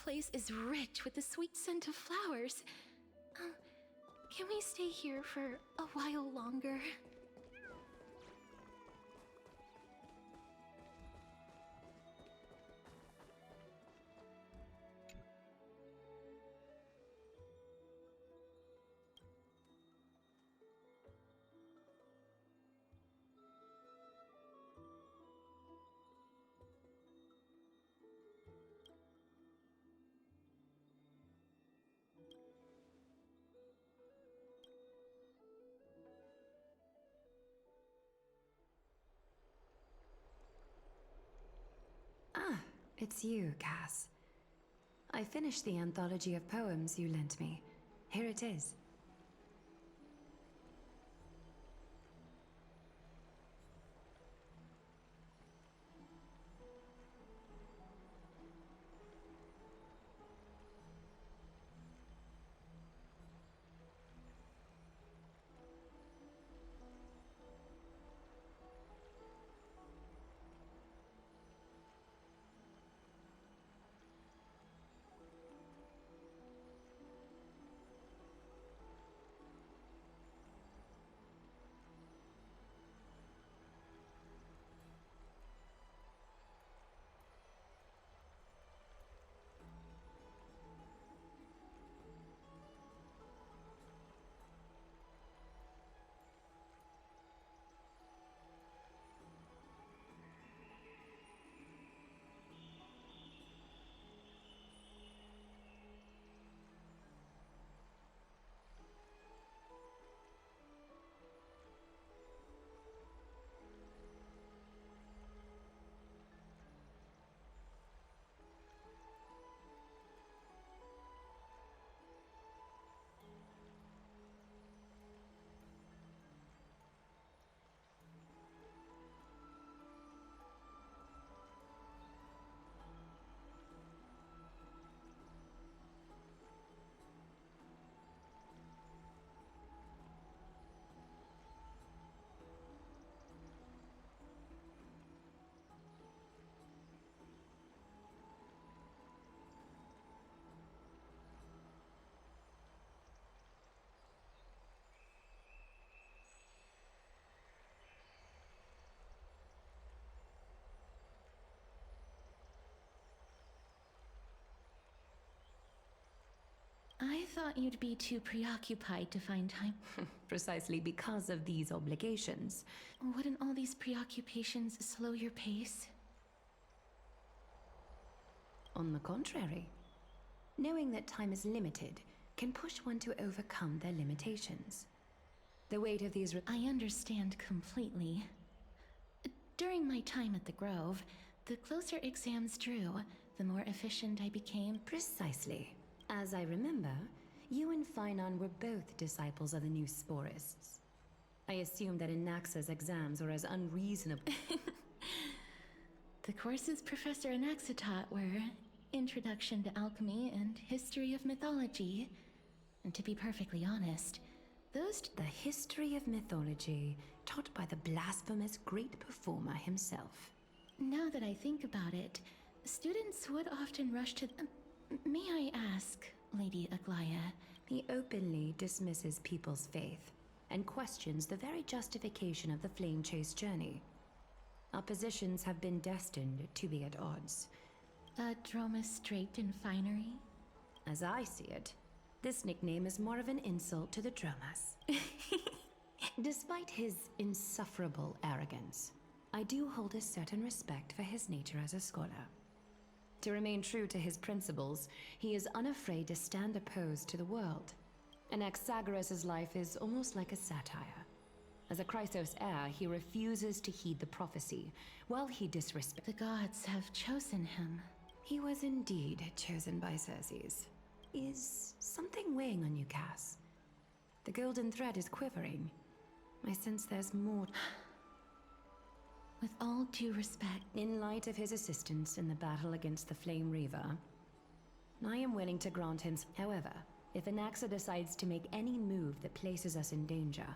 place is rich with the sweet scent of flowers. Can we stay here for a while longer? Ah, it's you, Cass. I finished the anthology of poems you lent me. Here it is. I thought you'd be too preoccupied to find time. Precisely because of these obligations. Wouldn't all these preoccupations slow your pace? On the contrary, knowing that time is limited can push one to overcome their limitations. The weight of these I understand completely. During my time at the Grove, the closer exams drew, the more efficient I became. Precisely. As I remember, you and Finon were both disciples of the new Sporists. I assume that Anaxa's exams were as unreasonable. The courses Professor Anaxa taught were Introduction to Alchemy and History of Mythology. And to be perfectly honest, The history of mythology taught by the blasphemous great performer himself. Now that I think about it, students would often rush to... may I ask, Lady Aglaya? He openly dismisses people's faith and questions the very justification of the flame chase journey. Our positions have been destined to be at odds. Dromus draped in finery? As I see it, this nickname is more of an insult to the Dromas. Despite his insufferable arrogance, I do hold a certain respect for his nature as a scholar. To remain true to his principles, he is unafraid to stand opposed to the world. Anaxagoras' life is almost like a satire. As a Chrysos heir, he refuses to heed the prophecy, while he disrespects... The gods have chosen him. He was indeed chosen by Circes. Is something weighing on you, Cass? The golden thread is quivering. I sense there's more... With all due respect, In light of his assistance in the battle against the Flame Reaver, I am willing to grant him... However, if Anaxa decides to make any move that places us in danger,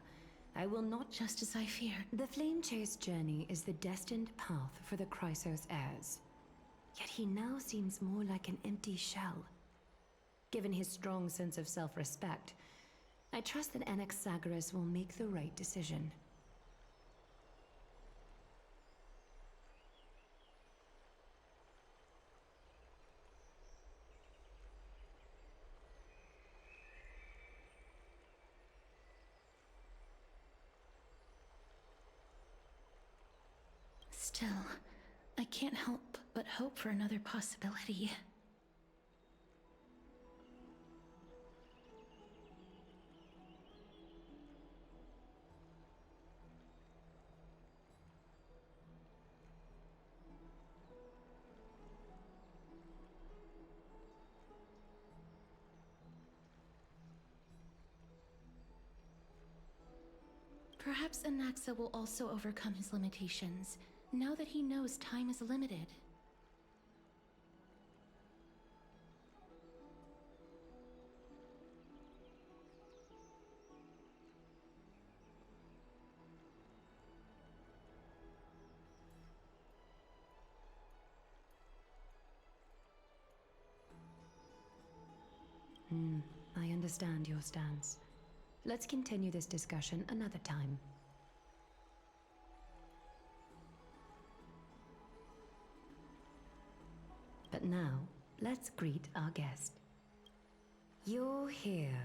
I will not... just as I feared. The Flame Chase journey is the destined path for the Chrysos heirs. Yet he now seems more like an empty shell. Given his strong sense of self-respect, I trust that Anaxagoras will make the right decision. Still, I can't help but hope for another possibility. Perhaps Anaxa will also overcome his limitations, now that he knows time is limited. I understand your stance. Let's continue this discussion another time. But now, let's greet our guest. You're here.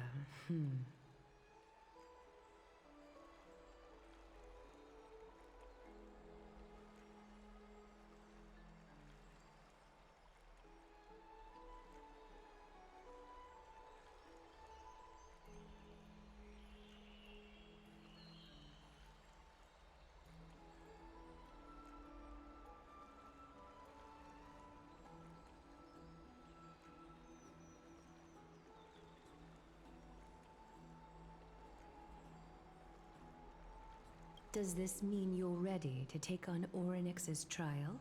Does this mean you're ready to take on Orynyx's trial?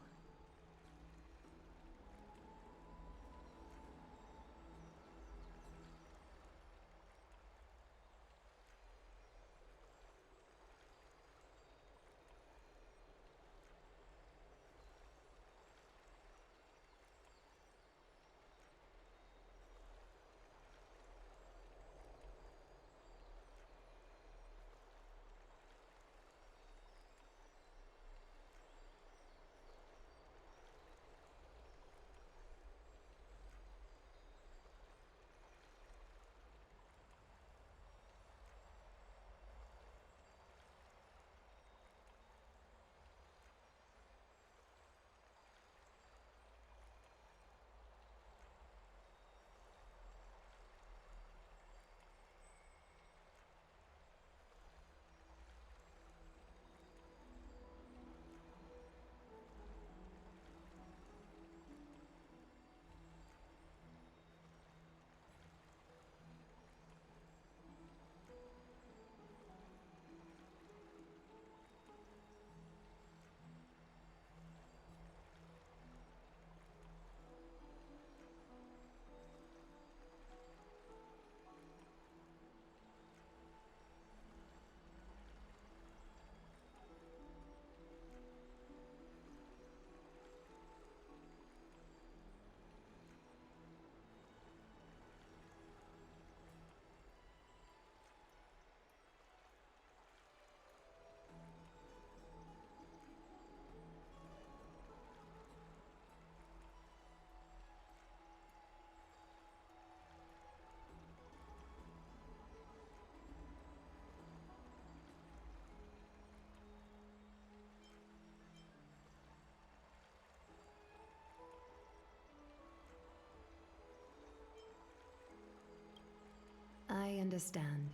I understand.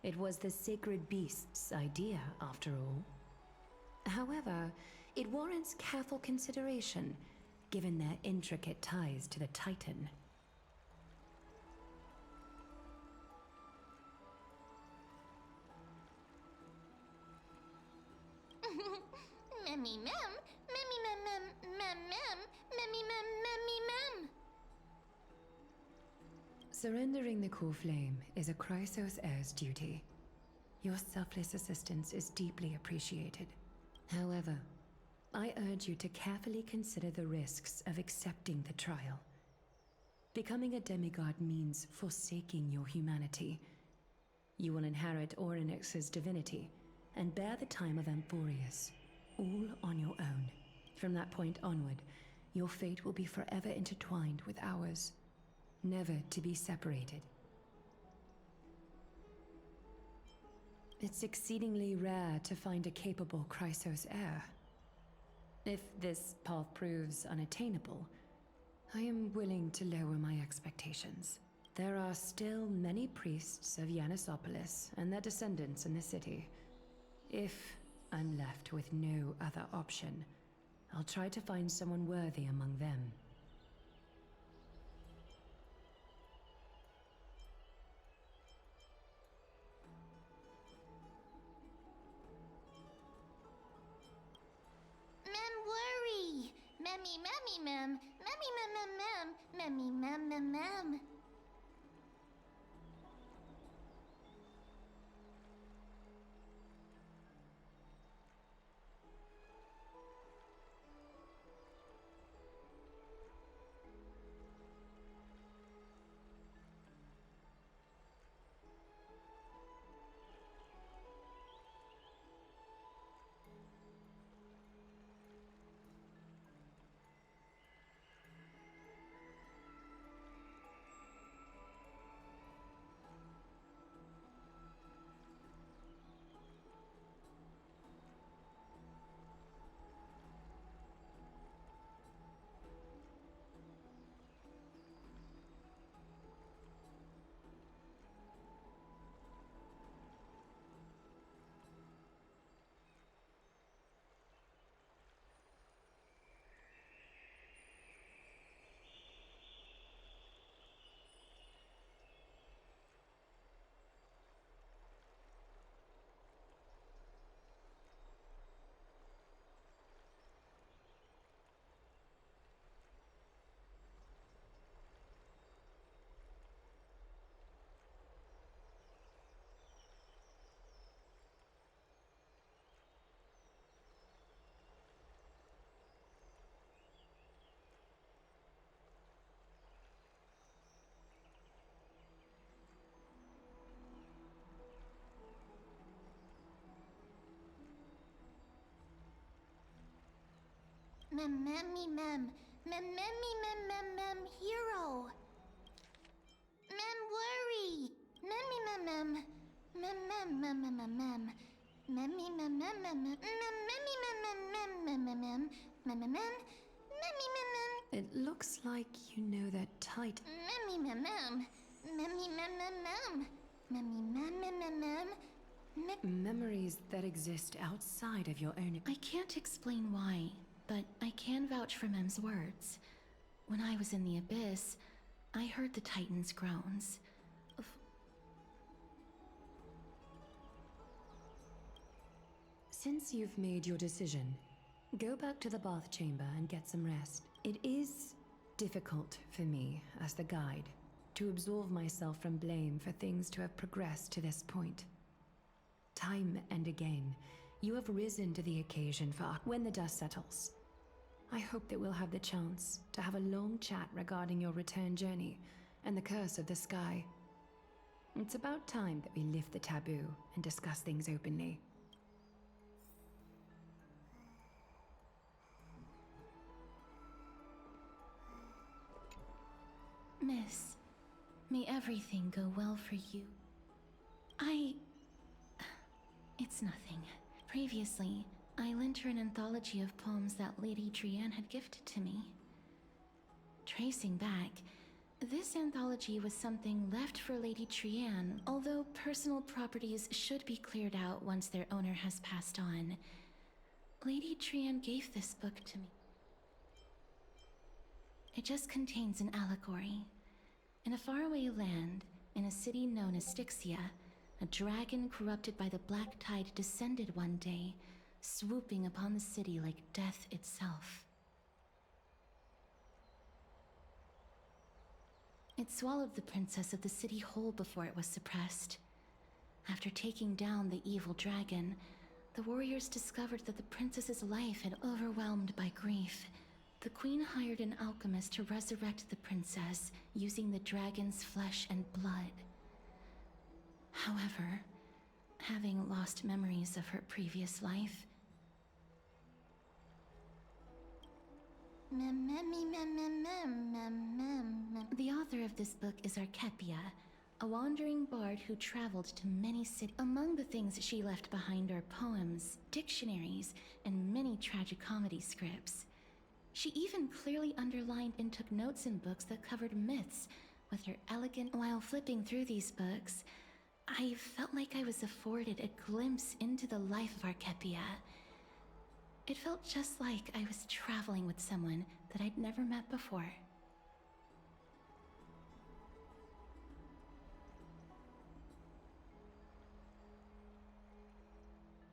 It was the sacred beast's idea, after all. However, it warrants careful consideration, given their intricate ties to the Titan. Memmy mem, memmy mem mem mem mem, memmy mem memmy mem. Surrendering the core flame is a Chrysos heir's duty. Your selfless assistance is deeply appreciated. However, I urge you to carefully consider the risks of accepting the trial. Becoming a demigod means forsaking your humanity. You will inherit Orynyx's divinity and bear the time of Amphorius, all on your own. From that point onward, your fate will be forever intertwined with ours, never to be separated. It's exceedingly rare to find a capable Chrysos heir. If this path proves unattainable, I am willing to lower my expectations. There are still many priests of Yanissopolis and their descendants in the city. If I'm left with no other option, I'll try to find someone worthy among them. Mem worry. Memmy, memmy, mem. Memmy, mem, mem, mem. Memmy, mem, mem, mem. Mem, memmy, mem. Mem, memmy, mem, mem, mem, hero. Mem worry. Memmy, mem, mem. Mem, mem, mem, mem, mem, mem. Memmy, mem, mem, mem, mem. Mem, memmy, mem, mem, mem, mem, mem, mem. Mem, mem, mem. Memmy, mem, mem. It looks like you know that tight. Memmy, mem, mem. Memmy, mem, mem, mem. Memmy, mem, mem, mem, mem. Memories that exist outside of your own. I can't explain why, but I can vouch for Mem's words. When I was in the abyss, I heard the Titan's groans. Since you've made your decision, go back to the bath chamber and get some rest. It is difficult for me, as the guide, to absolve myself from blame for things to have progressed to this point. Time and again, you have risen to the occasion for when the dust settles. I hope that we'll have the chance to have a long chat regarding your return journey and the curse of the sky. It's about time that we lift the taboo and discuss things openly. Miss, may everything go well for you. It's nothing. Previously, I lent her an anthology of poems that Lady Trianne had gifted to me. Tracing back, this anthology was something left for Lady Trianne, although personal properties should be cleared out once their owner has passed on. Lady Trianne gave this book to me. It just contains an allegory. In a faraway land, in a city known as Styxia, a dragon corrupted by the black tide descended one day, swooping upon the city like death itself. It swallowed the princess of the city whole before it was suppressed. After taking down the evil dragon, The warriors discovered that the princess's life had overwhelmed by grief. The queen hired an alchemist to resurrect the princess using the dragon's flesh and blood. However, having lost memories of her previous life, the author of this book is Archepia, a wandering bard who traveled to many cities. Among the things she left behind are poems, dictionaries, and many tragicomedy scripts. She even clearly underlined and took notes in books that covered myths with her elegant. While flipping through these books, I felt like I was afforded a glimpse into the life of Archepia. It felt just like I was traveling with someone that I'd never met before.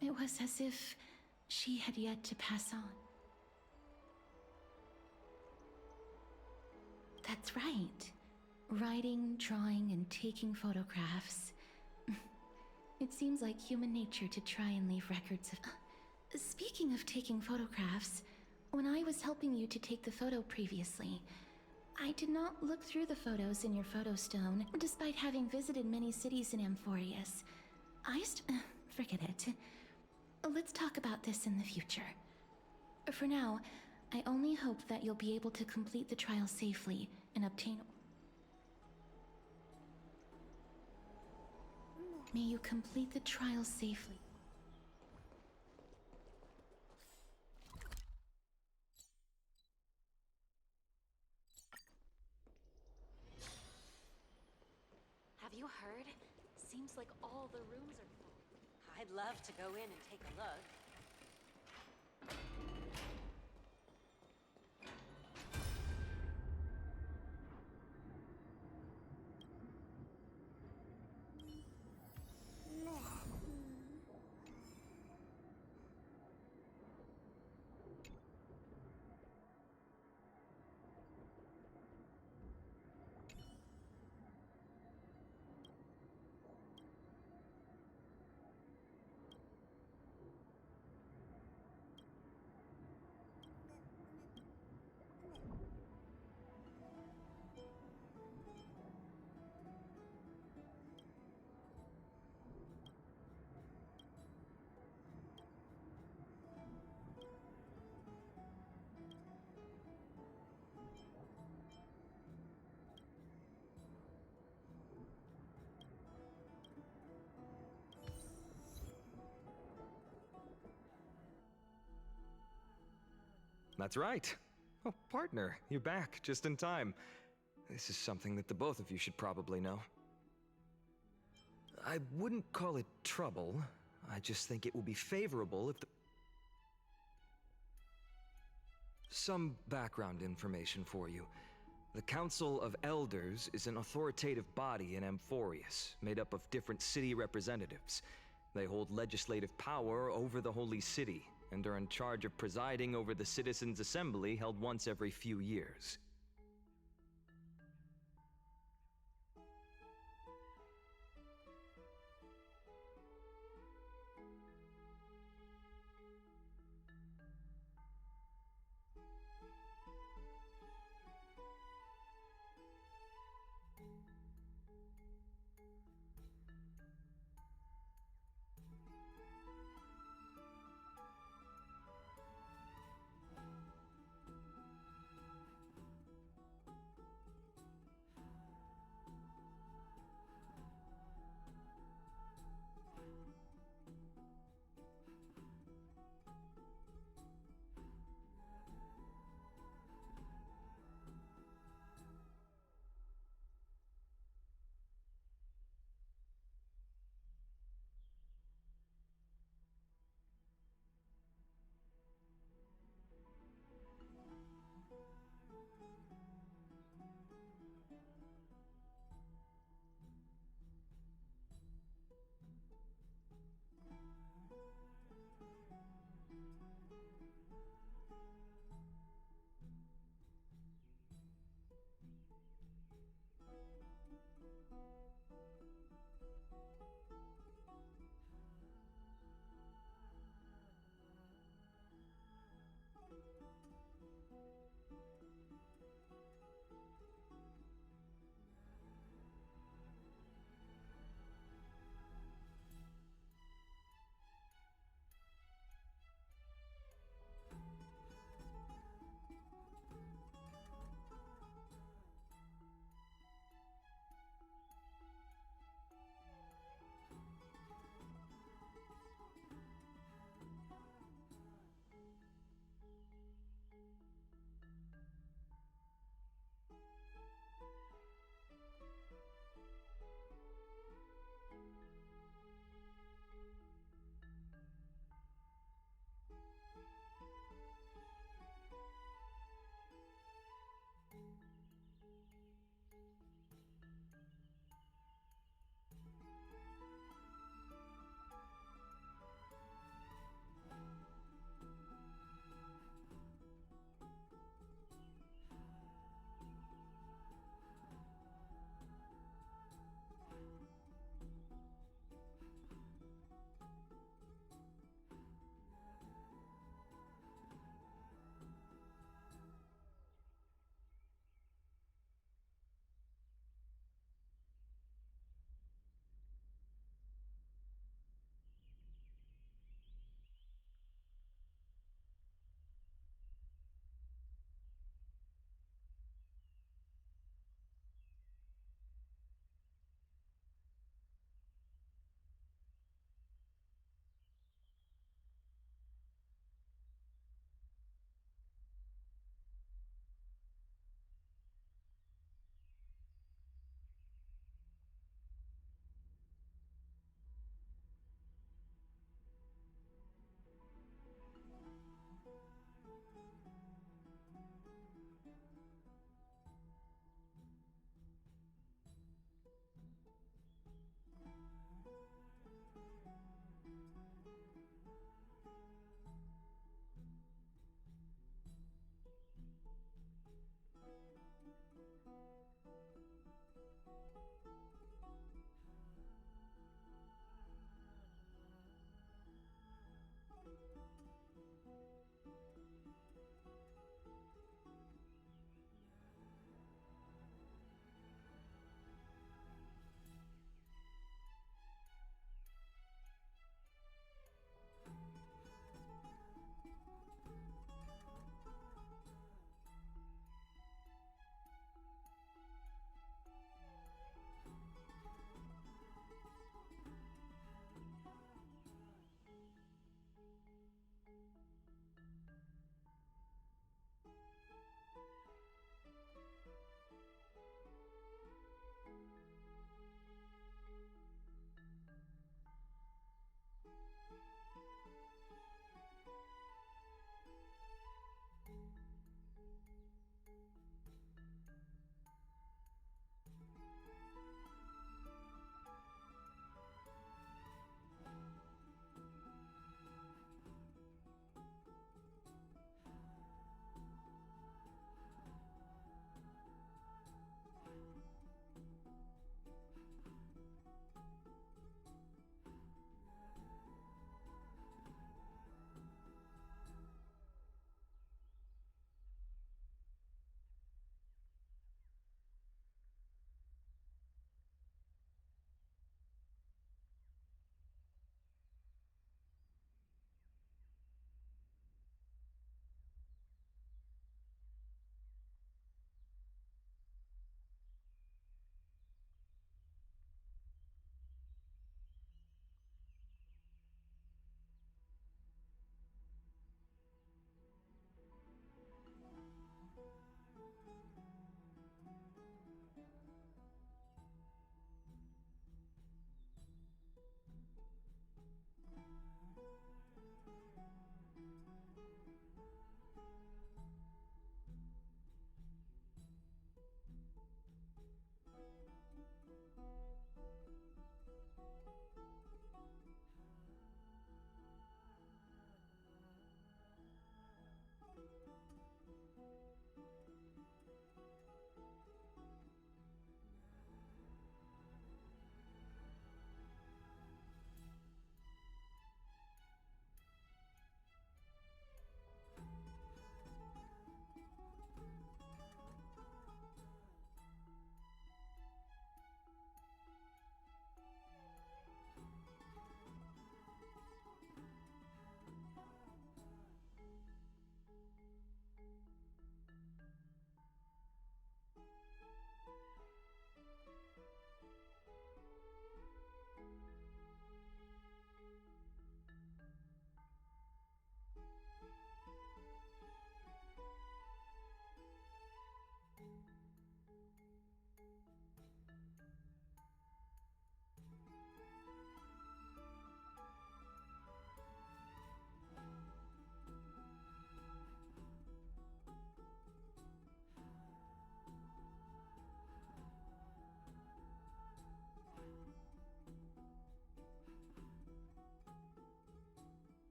It was as if she had yet to pass on. That's right. Writing, drawing, and taking photographs. It seems like human nature to try and leave records of... Speaking of taking photographs, when I was helping you to take the photo previously, I did not look through the photos in your photo stone, despite having visited many cities in Amphorius. Forget it. Let's talk about this in the future. For now, I only hope that you'll be able to complete the trial safely and obtain... May you complete the trial safely. Have you heard? Seems like all the rooms are full. I'd love to go in and take a look. That's right. Oh, partner, you're back just in time. This is something that the both of you should probably know. I wouldn't call it trouble. I just think it will be favorable if the... Some background information for you. The Council of Elders is an authoritative body in Amphorius, made up of different city representatives. They hold legislative power over the Holy City, and are in charge of presiding over the Citizens' Assembly held once every few years.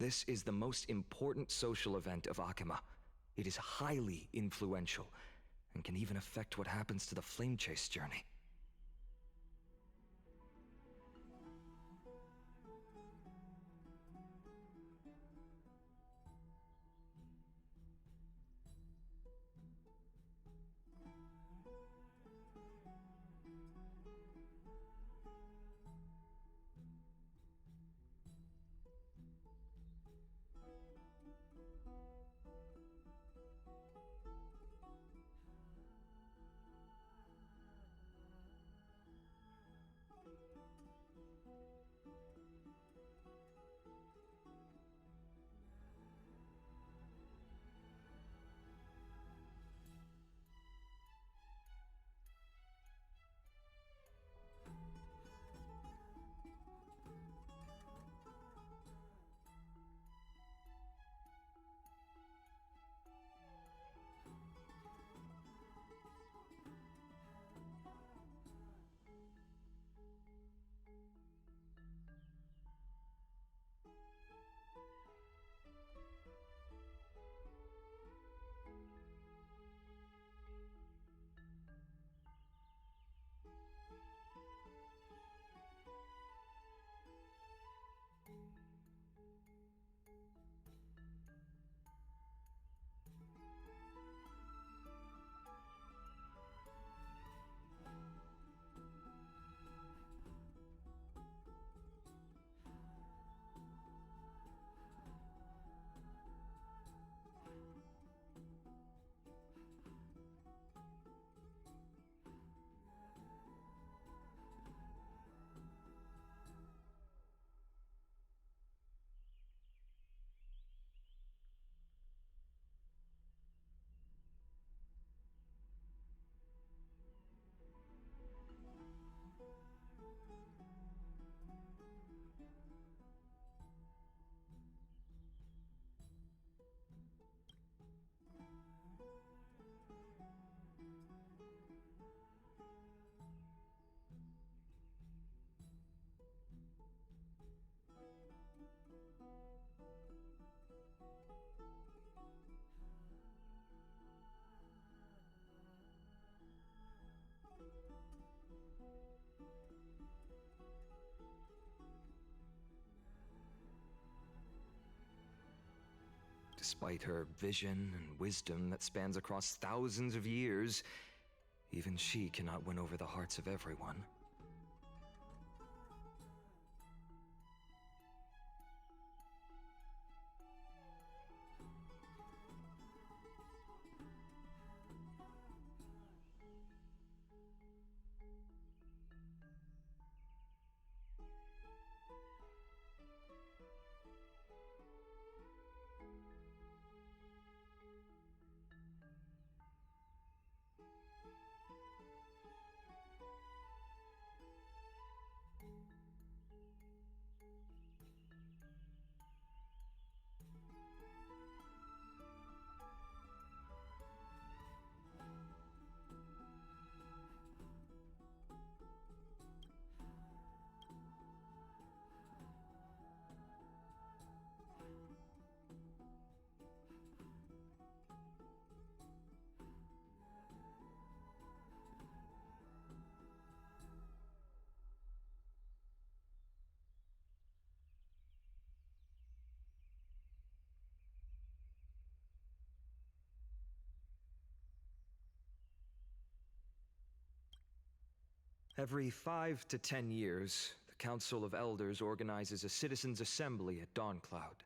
This is the most important social event of Akima. It is highly influential, and can even affect what happens to the Flame Chase journey. Despite her vision and wisdom that spans across thousands of years, even she cannot win over the hearts of everyone. Every 5 to 10 years, the Council of Elders organizes a citizens' assembly at Dawncloud.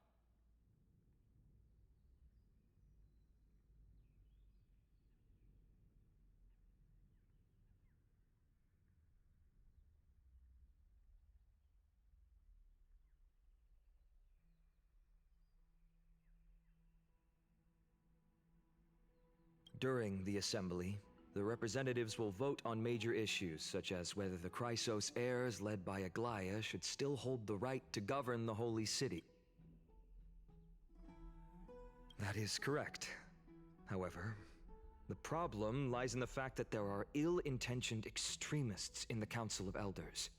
During the assembly, the representatives will vote on major issues, such as whether the Chrysos heirs led by Aglaia should still hold the right to govern the Holy City. That is correct. However, the problem lies in the fact that there are ill-intentioned extremists in the Council of Elders.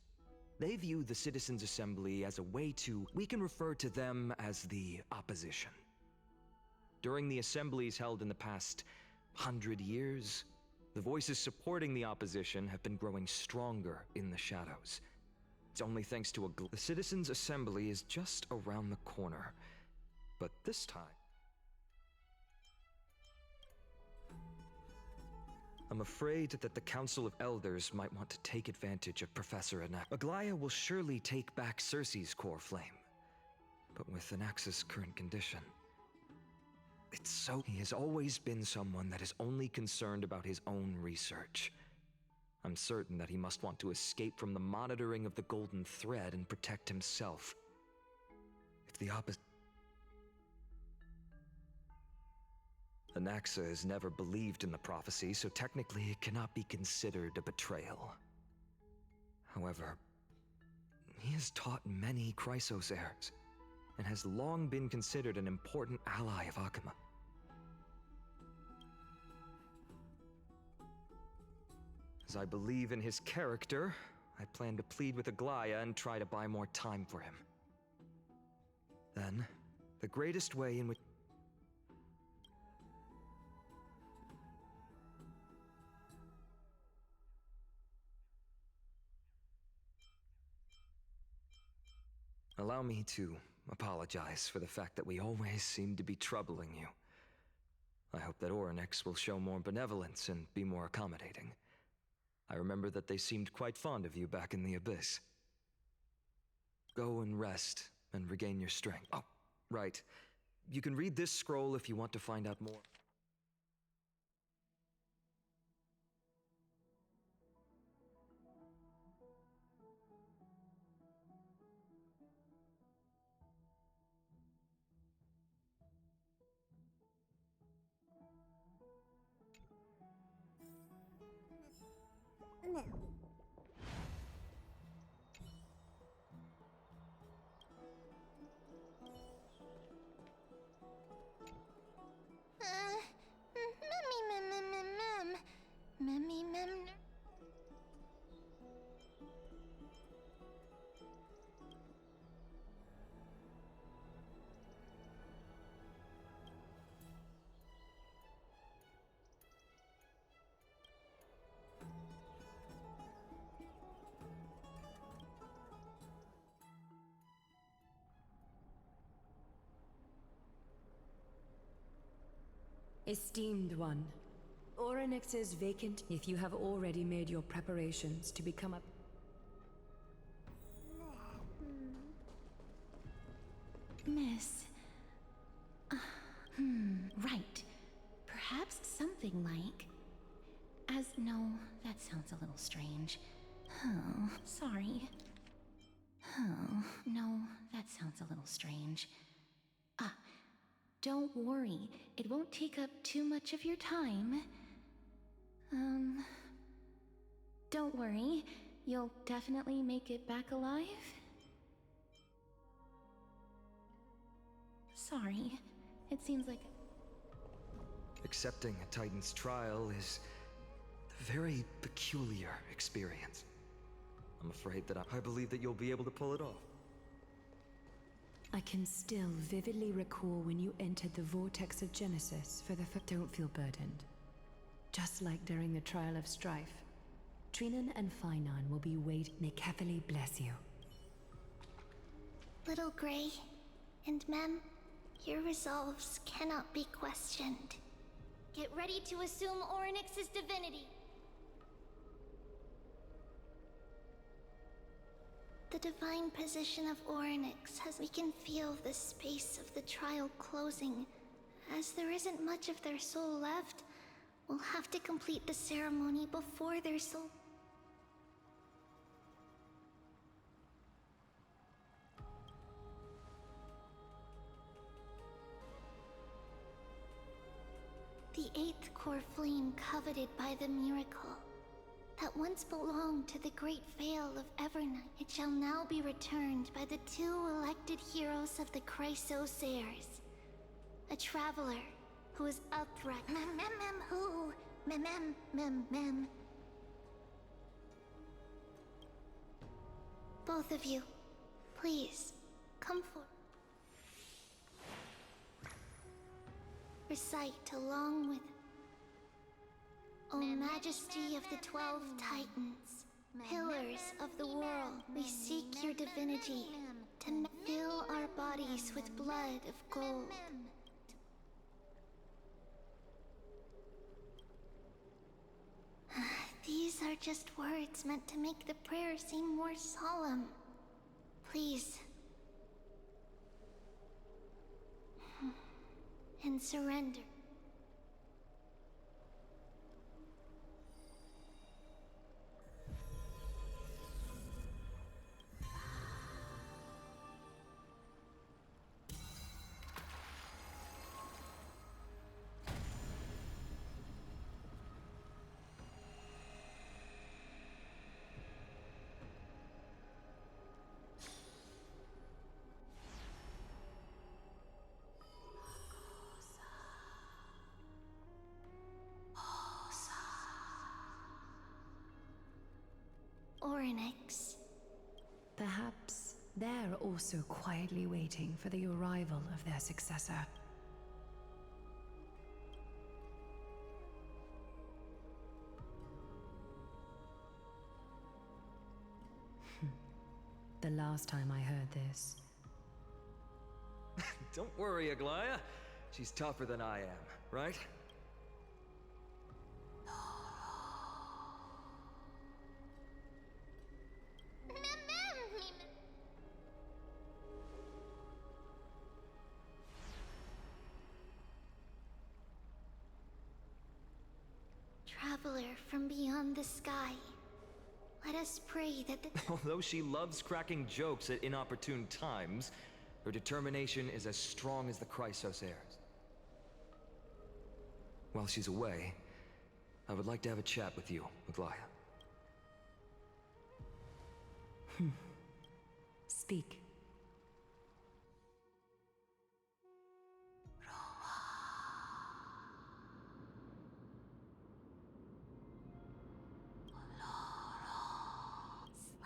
They view the Citizens' Assembly as a way to, we can refer to them as the opposition. During the assemblies held in the past 100 years, the voices supporting the opposition have been growing stronger in the shadows. It's only thanks to the Citizens' Assembly is just around the corner. But this time, I'm afraid that the Council of Elders might want to take advantage of Professor Anax. Aglaya will surely take back Cersei's core flame. But with Anax's current condition, he has always been someone that is only concerned about his own research. I'm certain that he must want to escape from the monitoring of the Golden Thread and protect himself. If the Anaxa has never believed in the prophecy, so technically it cannot be considered a betrayal. However, he has taught many Chrysos heirs, and has long been considered an important ally of Akuma. As I believe in his character, I plan to plead with Aglaya and try to buy more time for him. Then, the greatest way in which... Allow me to apologize for the fact that we always seem to be troubling you. I hope that Orynyx will show more benevolence and be more accommodating. I remember that they seemed quite fond of you back in the Abyss. Go and rest and regain your strength. Oh, right. You can read this scroll if you want to find out more. No. Memmy mem. Esteemed one, Orynyx is vacant if you have already made your preparations to become a... Miss... right. Perhaps something like... No, that sounds a little strange. Oh, sorry. Oh, no, that sounds a little strange. Don't worry, it won't take up too much of your time. Don't worry, you'll definitely make it back alive? Sorry, it seems like... Accepting a Titan's trial is a very peculiar experience. I'm afraid that I believe that you'll be able to pull it off. I can still vividly recall when you entered the vortex of Genesis for the Don't feel burdened. Just like during the trial of strife, Trinan and Finan will be waiting. May Catherly bless you. Little Grey and Mem, your resolves cannot be questioned. Get ready to assume Orynyx's divinity. The divine position of Orynyx has... We can feel the space of the trial closing. As there isn't much of their soul left, we'll have to complete the ceremony before their soul... The eighth core flame coveted by the miracle that once belonged to the great Vale of Evernight. It shall now be returned by the two elected heroes of the Chrysos heirs. A traveler who is upright. Who? Both of you, please, come forward. Recite along with... O Majesty of the 12 Titans, pillars of the world, we seek your divinity to fill our bodies with blood of gold. These are just words meant to make the prayer seem more solemn. Please. And surrender. Orynyx. Perhaps they're also quietly waiting for the arrival of their successor. The last time I heard this. Don't worry, Aglaya. She's tougher than I am, right? Traveler from beyond the sky, let us pray that the... Although she loves cracking jokes at inopportune times, her determination is as strong as the Chrysos heirs. While she's away, I would like to have a chat with you, Aglaya. Speak.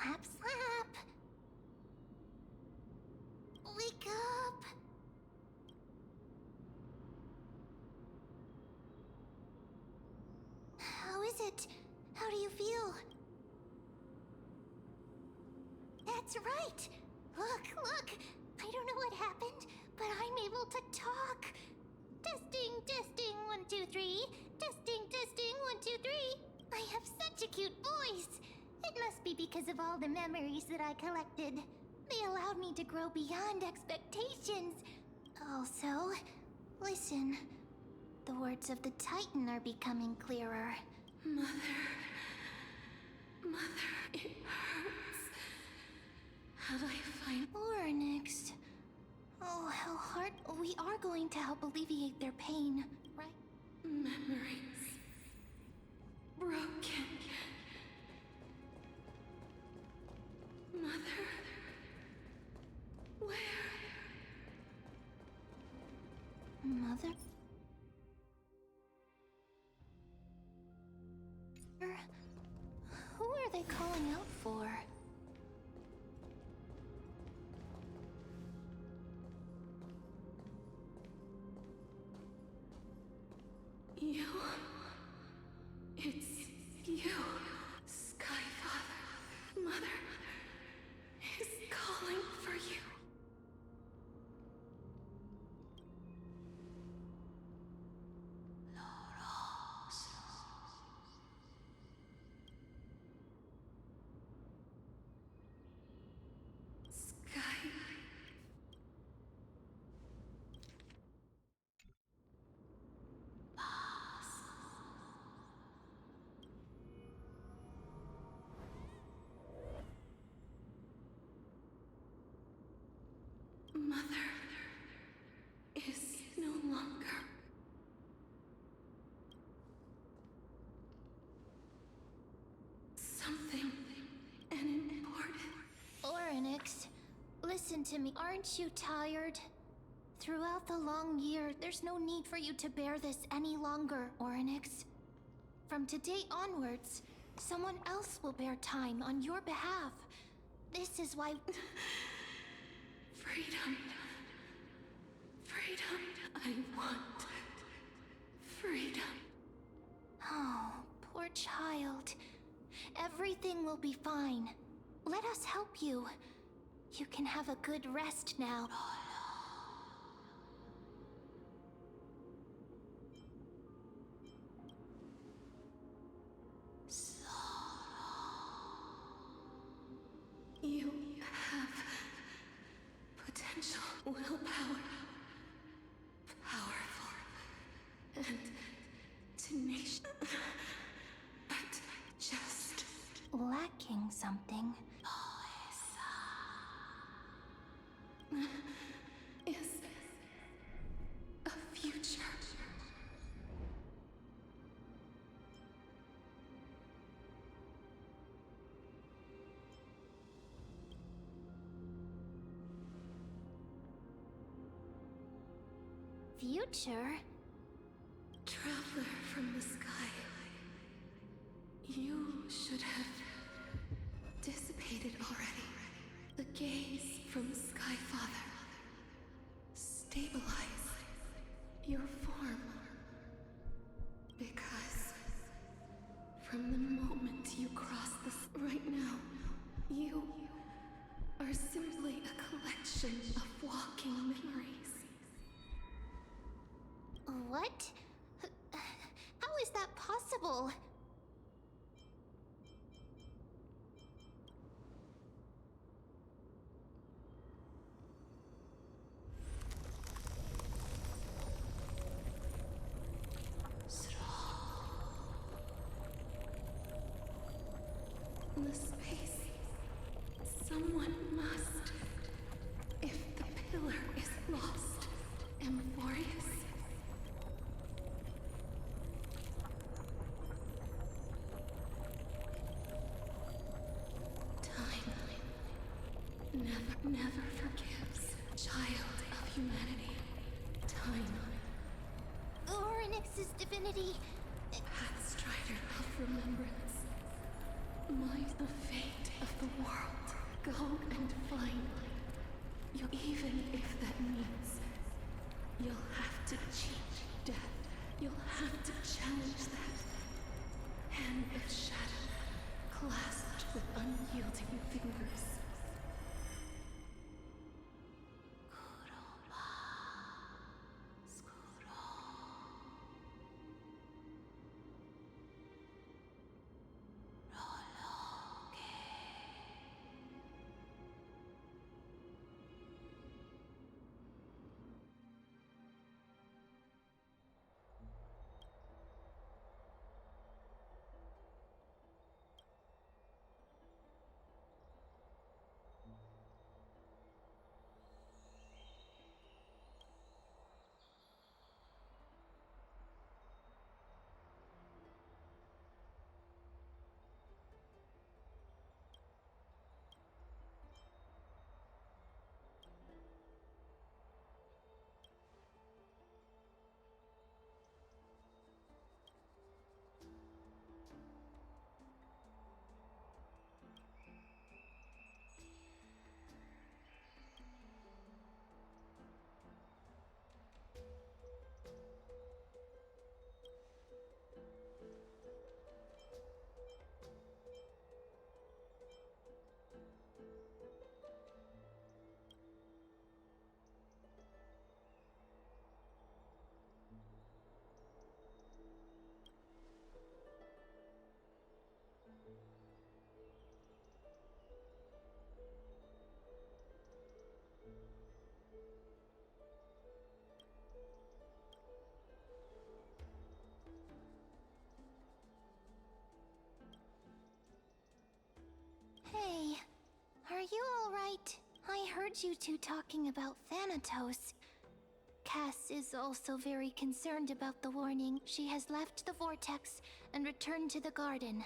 Slap, slap! Wake up! How is it? How do you feel? That's right! Look! I don't know what happened, but I'm able to talk! Testing, 1, 2, 3. Testing, 1, 2, 3. I have such a cute voice! It must be because of all the memories that I collected. They allowed me to grow beyond expectations. Also, listen. The words of the Titan are becoming clearer. Mother, it hurts. How do I find... Orynyx. Oh, how hard... We are going to help alleviate their pain, right? memories? Broken. Mother? Where? Mother? Who are they calling out for? You. It's you, Skyfather. Mother is calling for you. Sky. Mother is no longer. Something important. Orynyx, listen to me. Aren't you tired? Throughout the long year, there's no need for you to bear this any longer, Orynyx. From today onwards, someone else will bear time on your behalf. This is why... Freedom. Freedom. I want freedom. Oh, poor child. Everything will be fine. Let us help you. You can have a good rest now. You have potential, willpower, powerful, and tenacious, but just Lacking something. is a future. Future? Traveler from the sky, you should have dissipated already. The gaze from Sky Father. Stabilize your form. Because from the moment you cross this right now, you are simply a collection of walking memories. What? How is that possible? The space. Someone must. If the pillar is lost, Amphorius. Time never forgives. Child of humanity. Time. Orynyx's divinity. Pathstrider of remembrance. Mind the fate of the world. Go and find. Even if that means you'll have to cheat death. You'll have to challenge that. Hand of shadow, clasped with unyielding fingers. Hey, are you alright? I heard you two talking about Thanatos. Cass is also very concerned about the warning. She has left the vortex and returned to the garden.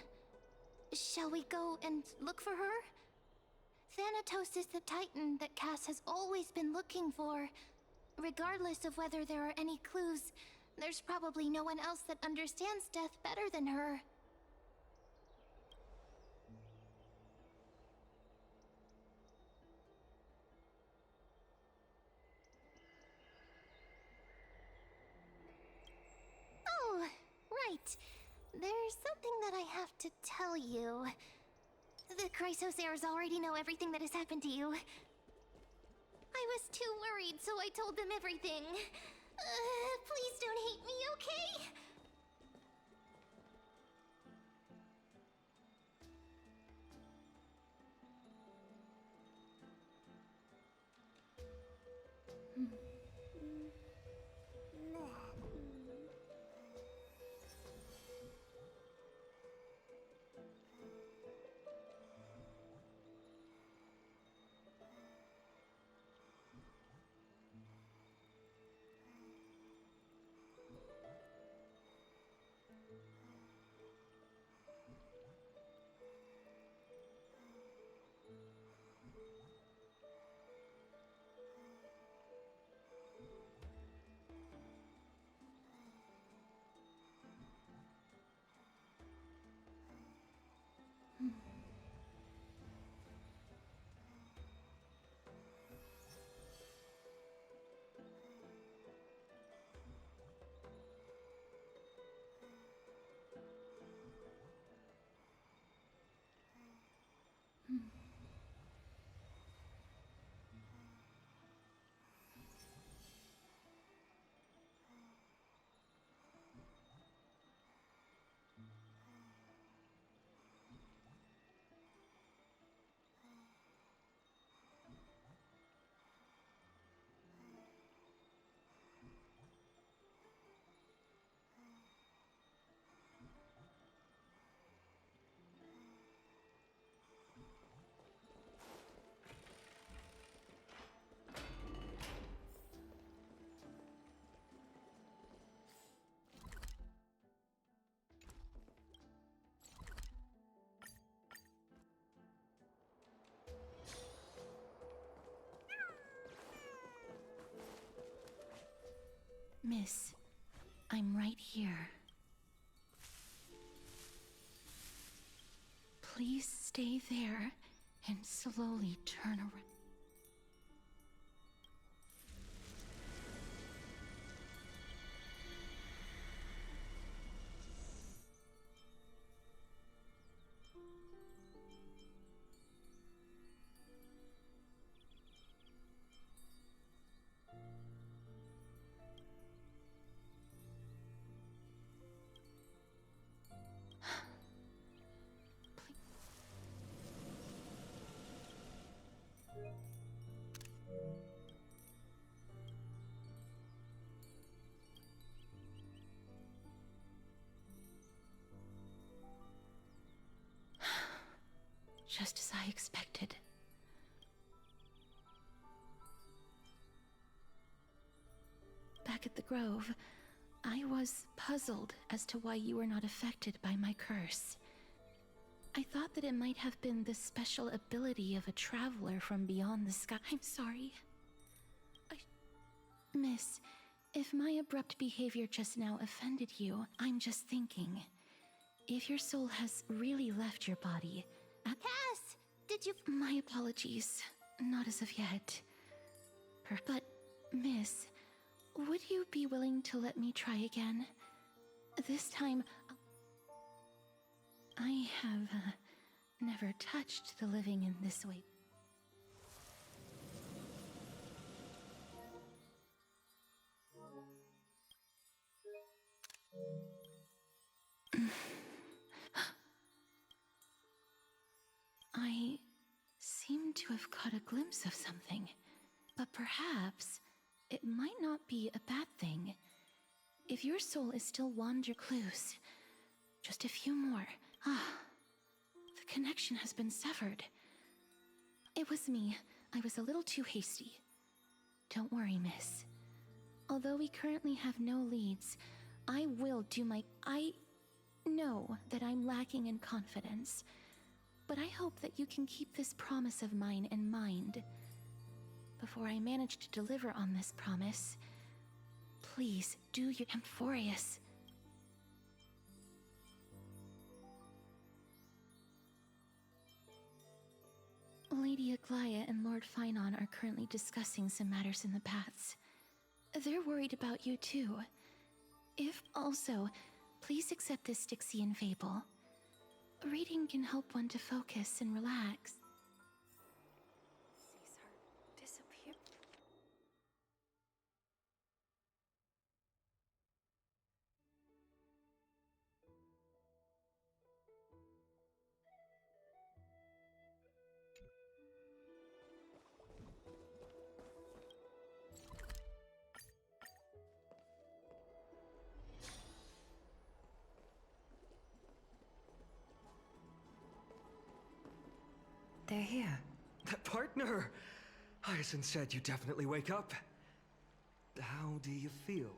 Shall we go and look for her? Thanatos is the titan that Cass has always been looking for. Regardless of whether there are any clues, there's probably no one else that understands death better than her. There's something that I have to tell you. The Chrysosairs already know everything that has happened to you. I was too worried, so I told them everything. Please don't hate me, okay? Miss, I'm right here. Please stay there and slowly turn around. Just as I expected. Back at the Grove, I was puzzled as to why you were not affected by my curse. I thought that it might have been the special ability of a traveler from beyond the sky. I'm sorry. Miss, if my abrupt behavior just now offended you, I'm just thinking. If your soul has really left your body... Cass! Did you... My apologies. Not as of yet. But, Miss, would you be willing to let me try again? This time... I have never touched the living in this way. I seem to have caught a glimpse of something, but perhaps it might not be a bad thing. If your soul is still wander clues, just a few more. The connection has been severed. It was me. I was a little too hasty. Don't worry, miss. Although we currently have no leads, I will do my... I know that I'm lacking in confidence, but I hope that you can keep this promise of mine in mind. Before I manage to deliver on this promise, please do your... Amphorius. Lady Aglaya and Lord Finon are currently discussing some matters in the paths. They're worried about you too. If also, Please accept this Styxian fable. Reading can help one to focus and relax. Caesar disappeared. They're here. Partner! Hyacinth said you definitely wake up. How do you feel?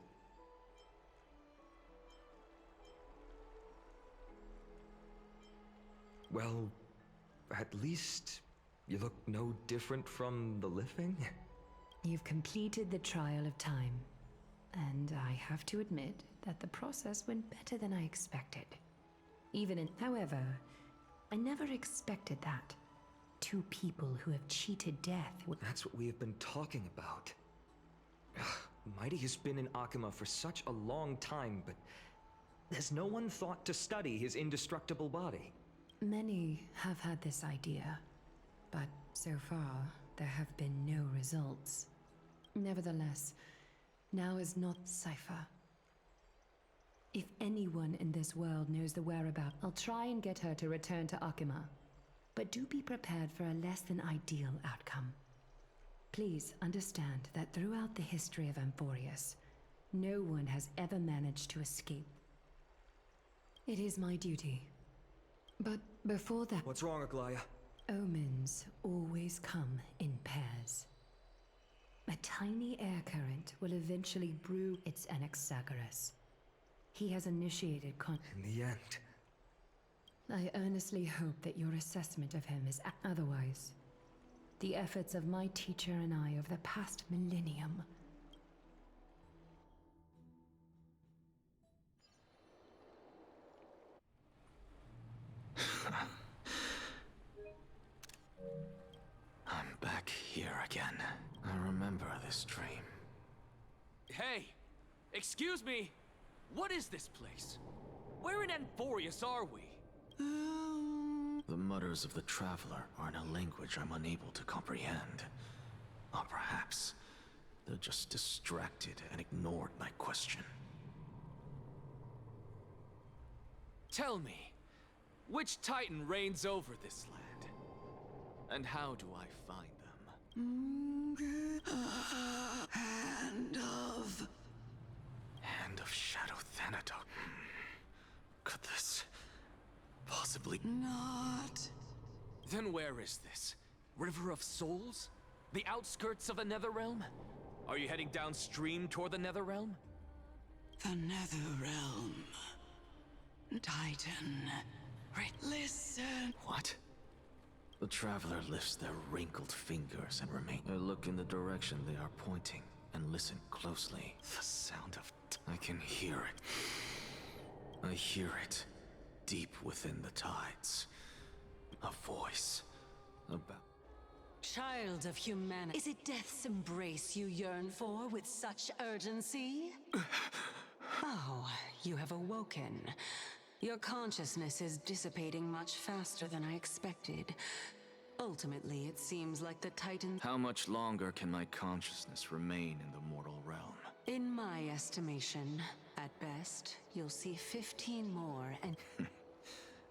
Well, at least you look no different from the living. You've completed the trial of time. And I have to admit that the process went better than I expected. However, I never expected that. Two people who have cheated death would... That's what we have been talking about. Mighty has been in Akima for such a long time, but has no one thought to study his indestructible body? Many have had this idea, but so far, there have been no results. Nevertheless, now is not Cypher. If anyone in this world knows the whereabouts, I'll try and get her to return to Akima. But do be prepared for a less than ideal outcome. Please understand that throughout the history of Amphorius, no one has ever managed to escape. It is my duty. But before that... What's wrong, Aglaya? Omens always come in pairs. A tiny air current will eventually brew its Anaxagoras. He has initiated In the end. I earnestly hope that your assessment of him is otherwise. The efforts of my teacher and I over the past millennium. I'm back here again. I remember this dream. Hey! Excuse me! What is this place? Where in Amphorius are we? The mutters of the Traveler are in a language I'm unable to comprehend. Or perhaps they're just distracted and ignored my question. Tell me, which Titan reigns over this land? And how do I find them? Hand of Shadow Thanatos. Could this possibly not? Then where is this? River of Souls? The outskirts of the Netherrealm? Are you heading downstream toward the Netherrealm? The Netherrealm. Titan. Right, listen. What? The Traveler lifts their wrinkled fingers and remain. I look in the direction they are pointing and listen closely. The sound of I can hear it. I hear it deep within the tides. A voice about. Child of humanity, is it death's embrace you yearn for with such urgency? Oh, you have awoken. Your consciousness is dissipating much faster than I expected. Ultimately, it seems like the Titan... How much longer can my consciousness remain in the mortal realm? In my estimation, at best, you'll see 15 more and...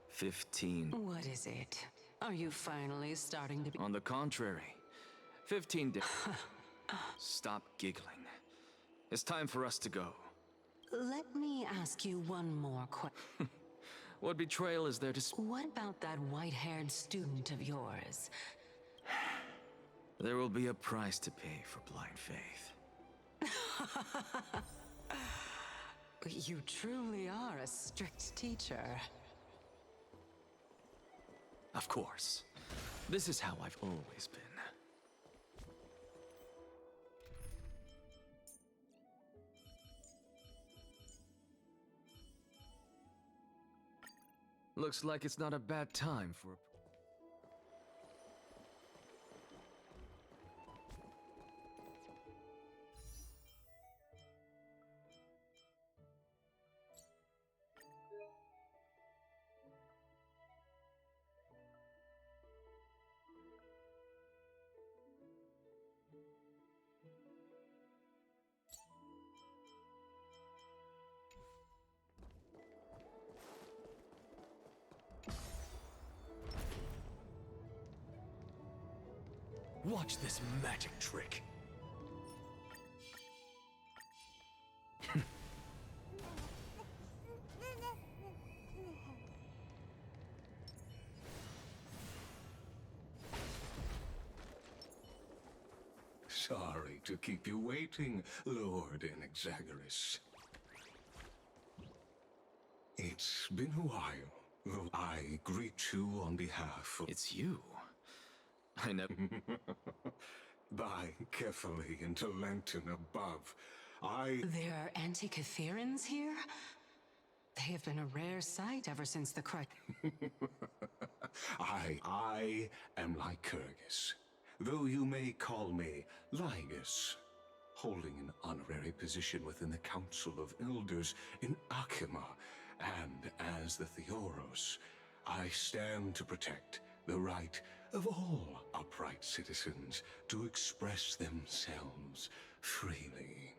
15. What is it? Are you finally starting to be... On the contrary, 15 days. Stop giggling. It's time for us to go. Let me ask you one more question. What betrayal is there to... What about that white-haired student of yours? There will be a price to pay for blind faith. You truly are a strict teacher. Of course. This is how I've always been. Looks like it's not a bad time for... Watch this magic trick. Sorry to keep you waiting, Lord Inexagoras. It's been a while, though I greet you on behalf of... It's you. I never... By carefully into Lantern above, I... There are Antikytherans here? They have been a rare sight ever since the I am Lycurgus, though you may call me Lygus, holding an honorary position within the Council of Elders in Akima, and as the Theoros, I stand to protect the right of all upright citizens to express themselves freely.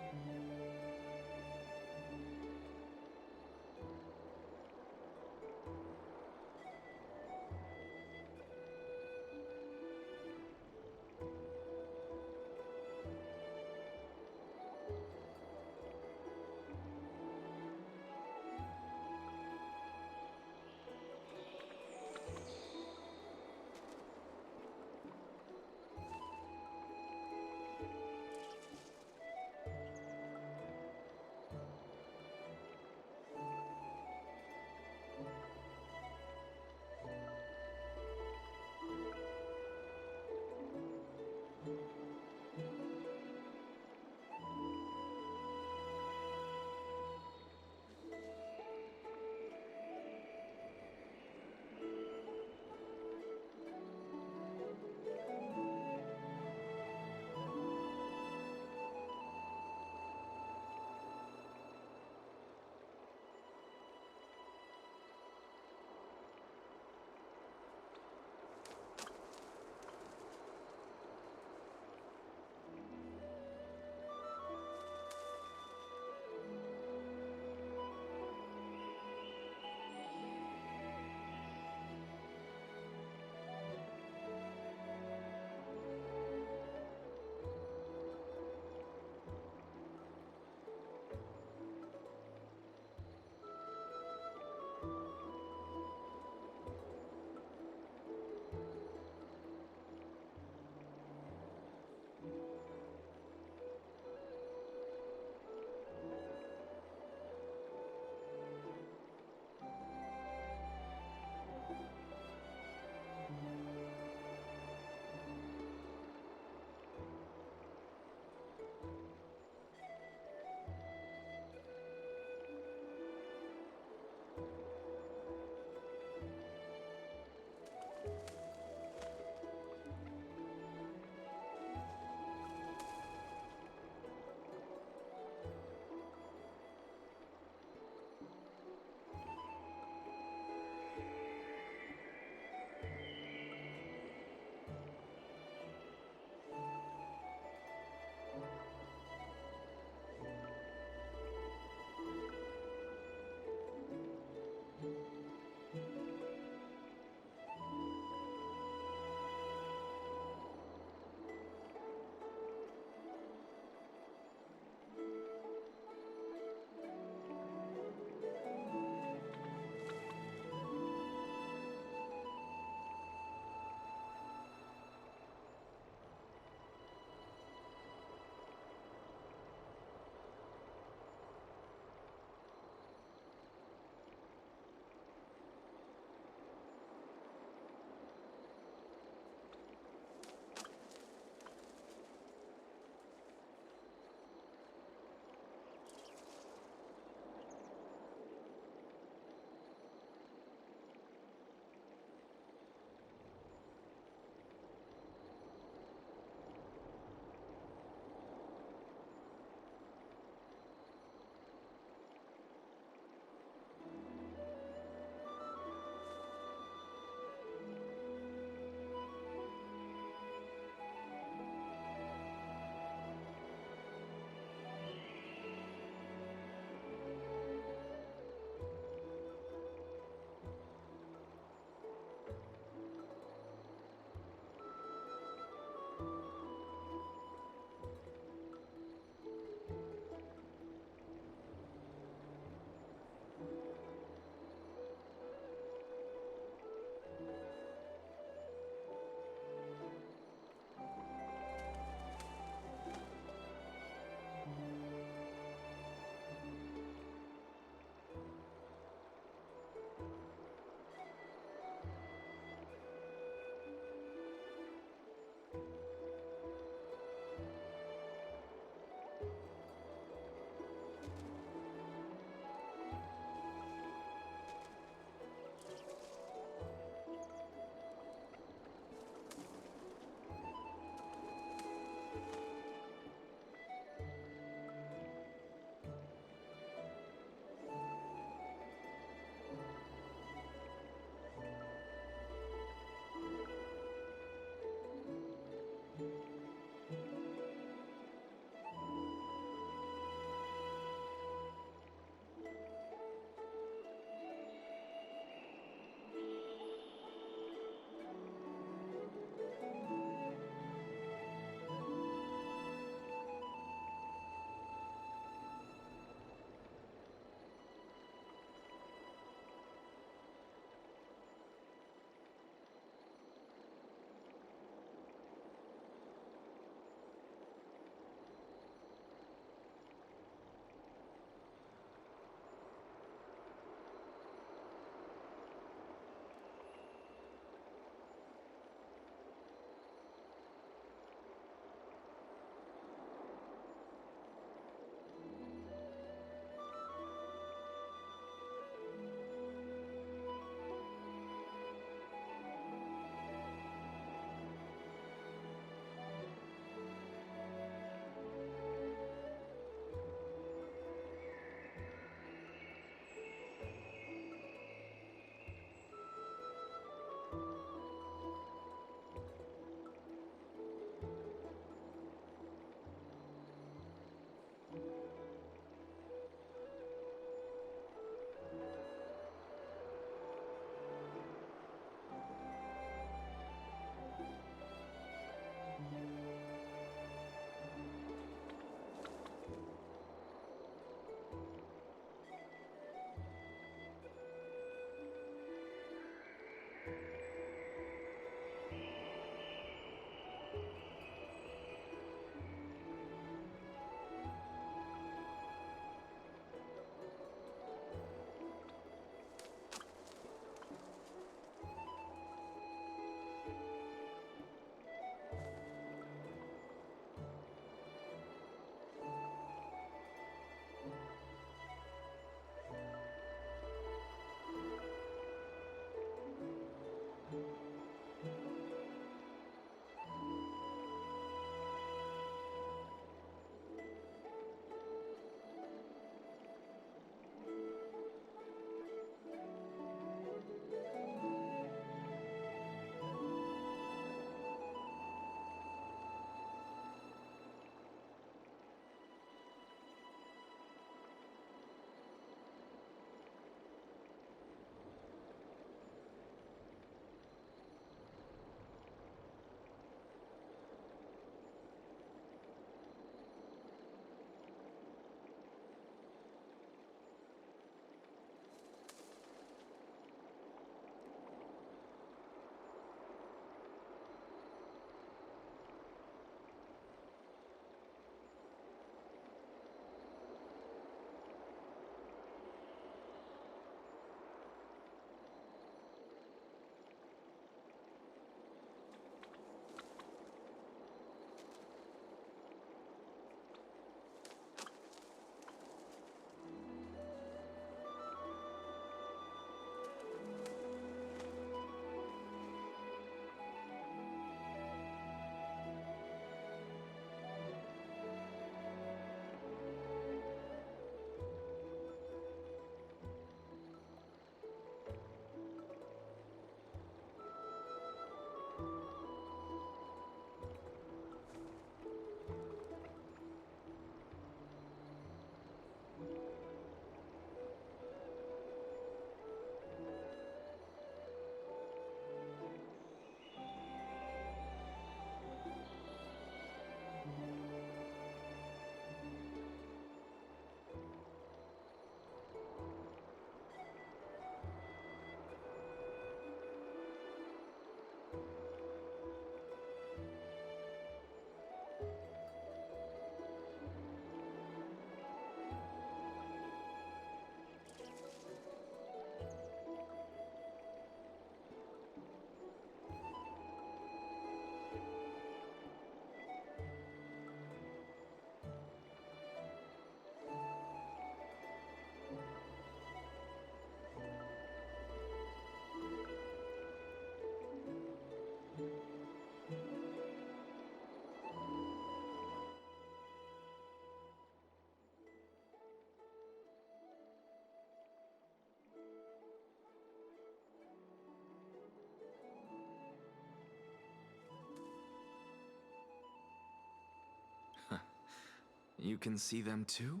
You can see them too?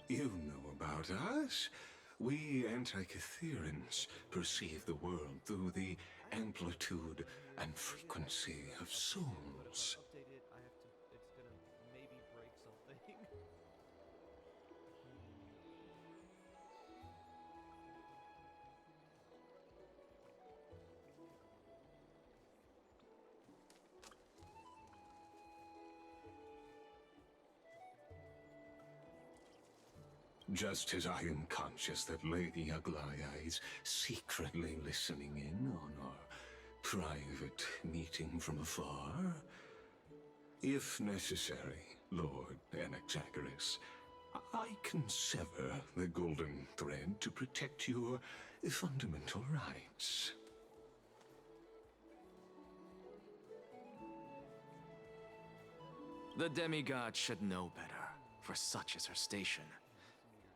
You know about us. We Antikytherians perceive the world through the amplitude and frequency of souls. Update it. I have to. It's gonna maybe break something. Just as I am conscious that Lady Aglaya is secretly listening in on our private meeting from afar, if necessary, Lord Anaxagoras, I can sever the golden thread to protect your fundamental rights. The demigod should know better, for such is her station.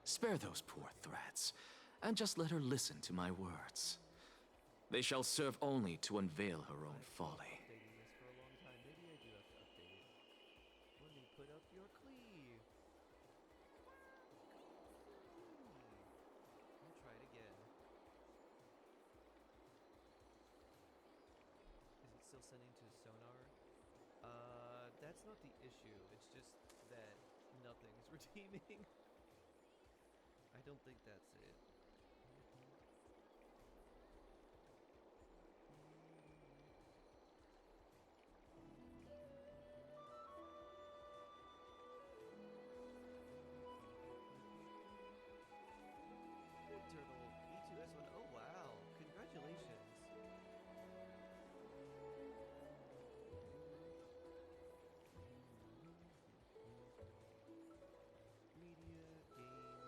Spare those poor threats, and just let her listen to my words. They shall serve only to unveil her own folly. Updating this for a long time. Maybe I do have to update it. Let me put up your cleave. I'll try it again. Is it still sending to sonar? That's not the issue. It's just that nothing's redeeming. I don't think that's it. Wood turtle, E2S1. Oh wow! Congratulations. Media, game.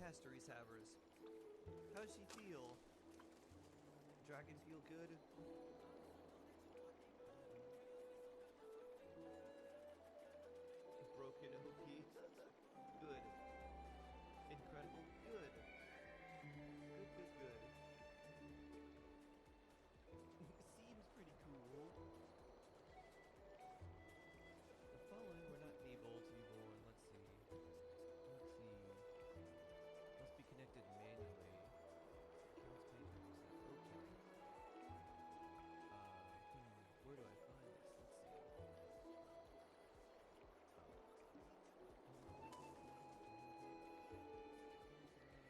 Castories Havers. How's she feel? Dragon feel good? Broken OP? Good. Incredible? Good. Good. Seems pretty cool. The following were not able to be born. Let's see. Must be connected manually. Accounts paper. Okay. Where do I find this? Let's see. Let's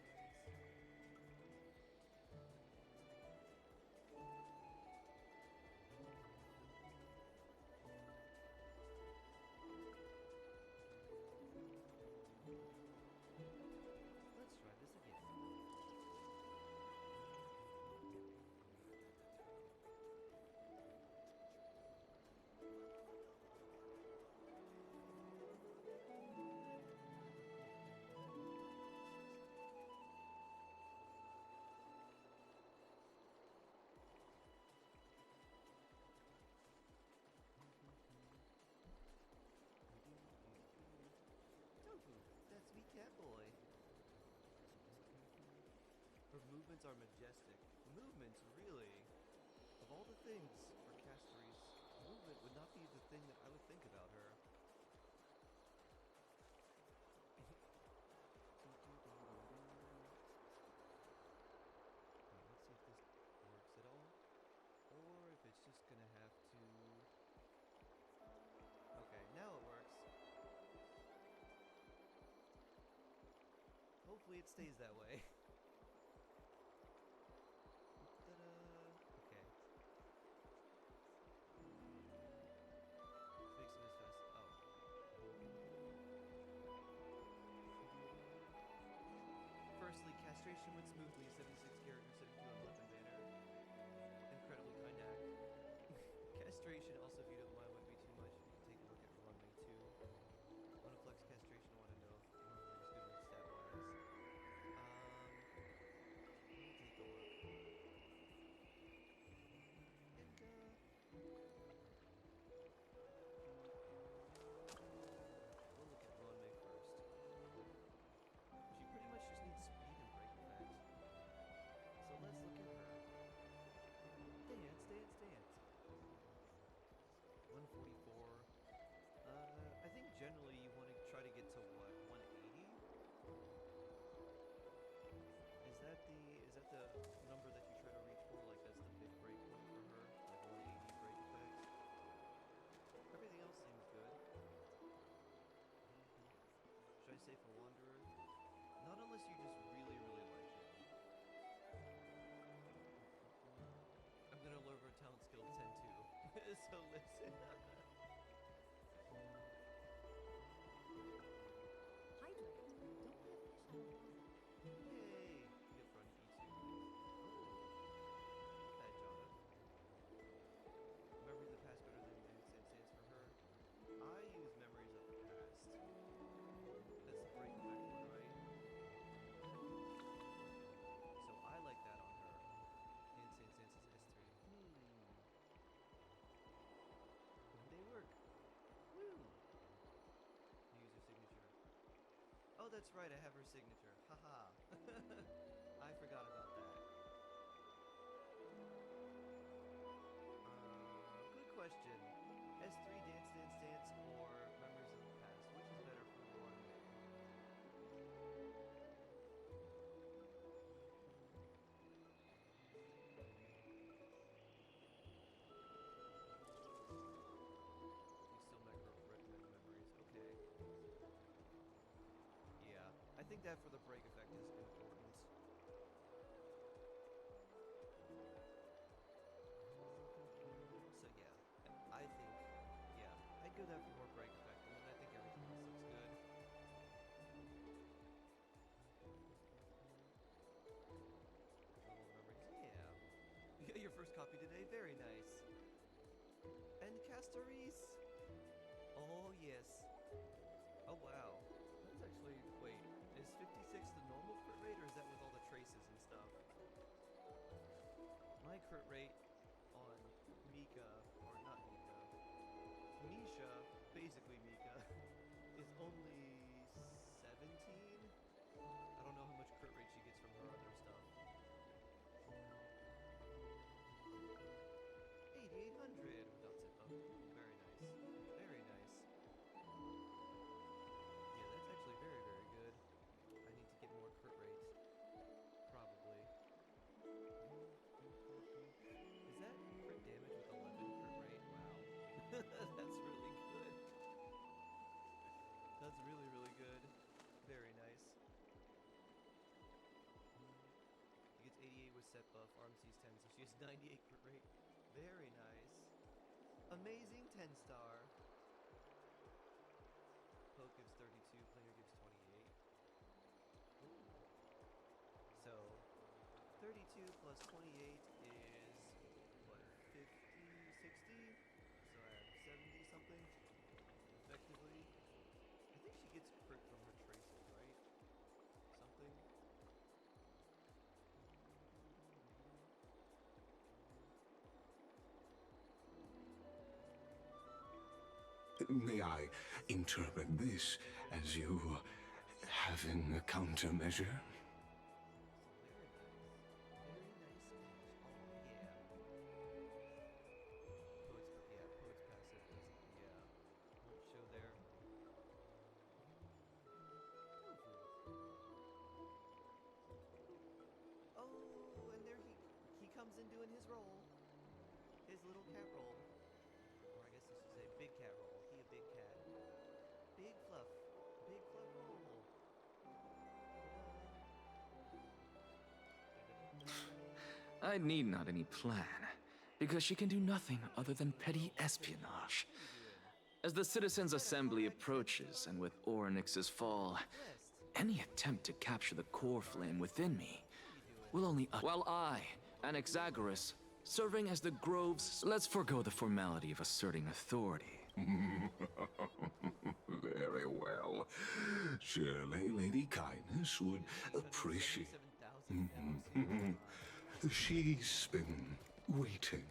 try this again. Tofu, that's me cat boy. Her movements are majestic. Movements, really? Of all the things for Castories, movement would not be the thing that I would think about her. Let's see if this works at all. Or if it's just gonna have to... Okay, now it works. Hopefully it stays that way. Ta-da! Okay. Fixing this fast. Oh. Firstly, castration went smoothly. 76 characters, 72 on weapon banner. Incredibly kind act. Castration also, if you don't mind, wouldn't be too much. You can take a look at runway 2. Want to flex castration? I want to know if runway is good with stat wise. Take a look. And we'll look at runway first. She pretty much just needs speed and break effect. So let's look at her. Dance. 144. I think generally you want to try to get to what, 180? Is that the number that you try to reach for? Like that's the big break point for her? Like 180 break effect? Everything else seems good. Should I say for Wanderer? Not unless you just really, really like it. I'm gonna lower her talent skill to 10 too. So listen. Hydrate. Don't be a fish out of water. Yay! You get front E2. Bad Jonna. Memories of the past better than Dance for her. I use memories of the past. That's the break effect one, right? So I like that on her. Dance is S3. They work. Woo! Use her signature. Oh, that's right, I have her signature. Haha. I forgot about that. Good question. S3 Dance or Memories of the Past? Which is better for one? You still recommend Memories? Okay. Yeah, I think that for the break effect is important. So yeah, I think, yeah, I'd go that for more break effect, and then I think everything else looks good. Little memories, yeah. You got your first copy today, very nice. And Castories! Oh yes. Oh wow. That's actually, wait, is 56 the normal traces and stuff. My crit rate on Mika, or not Mika, Misha, basically Mika, is only 17. I don't know how much crit rate she gets from her other stuff. 8,800 without zip up. Very nice. Very nice. Yeah, that's actually very, very good. I need to get more crit rates. Probably. Is that crit damage with 11 crit rate? Wow. That's really good. That's really, really good. Very nice. She gets 88 with set buff, arm sees 10, so she has 98 crit rate. Very nice. Amazing 10 star. Poke gives 32, player gives 28. So, 32 plus 28 is, what, 50, 60? So I have 70 something, effectively. I think she gets crit from her traces, right? Something. May I interpret this as you having a countermeasure? Very nice. Very nice catch. Oh, yeah. Poet's passive doesn't, won't show there. Oh, and there he comes in doing his roll. His little cat roll. Or I guess I should say big cat roll. He a big cat. Big fluff. Big fluff roll. I need not any plan, because she can do nothing other than petty espionage. As the Citizens' Assembly approaches, and with Orynyx's fall, any attempt to capture the core flame within me will only while I, Anaxagoras, serving as the Grove's... Let's forego the formality of asserting authority. Very well. Surely Lady Kindness would appreciate... She's been waiting.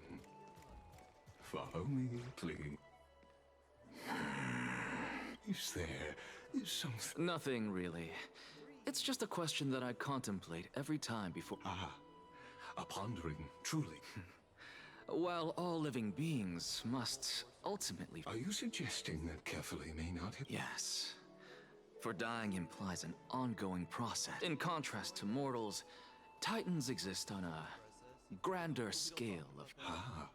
Follow me, please. Is there something... Nothing, really. It's just a question that I contemplate every time before... Ah, a pondering, truly. While all living beings must ultimately... Are you suggesting that carefully may not have... Yes. For dying implies an ongoing process. In contrast to mortals, Titans exist on a grander scale of... Ah,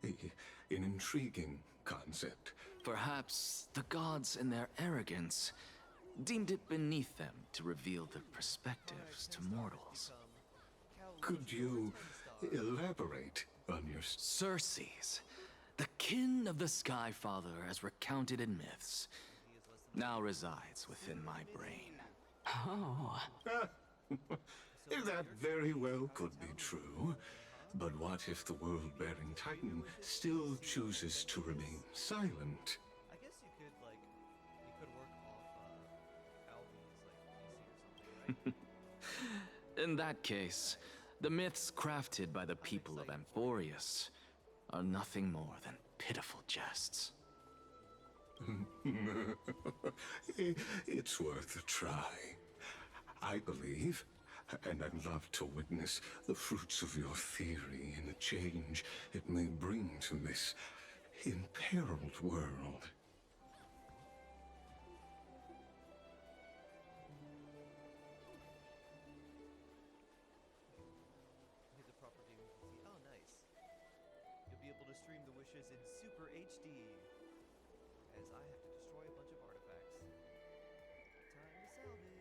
an intriguing concept. Perhaps the gods, in their arrogance, deemed it beneath them to reveal their perspectives to mortals. Could you elaborate on your... Circes, the kin of the Sky Father as recounted in myths, now resides within my brain. Oh. That very well could be true. But what if the world-bearing Titan still chooses to remain silent? I guess you could work off Albi's PC or something, right? In that case, the myths crafted by the people of Amphorius are nothing more than pitiful jests. It's worth a try. I believe, and I'd love to witness the fruits of your theory and the change it may bring to this imperiled world. Hit the proper viewing PC. Oh, nice. You'll be able to stream the wishes in Super HD, as I have to destroy a bunch of artifacts. Time to salvage.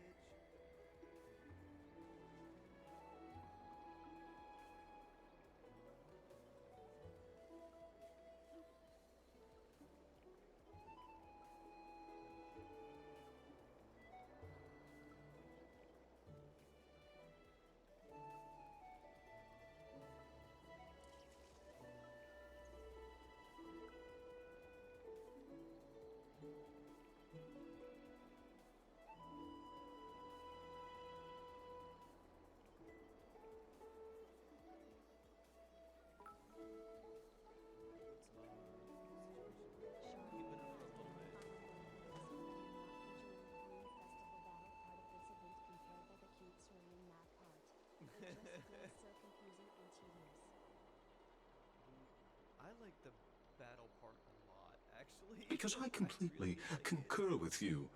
the battle part a lot, actually. Because I completely concur with you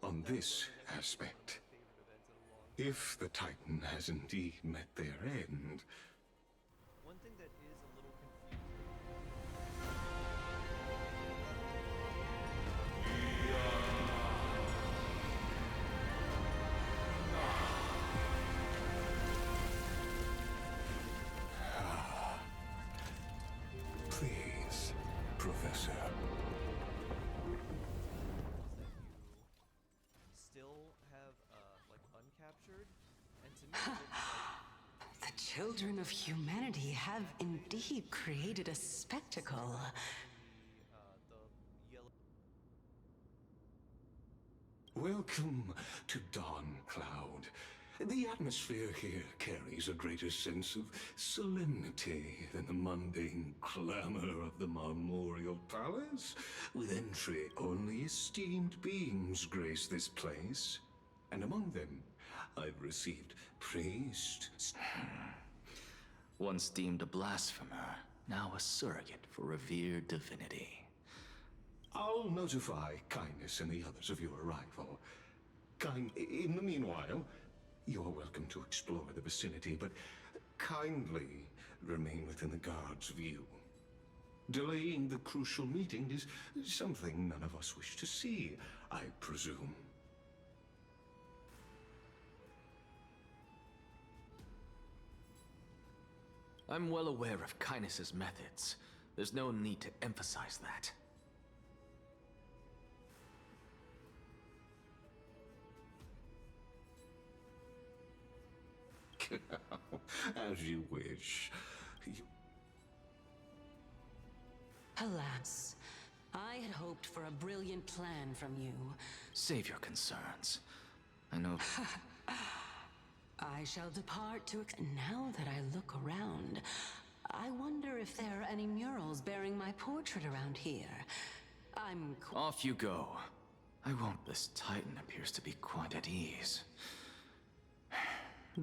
on this aspect. If the Titan has indeed met their end, One thing that is a little confusing. please, Professor. Still have like uncaptured, and to me it looks like The children of humanity have indeed created a spectacle. the yellow. Welcome to Dawn Cloud. The atmosphere here carries a greater sense of solemnity than the mundane clamor of the Memorial Palace. With entry, only esteemed beings grace this place. And among them, I've received priests. Once deemed a blasphemer, now a surrogate for revered divinity. I'll notify Kindness and the others of your arrival. In the meanwhile, you're welcome to explore the vicinity, but kindly remain within the guard's view. Delaying the crucial meeting is something none of us wish to see, I presume. I'm well aware of Kindness's methods. There's no need to emphasize that. As you wish. Alas, I had hoped for a brilliant plan from you. Save your concerns. I know... I shall depart to... Now that I look around, I wonder if there are any murals bearing my portrait around here. Off you go. I won't... This Titan appears to be quite at ease.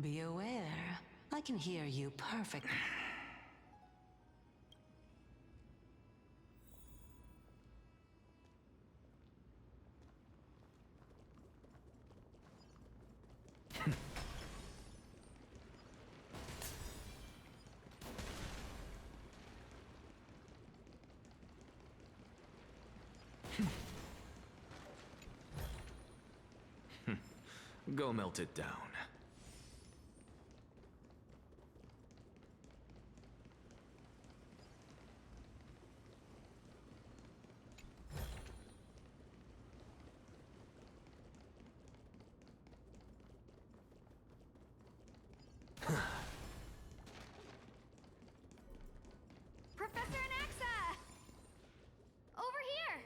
Be aware. I can hear you perfectly. Go melt it down. Professor Anaxa! Over here!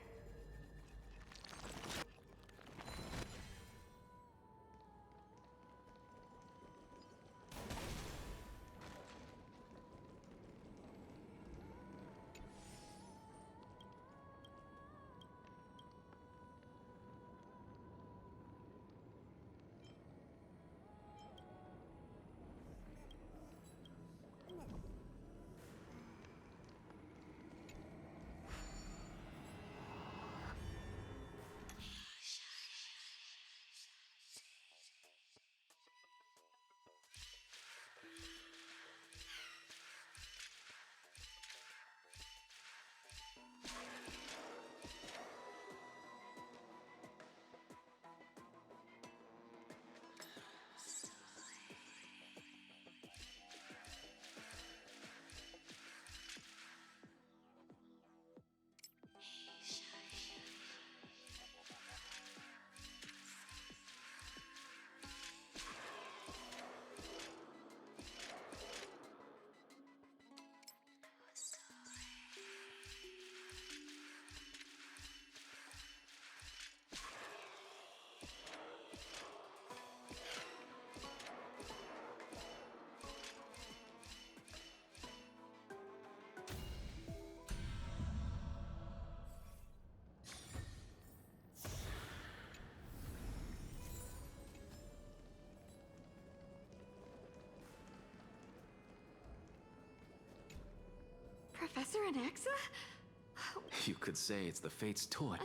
Elder and Exa? You could say it's the Fate's toy.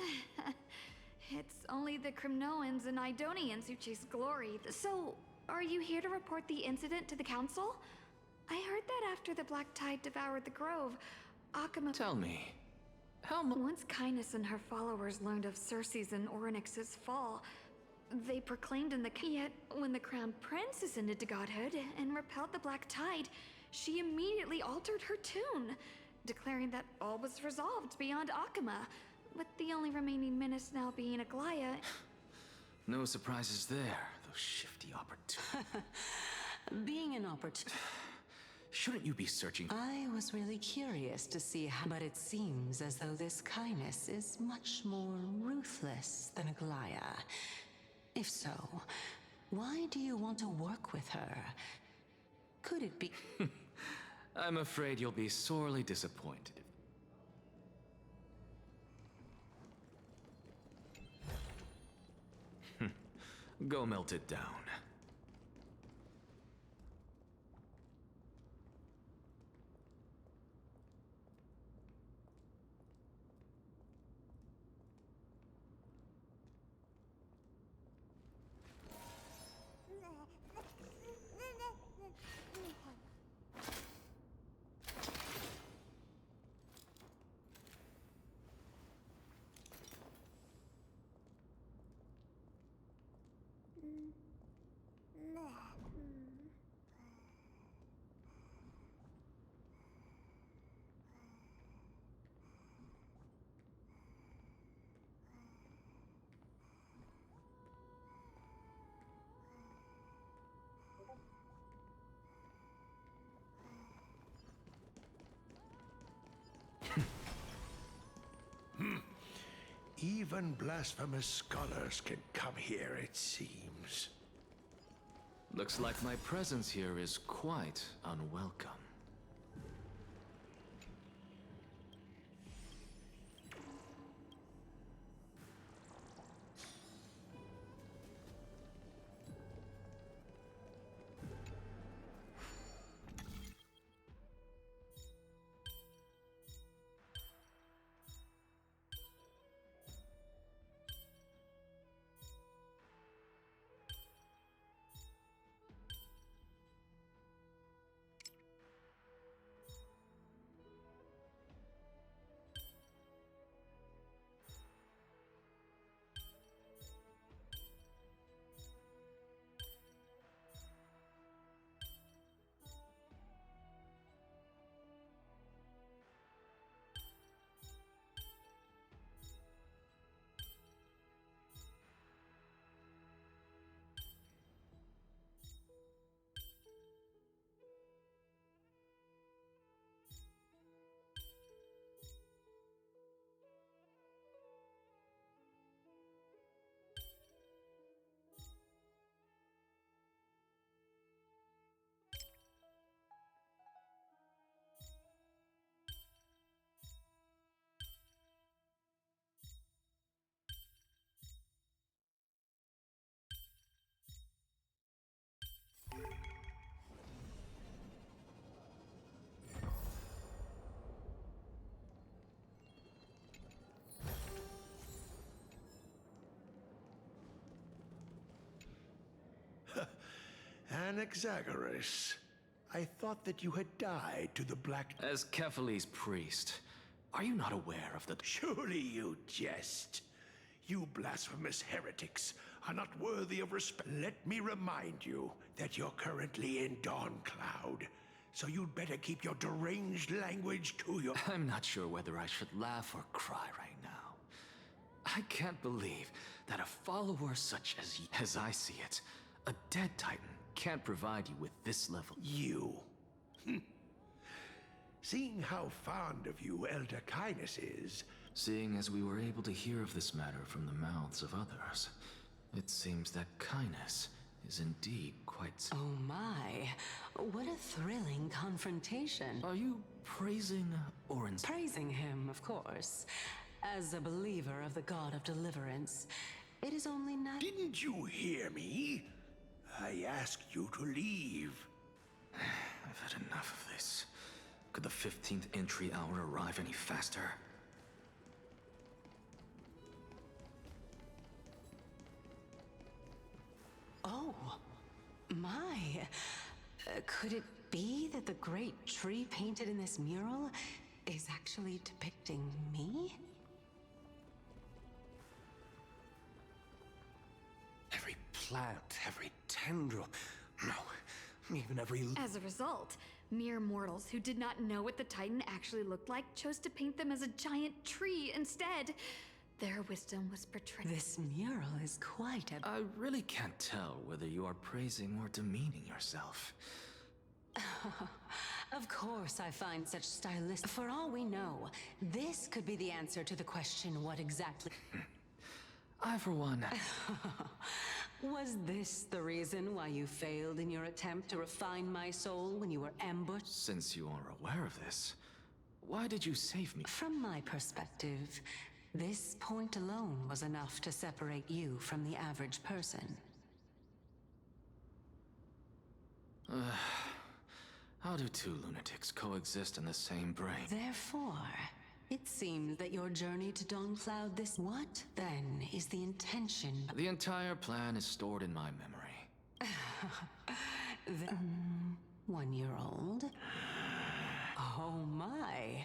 It's only the Crimnoans and Idonians who chase glory. So, are you here to report the incident to the council? I heard that after the Black Tide devoured the grove, Akama— Tell me, Once Kindness and her followers learned of Circe's and Orynyx's fall, they proclaimed in the— Yet, when the Crown Prince ascended to godhood and repelled the Black Tide, she immediately altered her tune, declaring that all was resolved beyond Akama, with the only remaining menace now being Aglaya. No surprises there, those shifty opportunities. Being an opportunity. Shouldn't you be searching? I was really curious to see how, but it seems as though this kindness is much more ruthless than Aglaya. If so, why do you want to work with her? Could it be— I'm afraid you'll be sorely disappointed. Go melt it down. Even blasphemous scholars can come here, it seems. Looks like my presence here is quite unwelcome. Anaxagoras, I thought that you had died to the Black... As Kephale's priest, are you not aware of the... Surely you jest. You blasphemous heretics are not worthy of respect. Let me remind you that you're currently in Dawn Cloud, so you'd better keep your deranged language to your... I'm not sure whether I should laugh or cry right now. I can't believe that a follower such as I see it, a dead Titan, can't provide you with this level. You? Seeing how fond of you Elder Kindness is... Seeing as we were able to hear of this matter from the mouths of others, it seems that Kindness is indeed quite... Oh my, what a thrilling confrontation. Are you praising Orin? Praising him, of course. As a believer of the god of deliverance, it is only Didn't you hear me? I asked you to leave. I've had enough of this. Could the 15th entry hour arrive any faster? Oh, my. Could it be that the great tree painted in this mural is actually depicting me? Every plant, every tendril, no, even every... As a result, mere mortals who did not know what the Titan actually looked like chose to paint them as a giant tree instead. Their wisdom was portrayed. This mural is quite a... I really can't tell whether you are praising or demeaning yourself. Of course I find such stylistic... For all we know, this could be the answer to the question, what exactly... I, for one... Was this the reason why you failed in your attempt to refine my soul when you were ambushed? Since you are aware of this, why did you save me? From my perspective, this point alone was enough to separate you from the average person. How do two lunatics coexist in the same brain? Therefore, it seems that your journey to Dawncloud this... What, then, is the intention? The entire plan is stored in my memory. The 1-year-old? Oh my.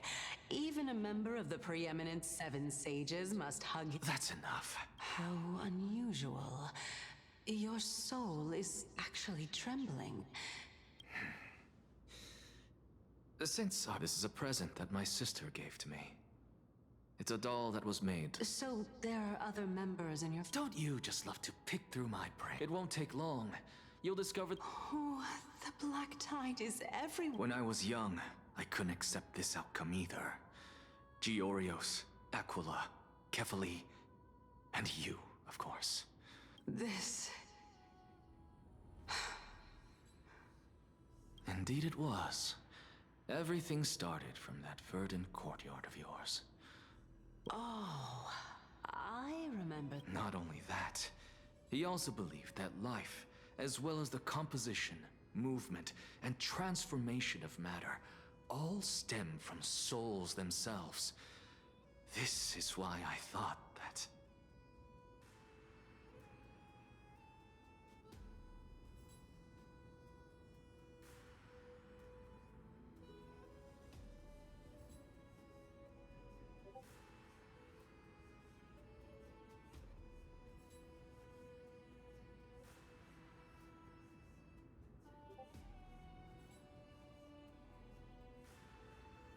Even a member of the preeminent 7 sages must hug... That's enough. How unusual. Your soul is actually trembling. Since this is a present that my sister gave to me. It's a doll that was made. So there are other members in your... Don't you just love to pick through my brain? It won't take long. You'll discover... Oh, the black tide is everywhere. When I was young, I couldn't accept this outcome either. Georios, Aquila, Kefali, and you, of course. This... Indeed it was. Everything started from that verdant courtyard of yours. Oh, I remember... Not only that, he also believed that life, as well as the composition, movement, and transformation of matter, all stem from souls themselves. This is why I thought that...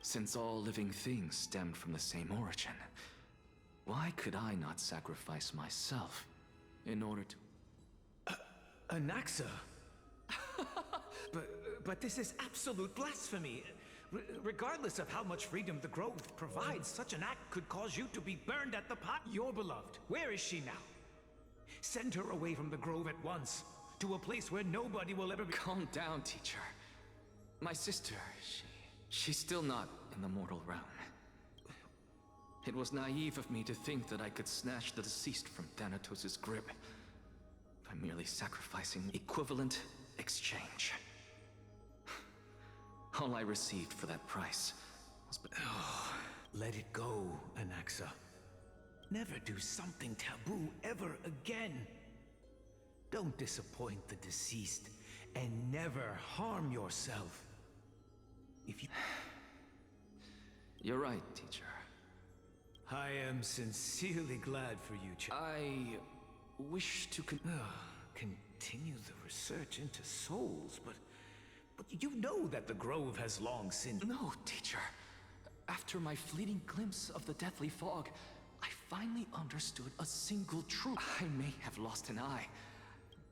Since all living things stemmed from the same origin, why could I not sacrifice myself in order to... Anaxa? but this is absolute blasphemy. Regardless of how much freedom the Grove provides, such an act could cause you to be burned at the pot. Your beloved, where is she now? Send her away from the Grove at once, to a place where nobody will ever be... Calm down, teacher. My sister, she's still not in the mortal realm. It was naive of me to think that I could snatch the deceased from Thanatos' grip by merely sacrificing equivalent exchange. All I received for that price was... Let it go, Anaxa. Never do something taboo ever again. Don't disappoint the deceased, and never harm yourself. If you... You're right, teacher. I am sincerely glad for you, I wish to continue the research into souls, but you know that the Grove has long since... No, teacher. After my fleeting glimpse of the deathly fog, I finally understood a single truth. I may have lost an eye,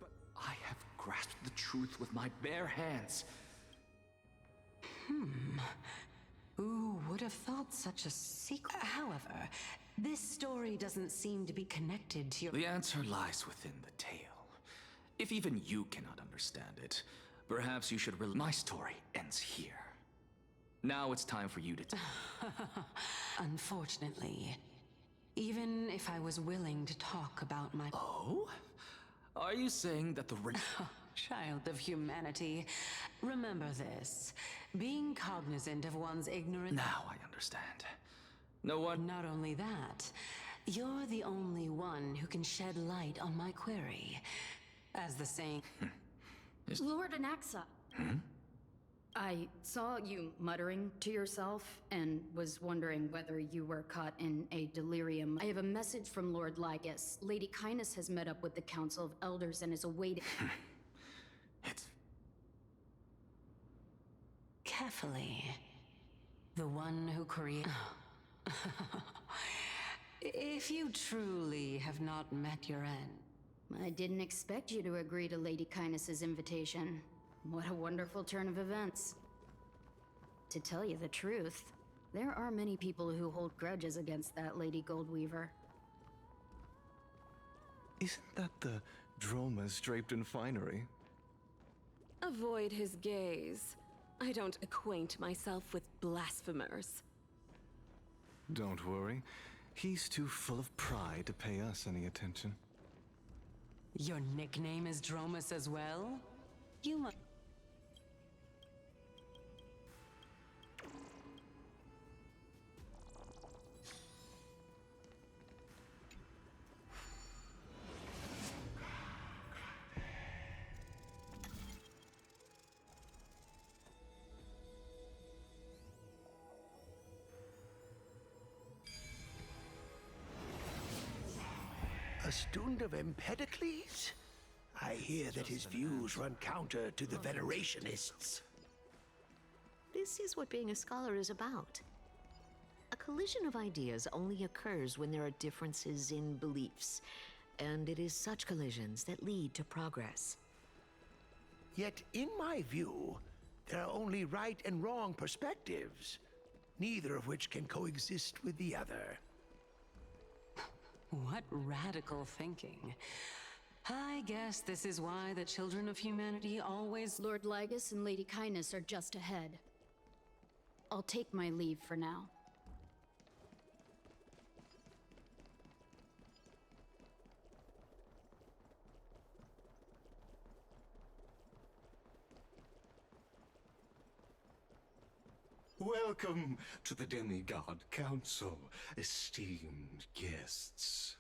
but I have grasped the truth with my bare hands. Who would have thought such a secret? However, this story doesn't seem to be connected to your... The answer lies within the tale. If even you cannot understand it, perhaps you should My story ends here. Now it's time for you to... Unfortunately, even if I was willing to talk about my... Oh? Are you saying that the... Child of humanity, remember this. Being cognizant of one's ignorance. Now I understand. No one. Not only that, you're the only one who can shed light on my query. As the saying. Lord Anaxa. I saw you muttering to yourself and was wondering whether you were caught in a delirium. I have a message from Lord Lygus. Lady Kindness has met up with the Council of Elders and is awaiting. Carefully. The one who created. If you truly have not met your end. I didn't expect you to agree to Lady Kindness's invitation. What a wonderful turn of events. To tell you the truth, there are many people who hold grudges against that Lady Goldweaver. Isn't that the dromas draped in finery? Avoid his gaze. I don't acquaint myself with blasphemers. Don't worry. He's too full of pride to pay us any attention. Your nickname is Dromus as well? You must. A student of Empedocles? I hear that his views run counter to the Venerationists. This is what being a scholar is about. A collision of ideas only occurs when there are differences in beliefs, and it is such collisions that lead to progress. Yet, in my view, there are only right and wrong perspectives, neither of which can coexist with the other. What radical thinking. I guess this is why the children of humanity always. Lord Lygus and Lady Kindness are just ahead. I'll take my leave for now. Welcome to the Demigod Council, esteemed guests.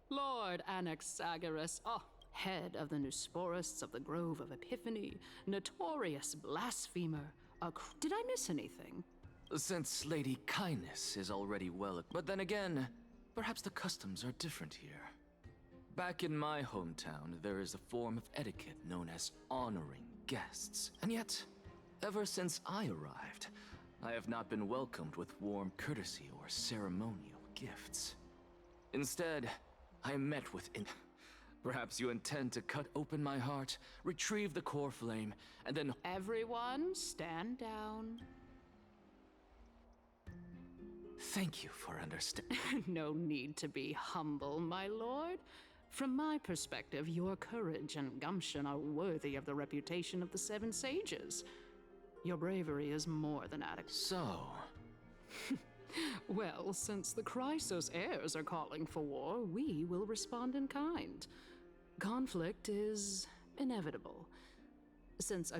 Lord Anaxagoras, head of the Nusporists of the Grove of Epiphany, notorious blasphemer. Did I miss anything? Since Lady Kindness is already well, but then again, perhaps the customs are different here. Back in my hometown, there is a form of etiquette known as honoring guests. And yet, ever since I arrived, I have not been welcomed with warm courtesy or ceremonial gifts. Instead, I am met with Perhaps you intend to cut open my heart, retrieve the core flame, and then— Everyone, stand down. Thank you for understanding. No need to be humble, my lord. From my perspective, your courage and gumption are worthy of the reputation of the Seven Sages. Your bravery is more than adequate. So? Well, since the Chrysos heirs are calling for war, we will respond in kind. Conflict is inevitable. Since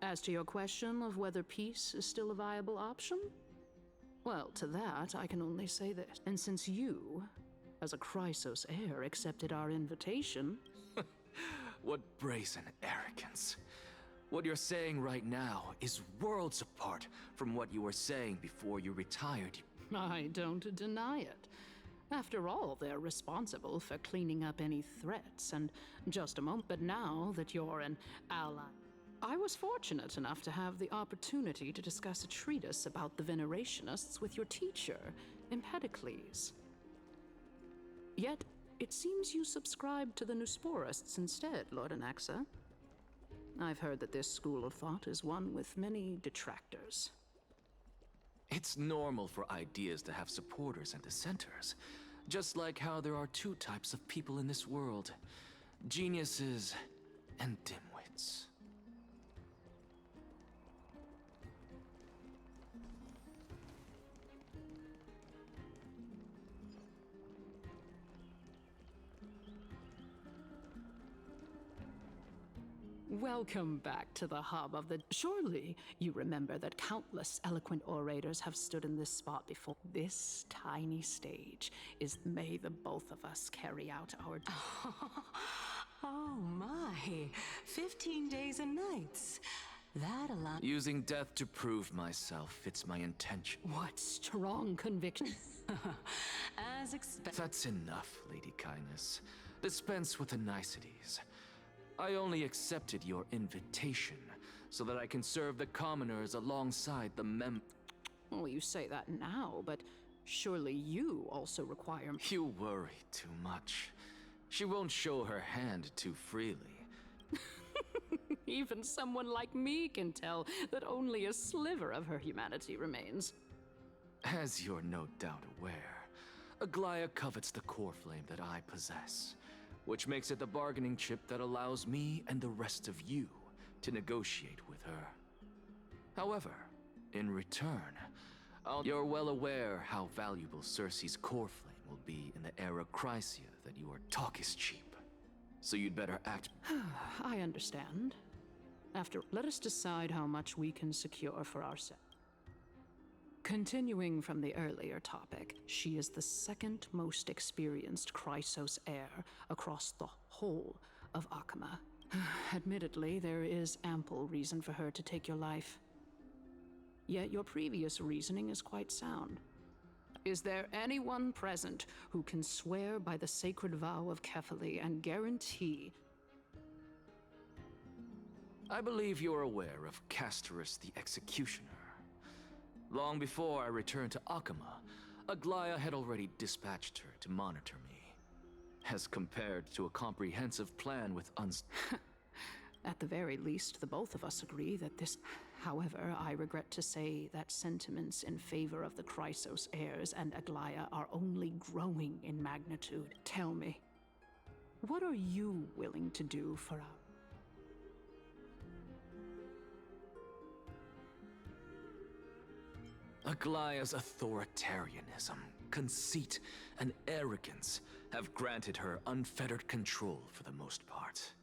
as to your question of whether peace is still a viable option? Well, to that, I can only say this. And since you, as a Chrysos heir, accepted our invitation... What brazen arrogance. What you're saying right now is worlds apart from what you were saying before you retired. I don't deny it. After all, they're responsible for cleaning up any threats, and just a moment. But now that you're an ally... I was fortunate enough to have the opportunity to discuss a treatise about the Venerationists with your teacher, Empedocles. Yet, it seems you subscribe to the Nusporists instead, Lord Anaxa. I've heard that this school of thought is one with many detractors. It's normal for ideas to have supporters and dissenters, just like how there are two types of people in this world: geniuses and dimwits. Welcome back to the hub of the... Surely you remember that countless eloquent orators have stood in this spot before. This tiny stage is may the both of us carry out our... Oh my, 15 days and nights. That allows... Using death to prove myself fits my intention. What strong conviction. As expected. That's enough, Lady Kindness. Dispense with the niceties. I only accepted your invitation so that I can serve the commoners alongside the Well, you say that now, but surely you also require... You worry too much. She won't show her hand too freely. Even someone like me can tell that only a sliver of her humanity remains. As you're no doubt aware, Aglaya covets the core flame that I possess, which makes it the bargaining chip that allows me and the rest of you to negotiate with her. However, in return, you're well aware how valuable Cersei's core flame will be in the era Chrysia that your talk is cheap. So you'd better act... I understand. Let us decide how much we can secure for ourselves. Continuing from the earlier topic, she is the second most experienced Chrysos heir across the whole of Akama. Admittedly, there is ample reason for her to take your life. Yet your previous reasoning is quite sound. Is there anyone present who can swear by the sacred vow of Kefali and guarantee... I believe you're aware of Castorus the Executioner. Long before I returned to Akama, Aglaya had already dispatched her to monitor me. As compared to a comprehensive plan with At the very least, the both of us agree that this... However, I regret to say that sentiments in favor of the Chrysos heirs and Aglaya are only growing in magnitude. Tell me, what are you willing to do for our... Aglaya's authoritarianism, conceit, and arrogance have granted her unfettered control for the most part.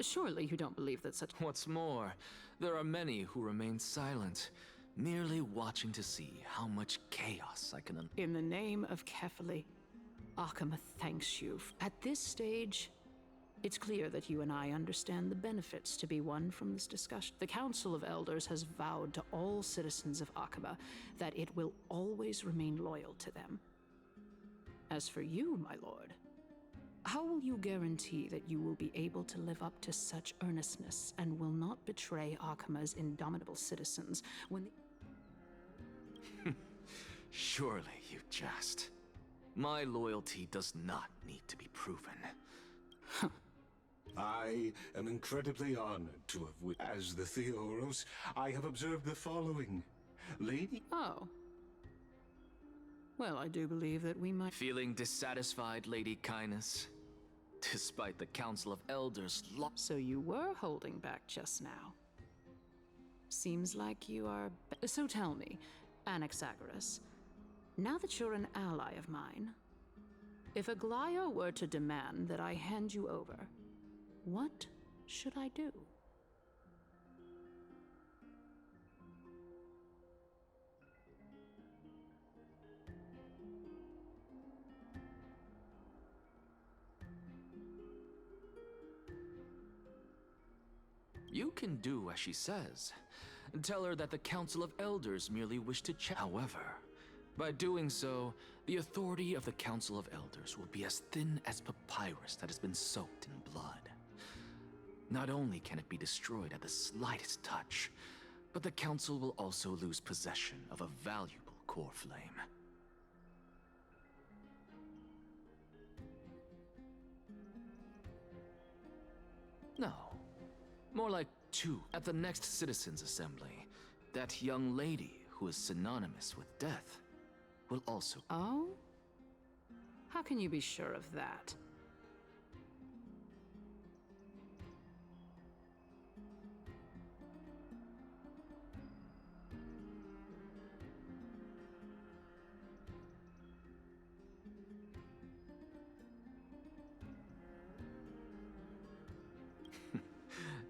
Surely you don't believe that such... What's more, there are many who remain silent, merely watching to see how much chaos I can In the name of Kefali, Akama thanks you. At this stage, it's clear that you and I understand the benefits to be won from this discussion. The Council of Elders has vowed to all citizens of Akama that it will always remain loyal to them. As for you, my lord, how will you guarantee that you will be able to live up to such earnestness and will not betray Akama's indomitable citizens when the... Surely you jest. My loyalty does not need to be proven. I am incredibly honored to have as the Theoros, I have observed the following. Lady... Oh. Well, I do believe that we might... Feeling dissatisfied, Lady Kindness? Despite the Council of Elders... So you were holding back just now. Seems like you are... So tell me, Anaxagoras, now that you're an ally of mine, if Aglaya were to demand that I hand you over, what should I do? You can do as she says. Tell her that the Council of Elders merely wish to check. However, by doing so, the authority of the Council of Elders will be as thin as papyrus that has been soaked in blood. Not only can it be destroyed at the slightest touch, but the Council will also lose possession of a valuable core flame. No. More like two. At the next Citizens' Assembly, that young lady who is synonymous with death will also... Oh? How can you be sure of that?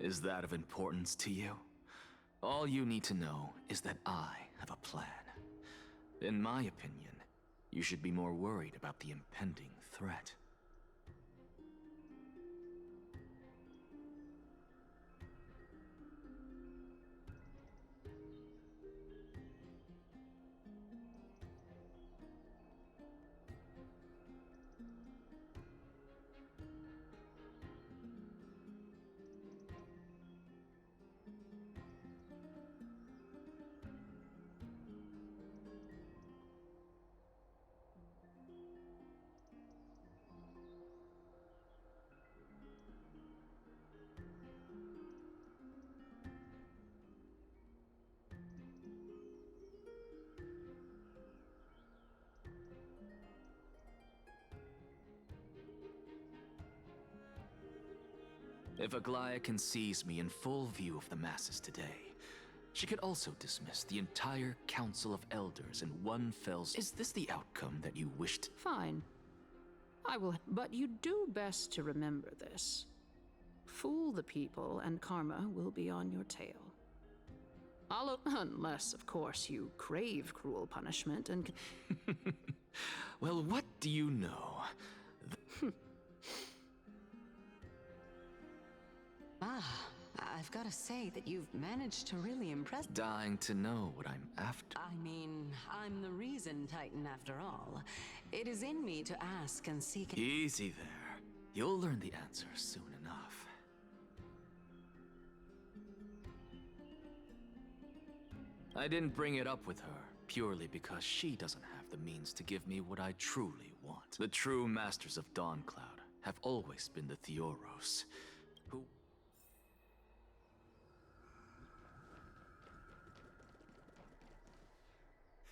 Is that of importance to you? All you need to know is that I have a plan. In my opinion, you should be more worried about the impending threat. If Aglaia sees me in full view of the masses today, she could also dismiss the entire Council of Elders in one fell swoop. Is this the outcome that you wished? Fine. I will, but you do best to remember this. Fool the people and karma will be on your tail. Unless, of course, you crave cruel punishment and Well, what do you know? I've got to say that you've managed to really impress. Dying to know what I'm after. I mean, I'm the reason Titan after all. It is in me to ask and seek. Easy there. You'll learn the answer soon enough. I didn't bring it up with her purely because she doesn't have the means to give me what I truly want. The true masters of Dawncloud have always been the Theoros, who...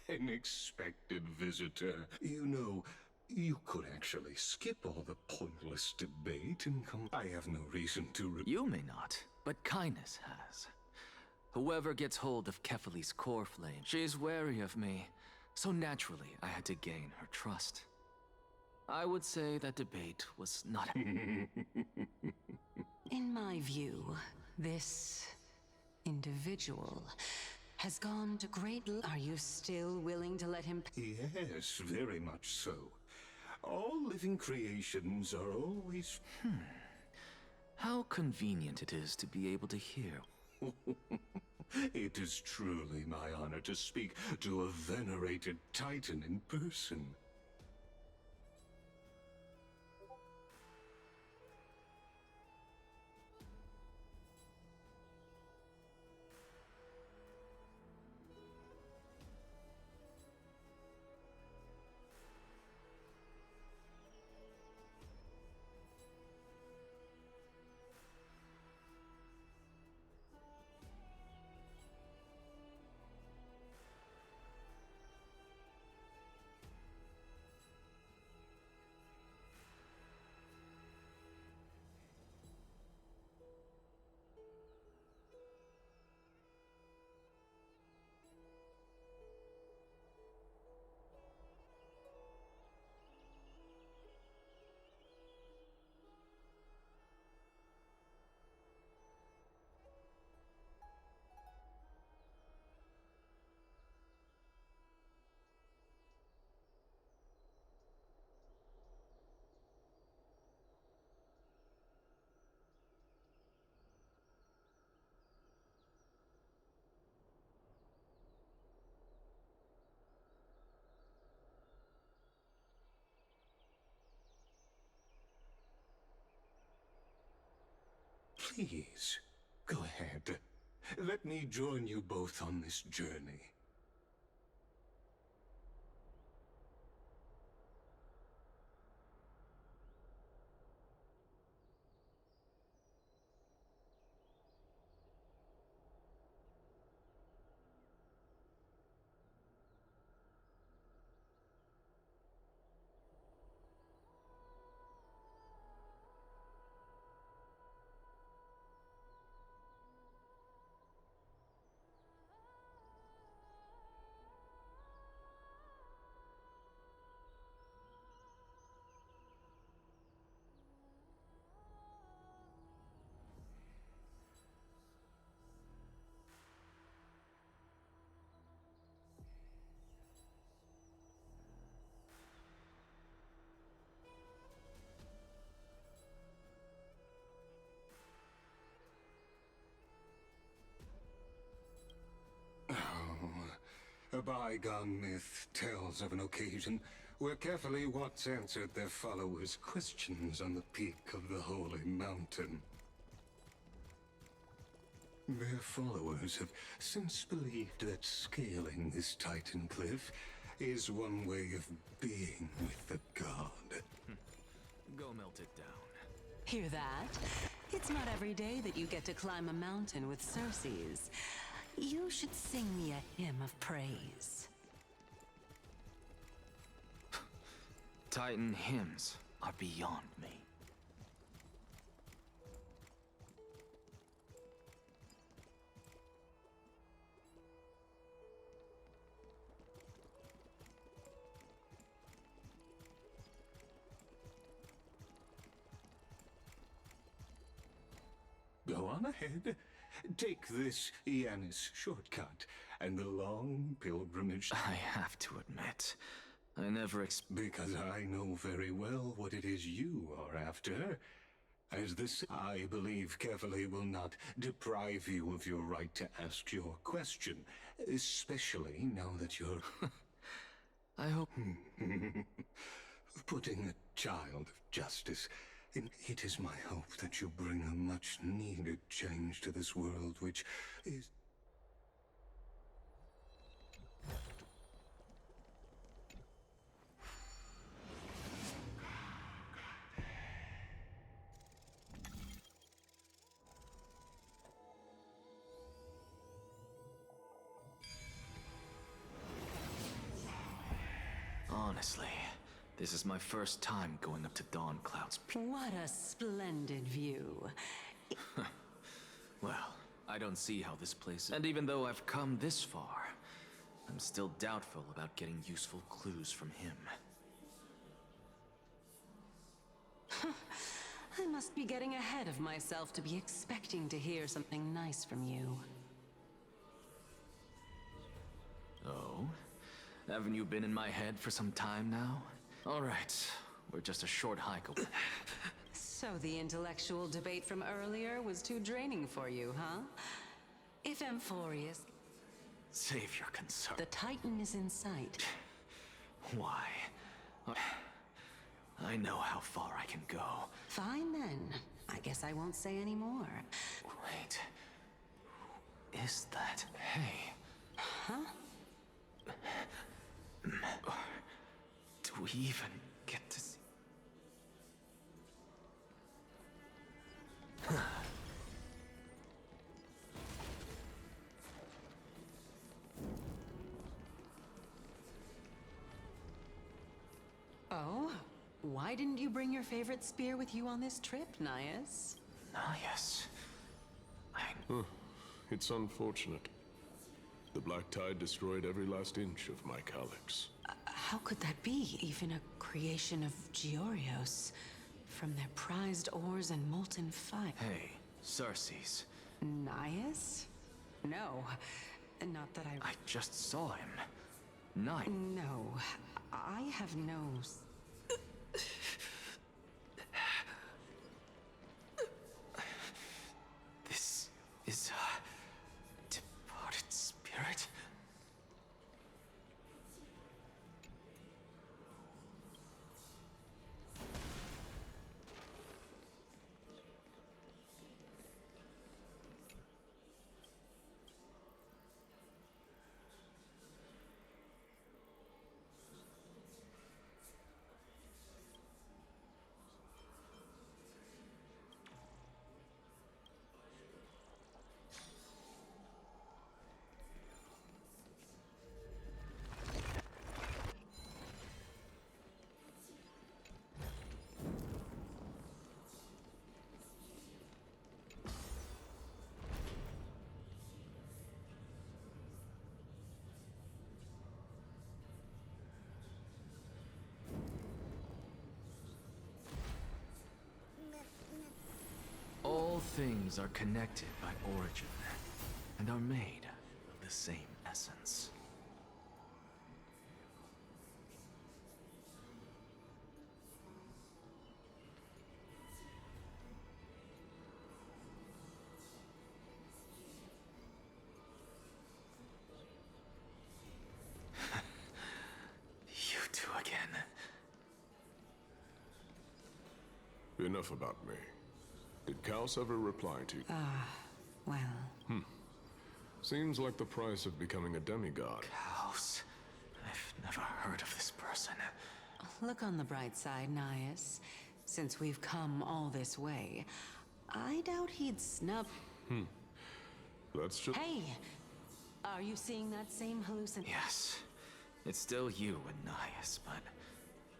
An expected visitor. You know, you could actually skip all the pointless debate and come. I have no reason to. You may not, but Kindness has. Whoever gets hold of Kefali's core flame, she's wary of me, so naturally I had to gain her trust. I would say that debate was not. In my view, this individual has gone to great. Are you still willing to let him? Yes, very much so. All living creations are always. How convenient it is to be able to hear. It is truly my honor to speak to a venerated Titan in person. Please, go ahead. Let me join you both on this journey. A bygone myth tells of an occasion where carefully Watts answered their followers' questions on the peak of the Holy Mountain. Their followers have since believed that scaling this Titan cliff is one way of being with the god. Go melt it down. Hear that? It's not every day that you get to climb a mountain with Circes. You should sing me a hymn of praise. Titan hymns are beyond me. Go on ahead. Take this Yanis shortcut and the long pilgrimage. I have to admit, I never Because I know very well what it is you are after. As this, I believe carefully will not deprive you of your right to ask your question, especially now that you're... I hope... Putting a child of justice. It is my hope that you bring a much-needed change to this world, which is... Honestly, this is my first time going up to Dawn Cloud's peak. What a splendid view. Well, I don't see how this place is. And even though I've come this far, I'm still doubtful about getting useful clues from him. I must be getting ahead of myself to be expecting to hear something nice from you. Oh? Haven't you been in my head for some time now? All right, we're just a short hike away. So the intellectual debate from earlier was too draining for you, huh? If Amphorius... Save your concern. The Titan is in sight. Why? I know how far I can go. Fine then. I guess I won't say any more. Wait. Who is that? Hey. Huh? Do we even get to see? Oh? Why didn't you bring your favorite spear with you on this trip, Nias? Nias? It's unfortunate. The Black Tide destroyed every last inch of my calyx. How could that be? Even a creation of Georios. From their prized ores and molten fire. Hey, Circes. Nias? No. Not that I just saw him. Night. No. I have no... This is a departed spirit? All things are connected by origin, and are made of the same essence. again. Enough about me. Did Kaos ever reply to you? Well... Seems like the price of becoming a demigod. Kaos? I've never heard of this person. Look on the bright side, Nias. Since we've come all this way, I doubt he'd snub... That's just... Hey! Are you seeing that same hallucination? Yes. It's still you and Nias, but...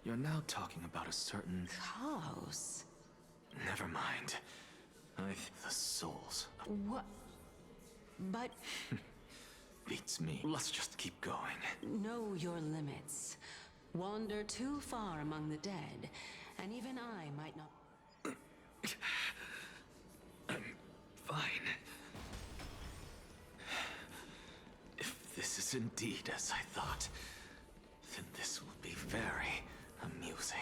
You're now talking about a certain... Kaos? Never mind. The souls. What? But... Beats me. Let's just keep going. Know your limits. Wander too far among the dead, and even I might not... I'm fine. If this is indeed as I thought, then this will be very amusing.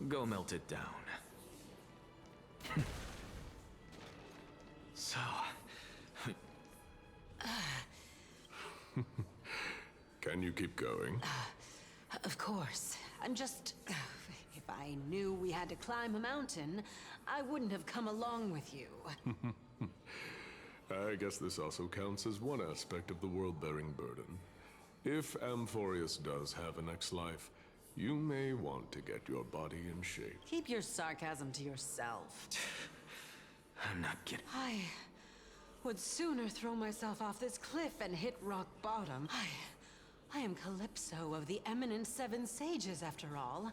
Go melt it down. So... Can you keep going? Of course. I'm just... If I knew we had to climb a mountain, I wouldn't have come along with you. I guess this also counts as one aspect of the world-bearing burden. If Amphorius does have a next life, you may want to get your body in shape. Keep your sarcasm to yourself. I'm not kidding. I would sooner throw myself off this cliff and hit rock bottom. I am Calypso of the eminent Seven Sages, after all.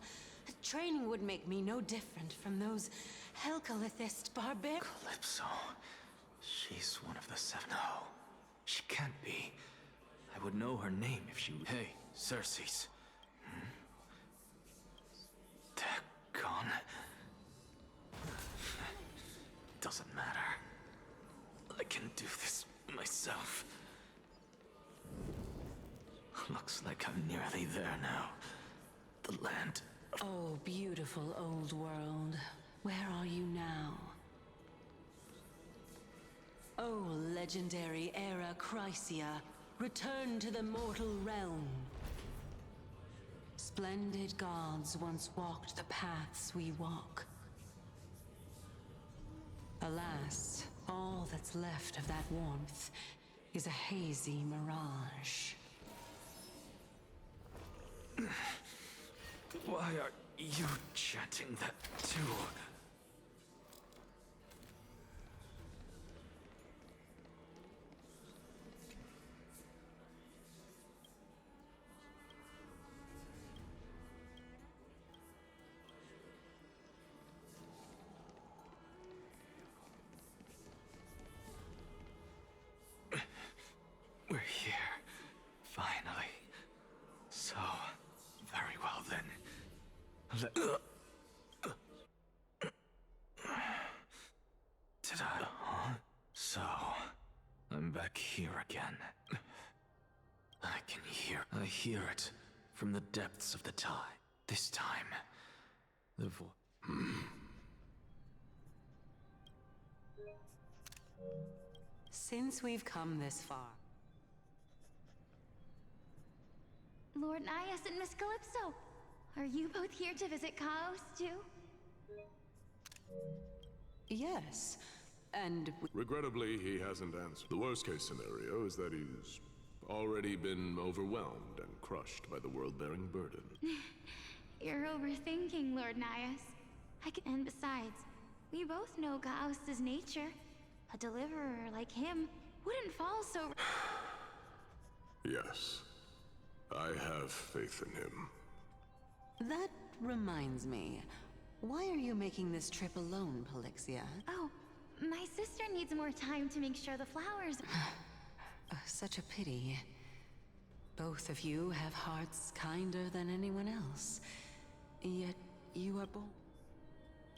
Training would make me no different from those Helcalithist barbarians. Calypso? She's one of the seven. No, she can't be. I would know her name if she... Hey, Circes. They're gone. Doesn't matter. I can do this myself. Looks like I'm nearly there now. The land of... Oh, beautiful old world. Where are you now? Oh, legendary era Chrysia, return to the mortal realm. Splendid gods once walked the paths we walk. Alas, all that's left of that warmth is a hazy mirage. Why are you chanting that too? We're here, finally. So, very well then. Did I? So, I'm back here again. I can hear. I hear it from the depths of the tide. This time, the voice. Since we've come this far. Lord Nias and Miss Calypso, are you both here to visit Chaos too? Yes, and... Regrettably, he hasn't answered. The worst-case scenario is that he's already been overwhelmed and crushed by the world-bearing burden. You're overthinking, Lord Nias. And besides, we both know Gauss's nature. A deliverer like him wouldn't fall so... Yes, I have faith in him. That reminds me. Why are you making this trip alone, Polixia? Oh, my sister needs more time to make sure the flowers... Such a pity. Both of you have hearts kinder than anyone else. Yet you are both...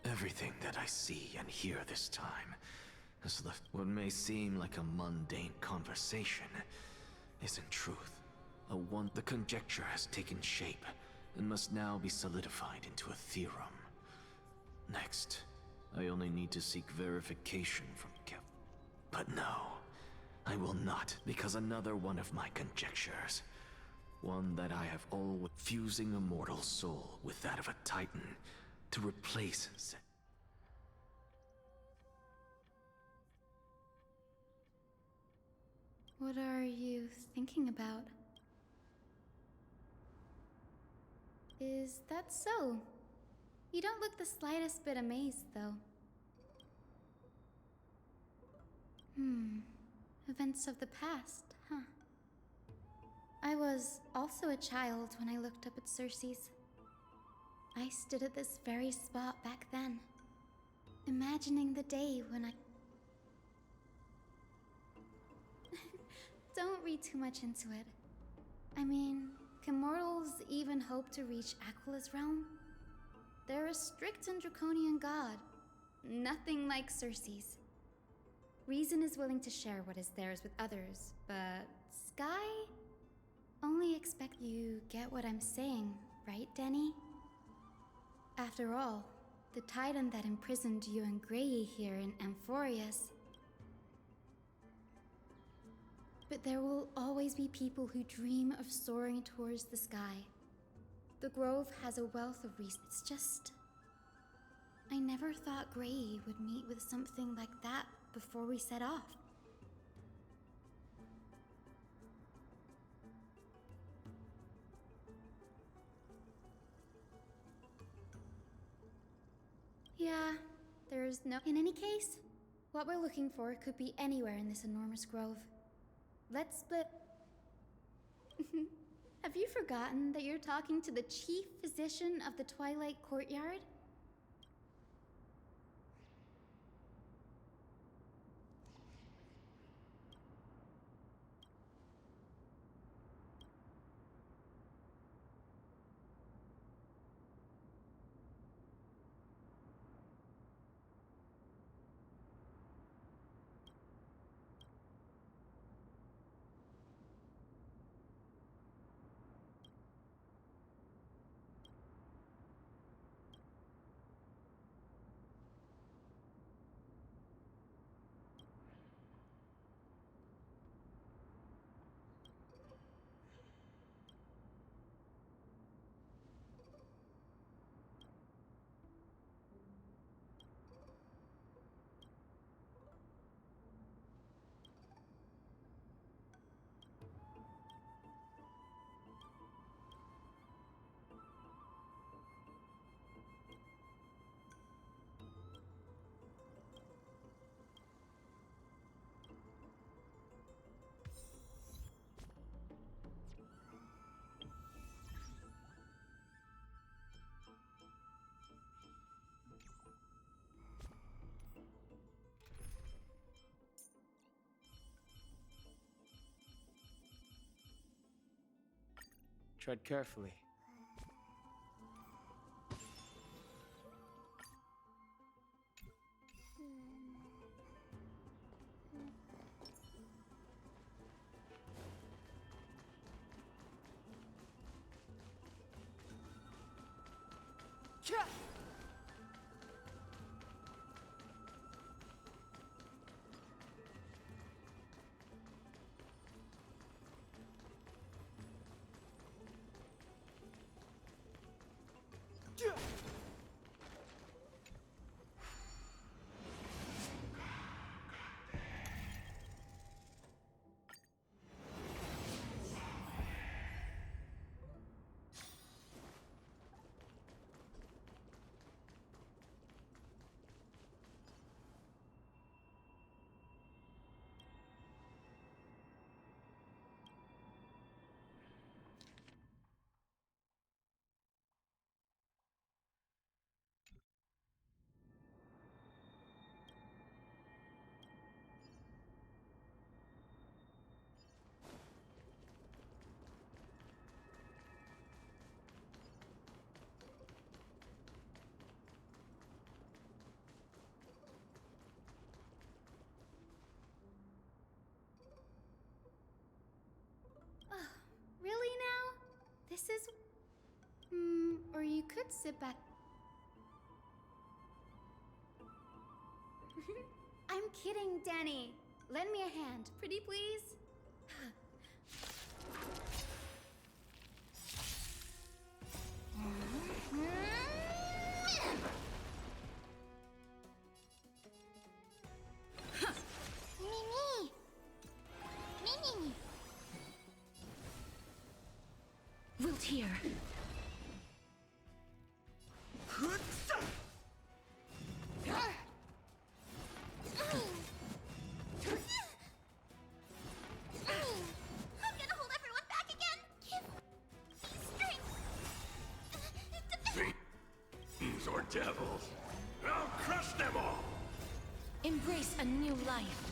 Everything that I see and hear this time has left what may seem like a mundane conversation is in truth the conjecture has taken shape and must now be solidified into a theorem. Next, I only need to seek verification from Kev. But no, I will not, because another one of my conjectures, one that I have always fusing a mortal soul with that of a titan to replace What are you thinking about? Is that so? You don't look the slightest bit amazed, though. Events of the past, huh? I was also a child when I looked up at Circe's. I stood at this very spot back then, imagining the day when I... Don't read too much into it. I mean, can mortals even hope to reach Aquila's realm? They're a strict and draconian god. Nothing like Circe's. Reason is willing to share what is theirs with others, but Sky only expect you get what I'm saying, right, Denny? After all, the titan that imprisoned you and Grey here in Amphorius. But there will always be people who dream of soaring towards the sky. The Grove has a wealth of reasons. It's just... I never thought Grey would meet with something like that before we set off. Yeah, there's no... In any case, what we're looking for could be anywhere in this enormous grove. Let's split... Have you forgotten that you're talking to the chief physician of the Twilight Courtyard? Tread carefully. is... or you could sit back. I'm kidding, Danny. Lend me a hand, pretty please. Mimi! Mimi! Wilt here. I'm gonna hold everyone back again! Give me strength! These are devils. I'll crush them all! Embrace a new life.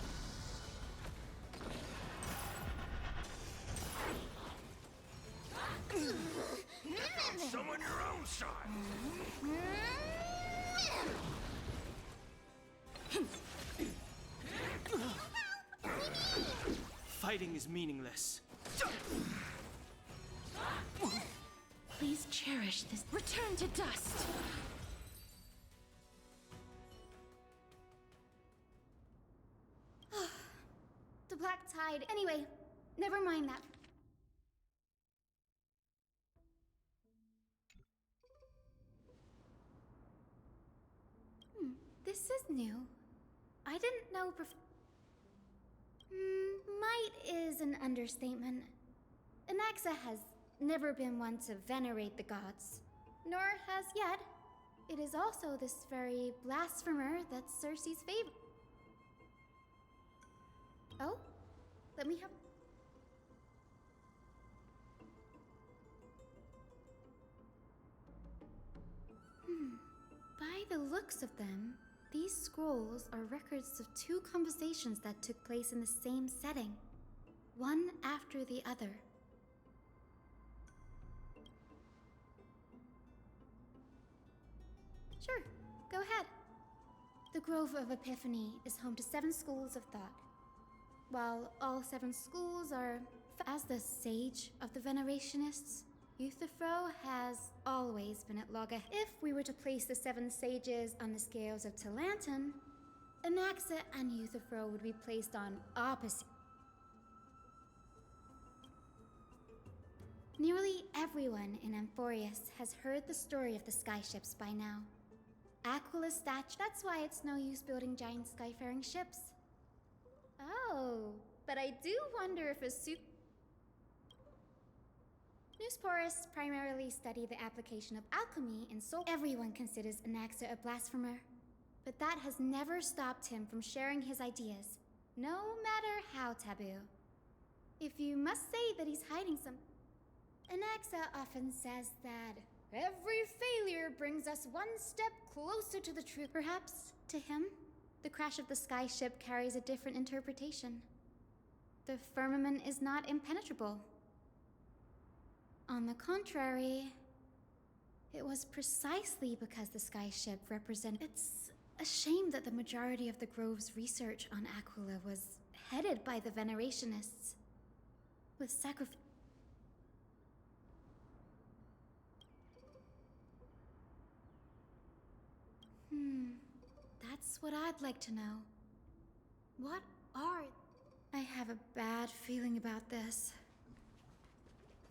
Some on your own side! Fighting is meaningless. Please cherish this. Return to dust. The black tide. Anyway, never mind that. This is new. I didn't know might is an understatement. Anaxa has never been one to venerate the gods, nor has yet. It is also this very blasphemer that's Cersei's favorite. Oh? Let me have... By the looks of them, these scrolls are records of two conversations that took place in the same setting, one after the other. Sure, go ahead. The Grove of Epiphany is home to 7 schools of thought. While all 7 schools are, as the sage of the Venerationists, Euthyphro has always been at loggerheads. If we were to place the 7 sages on the scales of Talanton, Anaxa and Euthyphro would be placed on opposite. Nearly everyone in Amphorius has heard the story of the skyships by now. Aquila's statue. That's why it's no use building giant skyfaring ships. Oh, but I do wonder if a Newsporists primarily study the application of alchemy in soul. Everyone considers Anaxa a blasphemer, but that has never stopped him from sharing his ideas, no matter how taboo. If you must say that he's hiding some... Anaxa often says that every failure brings us one step closer to the truth. Perhaps, to him, the crash of the skyship carries a different interpretation. The firmament is not impenetrable. On the contrary, it was precisely because the skyship represented... It's a shame that the majority of the Grove's research on Aquila was headed by the Venerationists. With sacrifice... That's what I'd like to know. What are... I have a bad feeling about this.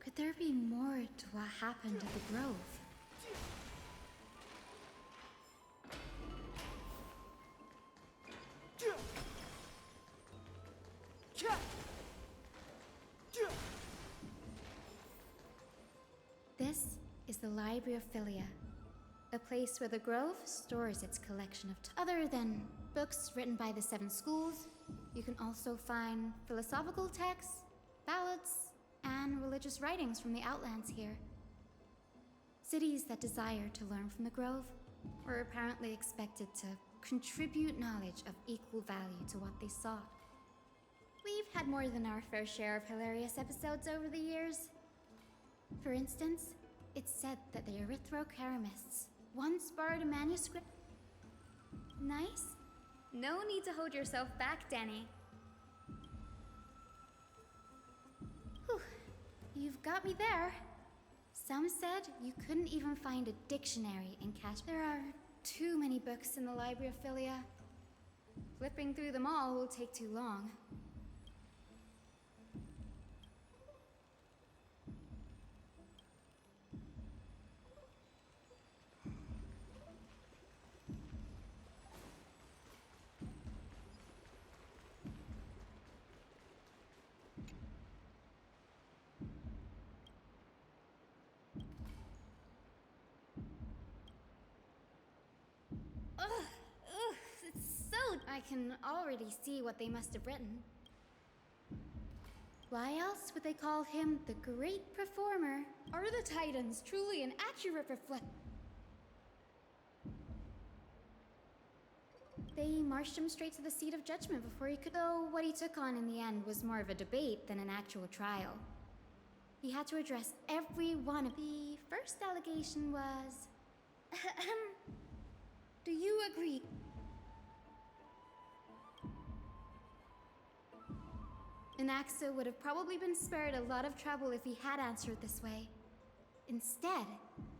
Could there be more to what happened at the Grove? This is the Library of Philia, a place where the Grove stores its collection of... Other than books written by the 7 schools, you can also find philosophical texts, ballads, and religious writings from the Outlands here. Cities that desire to learn from the Grove were apparently expected to contribute knowledge of equal value to what they sought. We've had more than our fair share of hilarious episodes over the years. For instance, it's said that the Erythrocheramists once borrowed a manuscript. Nice. No need to hold yourself back, Danny. Whew. You've got me there. Some said you couldn't even find a dictionary in Cash. There are too many books in the Library of Philia. Flipping through them all will take too long. It's so... I can already see what they must have written. Why else would they call him the Great Performer? Are the Titans truly an accurate reflection? They marched him straight to the seat of judgment before he could... Though what he took on in the end was more of a debate than an actual trial. He had to address every one of... The first allegation was... Do you agree? Anaxa would have probably been spared a lot of trouble if he had answered this way. Instead,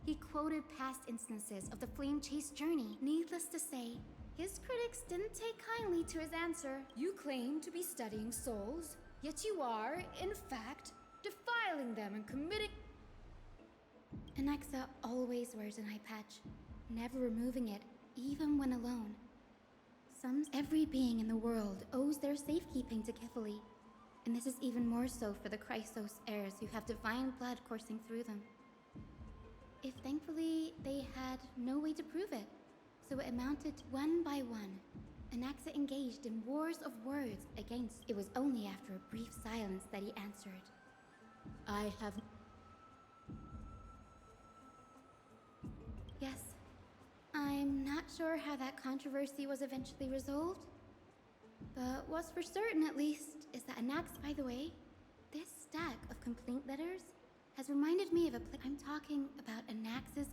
he quoted past instances of the flame chase journey. Needless to say, his critics didn't take kindly to his answer. You claim to be studying souls, yet you are, in fact, defiling them and committing... Anaxa always wears an eye patch, never removing it, even when alone. Every being in the world owes their safekeeping to Kifili. And this is even more so for the Chrysos heirs who have divine blood coursing through them. If thankfully they had no way to prove it, so it amounted one by one. Anaxa engaged in wars of words against... It was only after a brief silence that he answered. I have... Yes. I'm not sure how that controversy was eventually resolved. But what's for certain, at least, is that Anaxa... By the way, this stack of complaint letters has reminded me of a I'm talking about Anaxa's...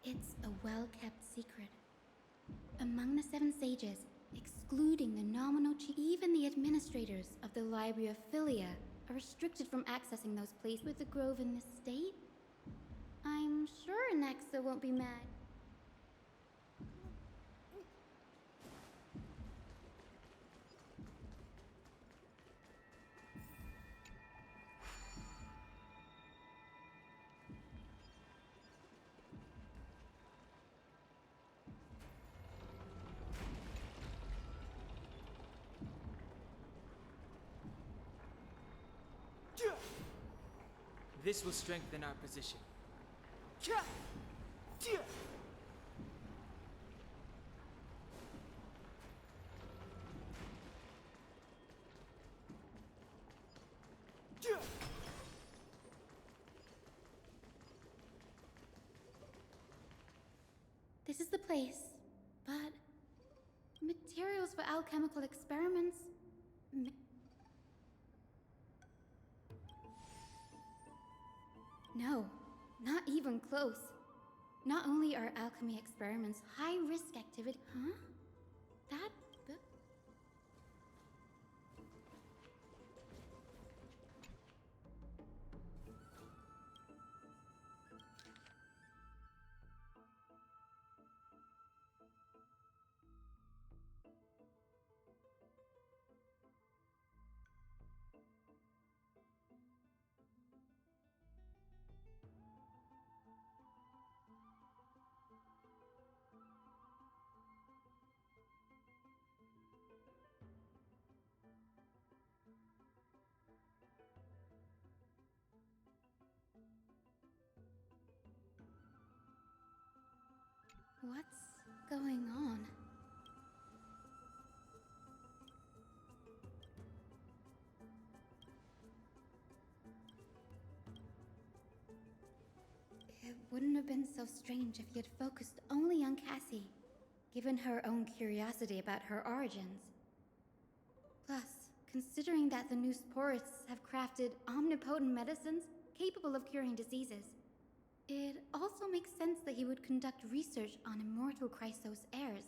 It's a well-kept secret. Among the 7 sages, excluding the nominal chief, even the administrators of the Library of Philia are restricted from accessing those places with the grove in this state. I'm sure Anaxa won't be mad. This will strengthen our position. This is the place, but materials for alchemical experiments... No, not even close. Not only are alchemy experiments high-risk activity... Huh? That book? What's going on? It wouldn't have been so strange if he had focused only on Cassie, given her own curiosity about her origins. Plus, considering that the new Sporists have crafted omnipotent medicines capable of curing diseases, it also makes sense that he would conduct research on immortal Chrysos heirs.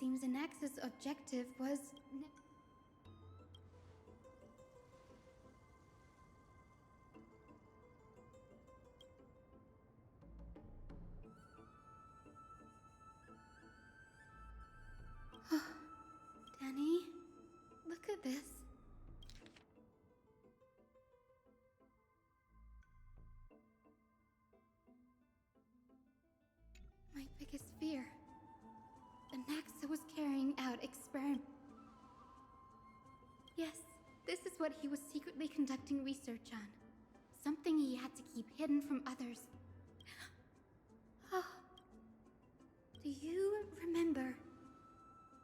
seems Anax's objective was... Danny, look at this. My biggest fear. Anaxa was carrying out experiment. Yes, this is what he was secretly conducting research on. Something he had to keep hidden from others. Oh. Do you remember?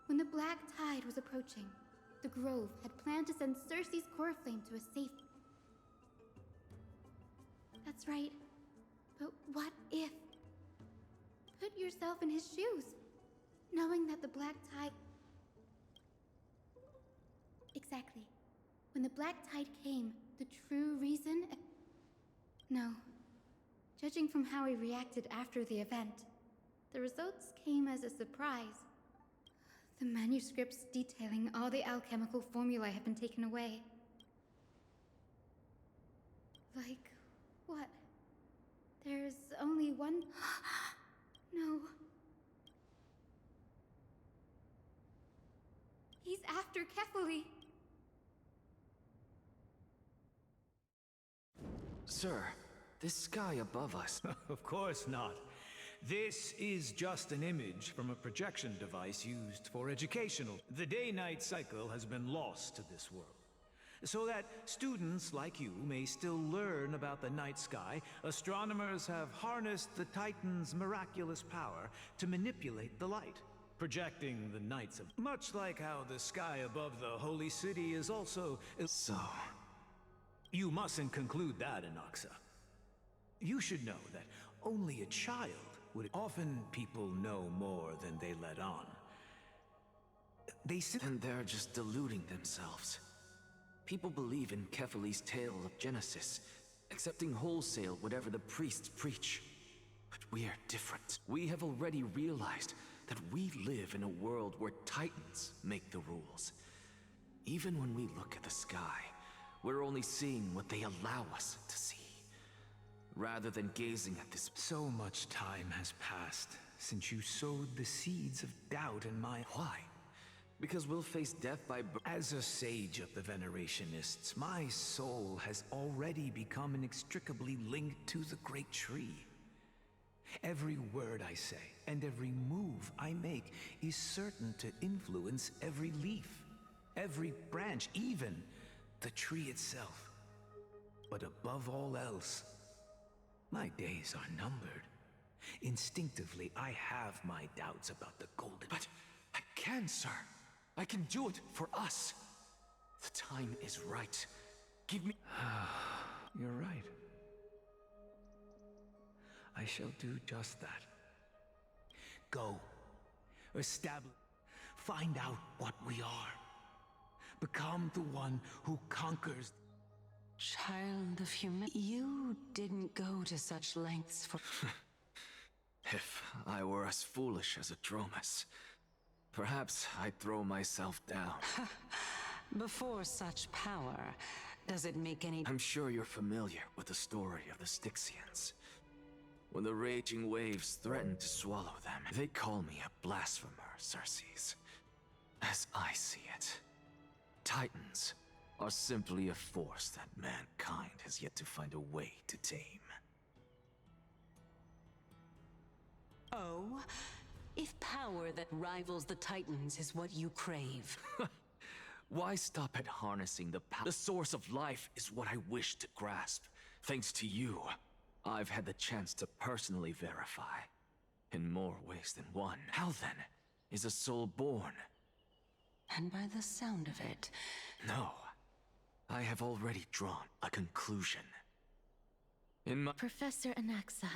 When the Black Tide was approaching, the Grove had planned to send Cersei's core flame to a safe... That's right. But what if? Put yourself in his shoes, knowing that the Black Tide... Exactly. When the Black Tide came, the true reason... No. Judging from how he reacted after the event, the results came as a surprise. The manuscripts detailing all the alchemical formulae have been taken away. Like, what? There's only one... No. He's after Kefali. Sir, this sky above us... Of course not. This is just an image from a projection device used for educational. The day-night cycle has been lost to this world. So that students like you may still learn about the night sky, astronomers have harnessed the Titan's miraculous power to manipulate the light, projecting the nights of... Much like how the sky above the holy city is also... So... You mustn't conclude that, Anaxa. You should know that only a child would... Often people know more than they let on. And they're just deluding themselves. People believe in Kefali's tale of Genesis, accepting wholesale whatever the priests preach. But we are different. We have already realized that we live in a world where Titans make the rules. Even when we look at the sky, we're only seeing what they allow us to see. Rather than gazing at this... So much time has passed since you sowed the seeds of doubt in my... Why? Because we'll face death by... As a sage of the Venerationists, my soul has already become inextricably linked to the great tree. Every word I say and every move I make is certain to influence every leaf, every branch, even the tree itself. But above all else, my days are numbered. Instinctively, I have my doubts about the golden... But I can, sir. I can do it for us. The time is right. Give me... You're right. I shall do just that. Go. Establish. Find out what we are. Become the one who conquers. Child of humanity, you didn't go to such lengths for... If I were as foolish as Atromas, perhaps I'd throw myself down. Before such power, does it make any... I'm sure you're familiar with the story of the Styxians. When the raging waves threaten to swallow them, they call me a blasphemer, Cersei. As I see it, Titans are simply a force that mankind has yet to find a way to tame. Oh? If power that rivals the Titans is what you crave... Why stop at harnessing the power? The source of life is what I wish to grasp. Thanks to you, I've had the chance to personally verify. In more ways than one. How then is a soul born? And by the sound of it... No. I have already drawn a conclusion. In my... Professor Anaxa.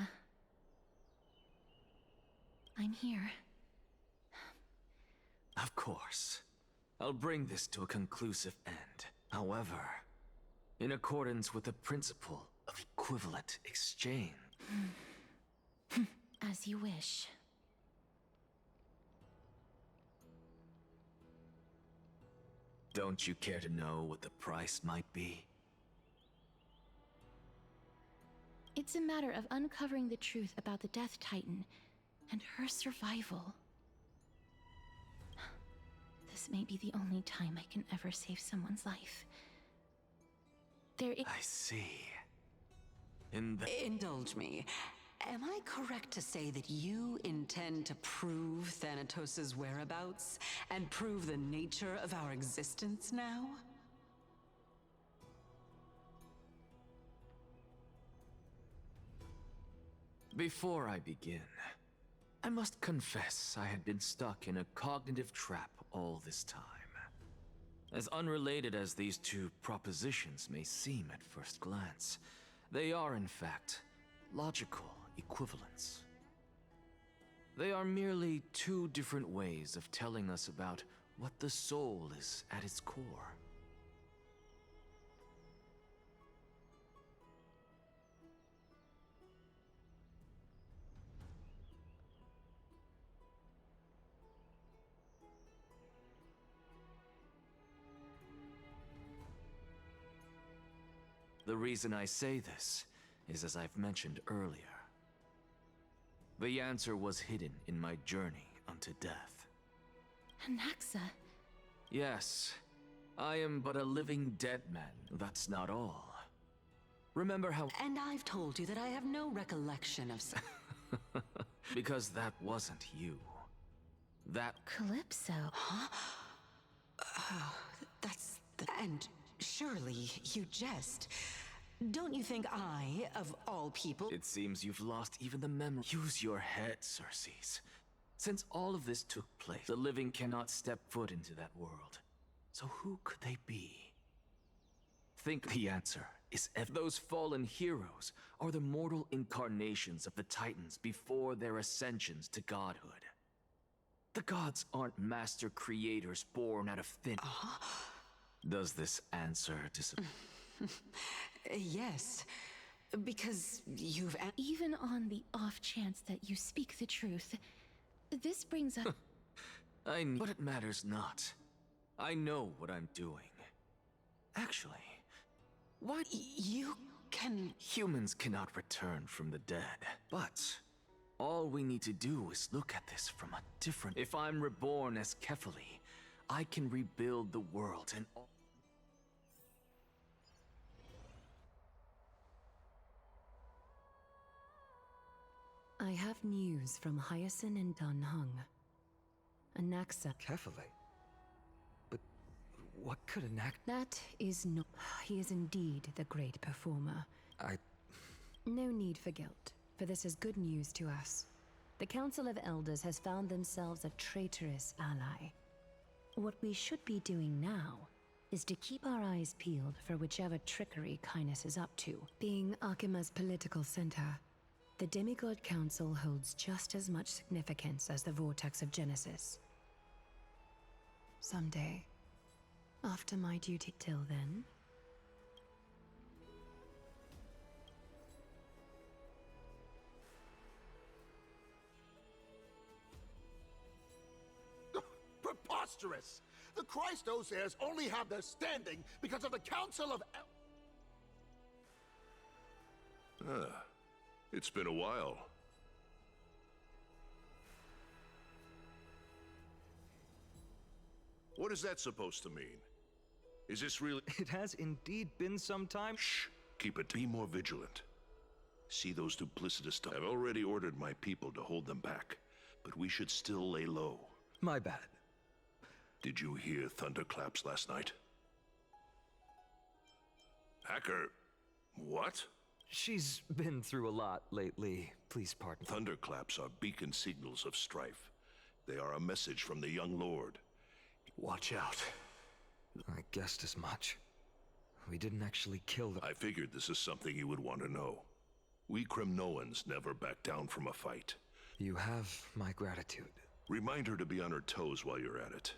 I'm here. Of course. I'll bring this to a conclusive end. However, in accordance with the principle of equivalent exchange. As you wish. Don't you care to know what the price might be? It's a matter of uncovering the truth about the Death Titan and her survival. This may be the only time I can ever save someone's life. I see. Indulge me. Am I correct to say that you intend to prove Thanatos' whereabouts and prove the nature of our existence now? Before I begin, I must confess I had been stuck in a cognitive trap all this time. As unrelated as these two propositions may seem at first glance, they are in fact logical equivalents. They are merely two different ways of telling us about what the soul is at its core. The reason I say this is as I've mentioned earlier. The answer was hidden in my journey unto death. Anaxa. Yes, I am but a living dead man. That's not all. Remember how— And I've told you that I have no recollection of because that wasn't you. That— Calypso. Huh? Oh, that's the— And surely you jest. Don't you think I, of all people— It seems you've lost even the memory. Use your head, Circes. Since all of this took place, the living cannot step foot into that world. So who could they be? Think the answer is if those fallen heroes are the mortal incarnations of the Titans before their ascensions to godhood. The gods aren't master creators born out of thin— Does this answer disappoint? Yes, because you've— Even on the off chance that you speak the truth, this brings up— But it matters not. I know what I'm doing. Actually, what— You can— Humans cannot return from the dead, but all we need to do is look at this from a different— If I'm reborn as Kefali, I can rebuild the world and all— I have news from Hyacinth and Dunhung. Anaxa. Kefali? But what could That is not— He is indeed the great performer. No need for guilt, for this is good news to us. The Council of Elders has found themselves a traitorous ally. What we should be doing now is to keep our eyes peeled for whichever trickery Kindness is up to. Being Akima's political center, the Demigod Council holds just as much significance as the Vortex of Genesis. Someday, after my duty— Till then, Preposterous! The Christos heirs only have their standing because of the Council of It's been a while. What is that supposed to mean? Is this really— It has indeed been some time. Shh! Keep it. Be more vigilant. See those duplicitous— I've already ordered my people to hold them back, but we should still lay low. My bad. Did you hear thunderclaps last night? Hacker, what? She's been through a lot lately. Please pardon. Thunderclaps are beacon signals of strife. They are a message from the young lord. Watch out. I guessed as much. We didn't actually kill them. I figured this is something you would want to know. We Kremnoans never back down from a fight. You have my gratitude. Remind her to be on her toes while you're at it.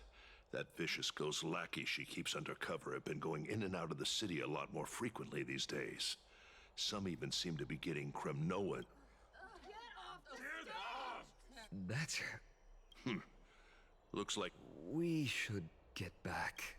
That vicious ghost lackey she keeps under cover have been going in and out of the city a lot more frequently these days. Some even seem to be getting Kremnoan. That's her. Looks like we should get back.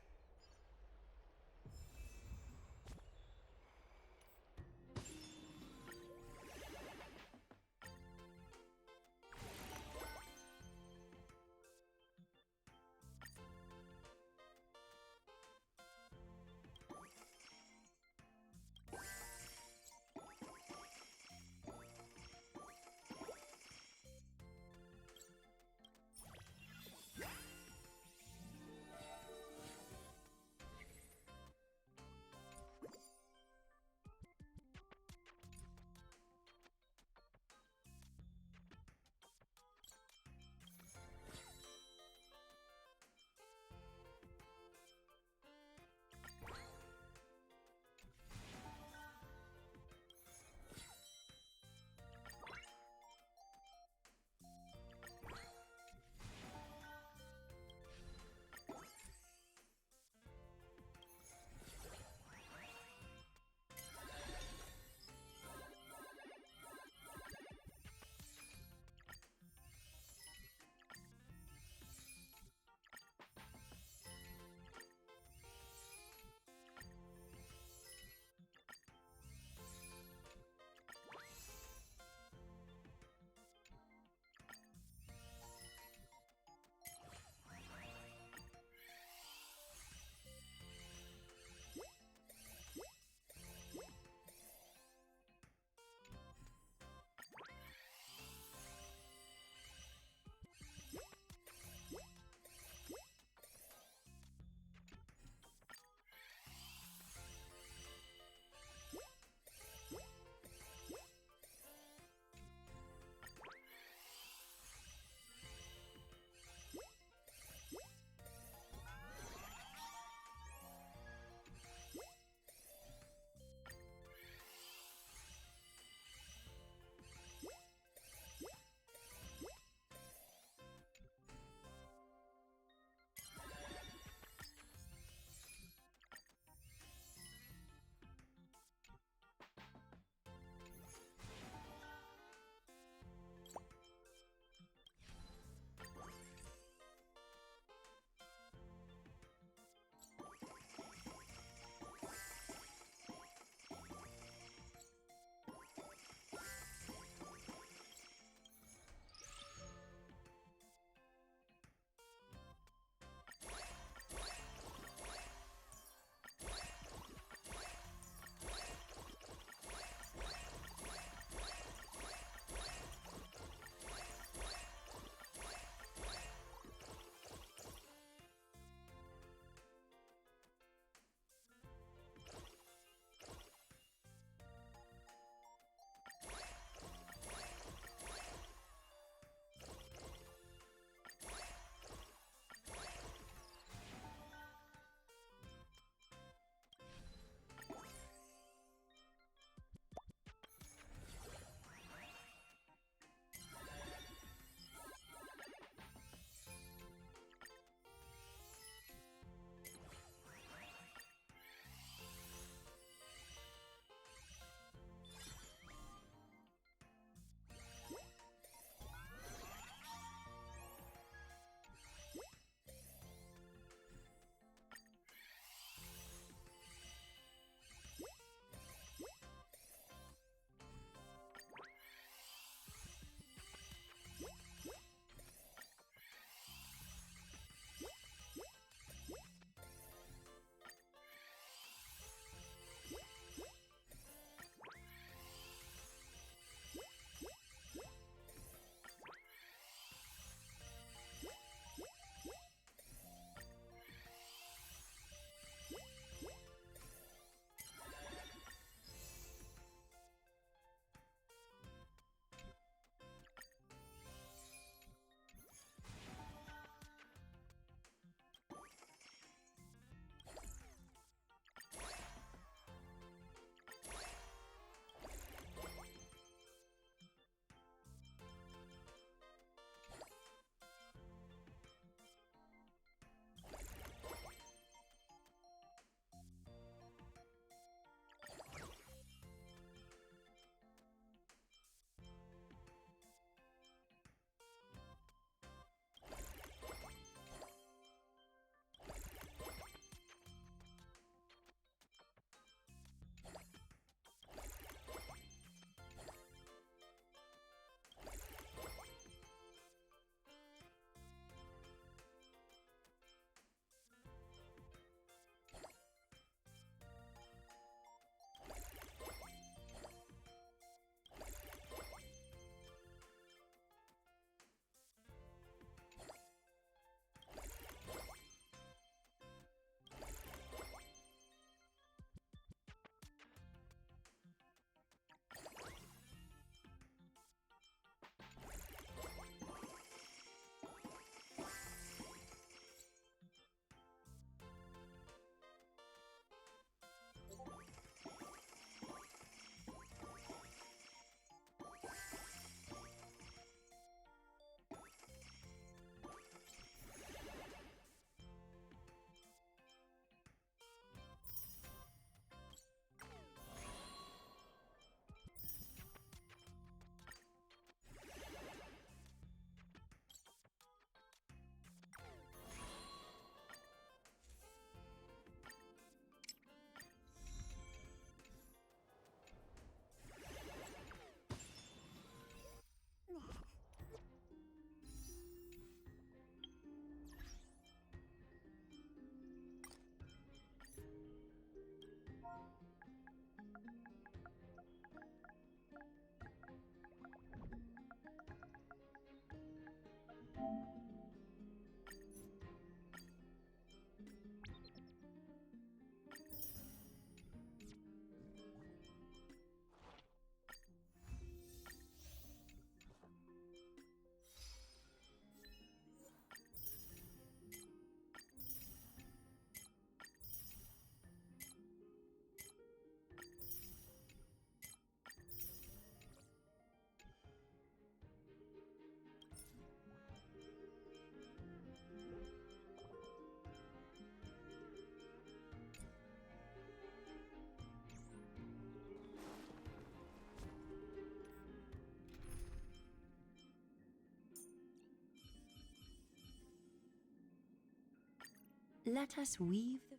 Let us weave the...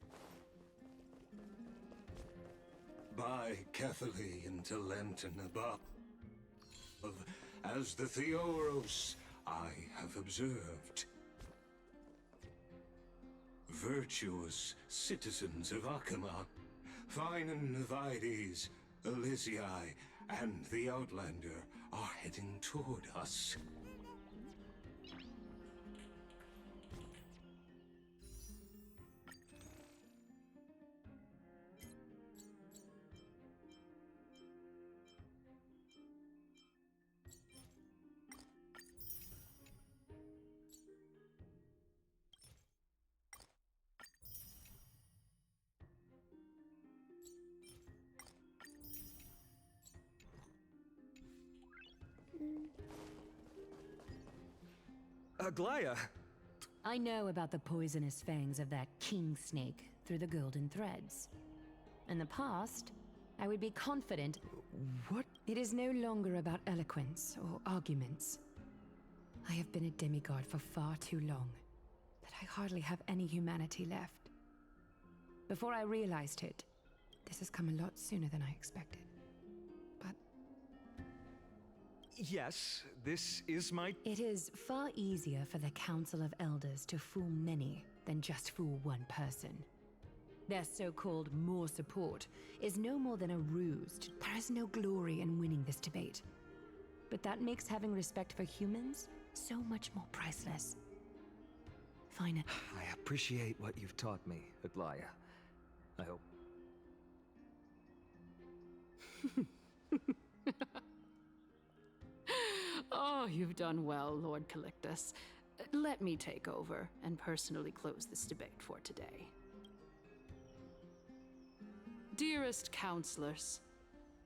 By Catholic into Lenten above, as the Theoros I have observed. Virtuous citizens of Akima, fine Vides, Elysiae, and the Outlander are heading toward us. Aglaya! I know about the poisonous fangs of that king snake through the golden threads. In the past, I would be confident. What? It is no longer about eloquence or arguments. I have been a demigod for far too long that I hardly have any humanity left. Before I realized it, this has come a lot sooner than I expected. But yes, this is my... It is far easier for the Council of Elders to fool many than just fool one person. Their so-called more support is no more than a ruse. There is no glory in winning this debate. But that makes having respect for humans so much more priceless. Fine. I appreciate what you've taught me, Aglaya. I hope. Oh, you've done well, Lord Calictus. Let me take over and personally close this debate for today. Dearest counselors,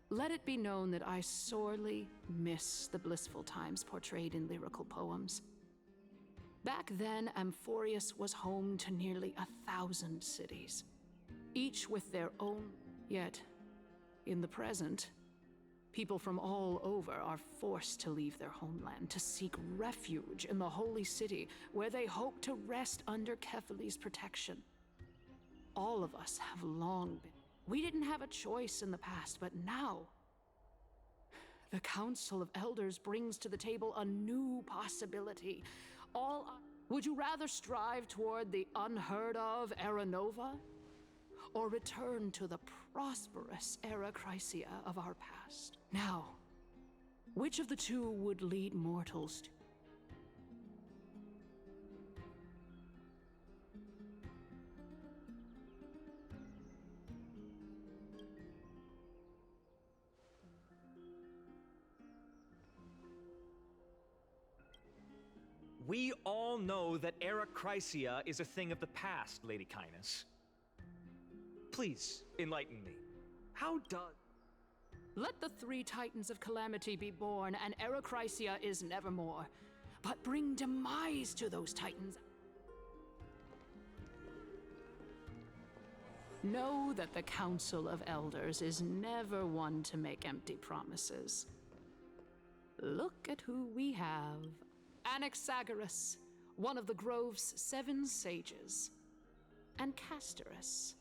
let it be known that I sorely miss the blissful times portrayed in lyrical poems. Back then, Amphorius was home to nearly 1,000 cities, each with their own. Yet, in the present, people from all over are forced to leave their homeland to seek refuge in the holy city, where they hope to rest under Kefali's protection. All of us have long been. We didn't have a choice in the past, but now, the Council of Elders brings to the table a new possibility. Would you rather strive toward the unheard of Era Nova, or return to the prosperous Era Chrysia of our past? Now, which of the two would lead mortals to? We all know that Era Chrysia is a thing of the past, Lady Kindness. Please, enlighten me. How does... Let the three titans of calamity be born, and Era Chrysia is nevermore. But bring demise to those titans. Know that the Council of Elders is never one to make empty promises. Look at who we have. Anaxagoras, one of the Grove's 7 sages, and Castorus,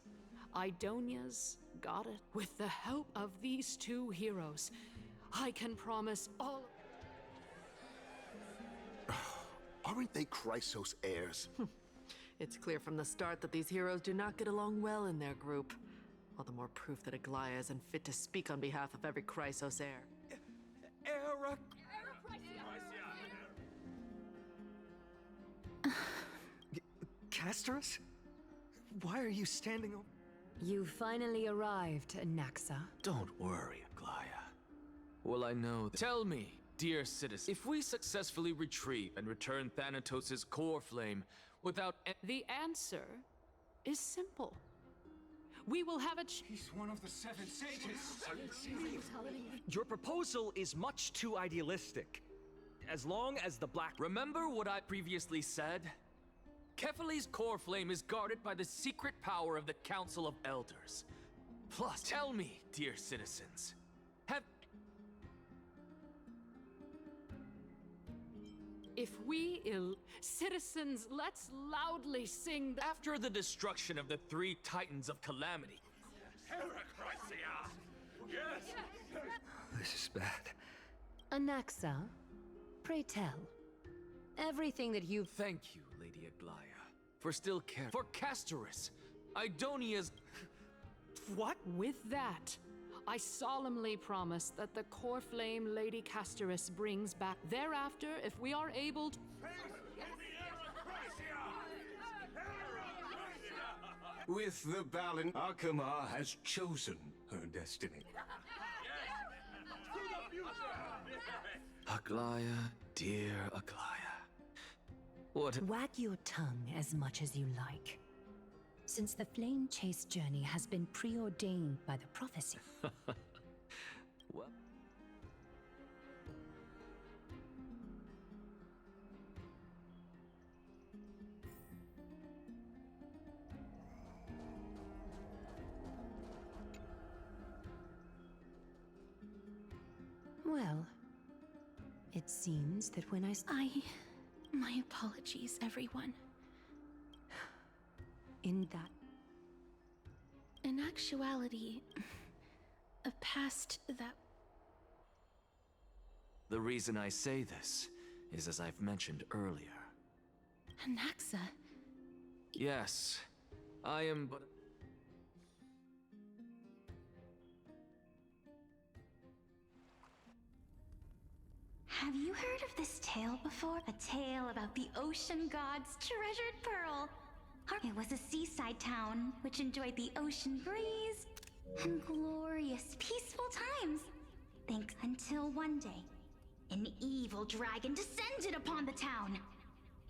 Idonia's goddess. With the help of these two heroes, I can promise all... Aren't they Chrysos heirs? It's clear from the start that these heroes do not get along well in their group. All the more proof that Aglaya is unfit to speak on behalf of every Chrysos heir. Era... Castorus? Why are you standing over? You finally arrived, Anaxa. Don't worry, Aglaya. Well, I know. Tell me, dear citizen, if we successfully retrieve and return Thanatos' core flame without... The answer is simple. We will have a... He's one of the 7 sages. Your proposal is much too idealistic. As long as the black... Remember what I previously said? Kefali's core flame is guarded by the secret power of the Council of Elders. Plus, tell me, dear citizens, If we citizens, let's loudly sing After the destruction of the 3 Titans of Calamity. Yes! This is bad. Anaxa, pray tell. Everything that you've... Thank you, Lady Aglaya, for still caring for Castoris, Idonia's... What? With that, I solemnly promise that the core flame Lady Castoris brings back thereafter, if we are able to... With the balance, Akama has chosen her destiny. Aglaya, dear Aglaya. What... Wag your tongue as much as you like. Since the flame chase journey has been preordained by the prophecy. What? Well, it seems that when My apologies, everyone. in that... In actuality, a past that... The reason I say this is as I've mentioned earlier. Anaxa. Yes, I am but... Have you heard of this tale before? A tale about the ocean god's treasured pearl. It was a seaside town which enjoyed the ocean breeze and glorious, peaceful times. Thanks until one day, an evil dragon descended upon the town.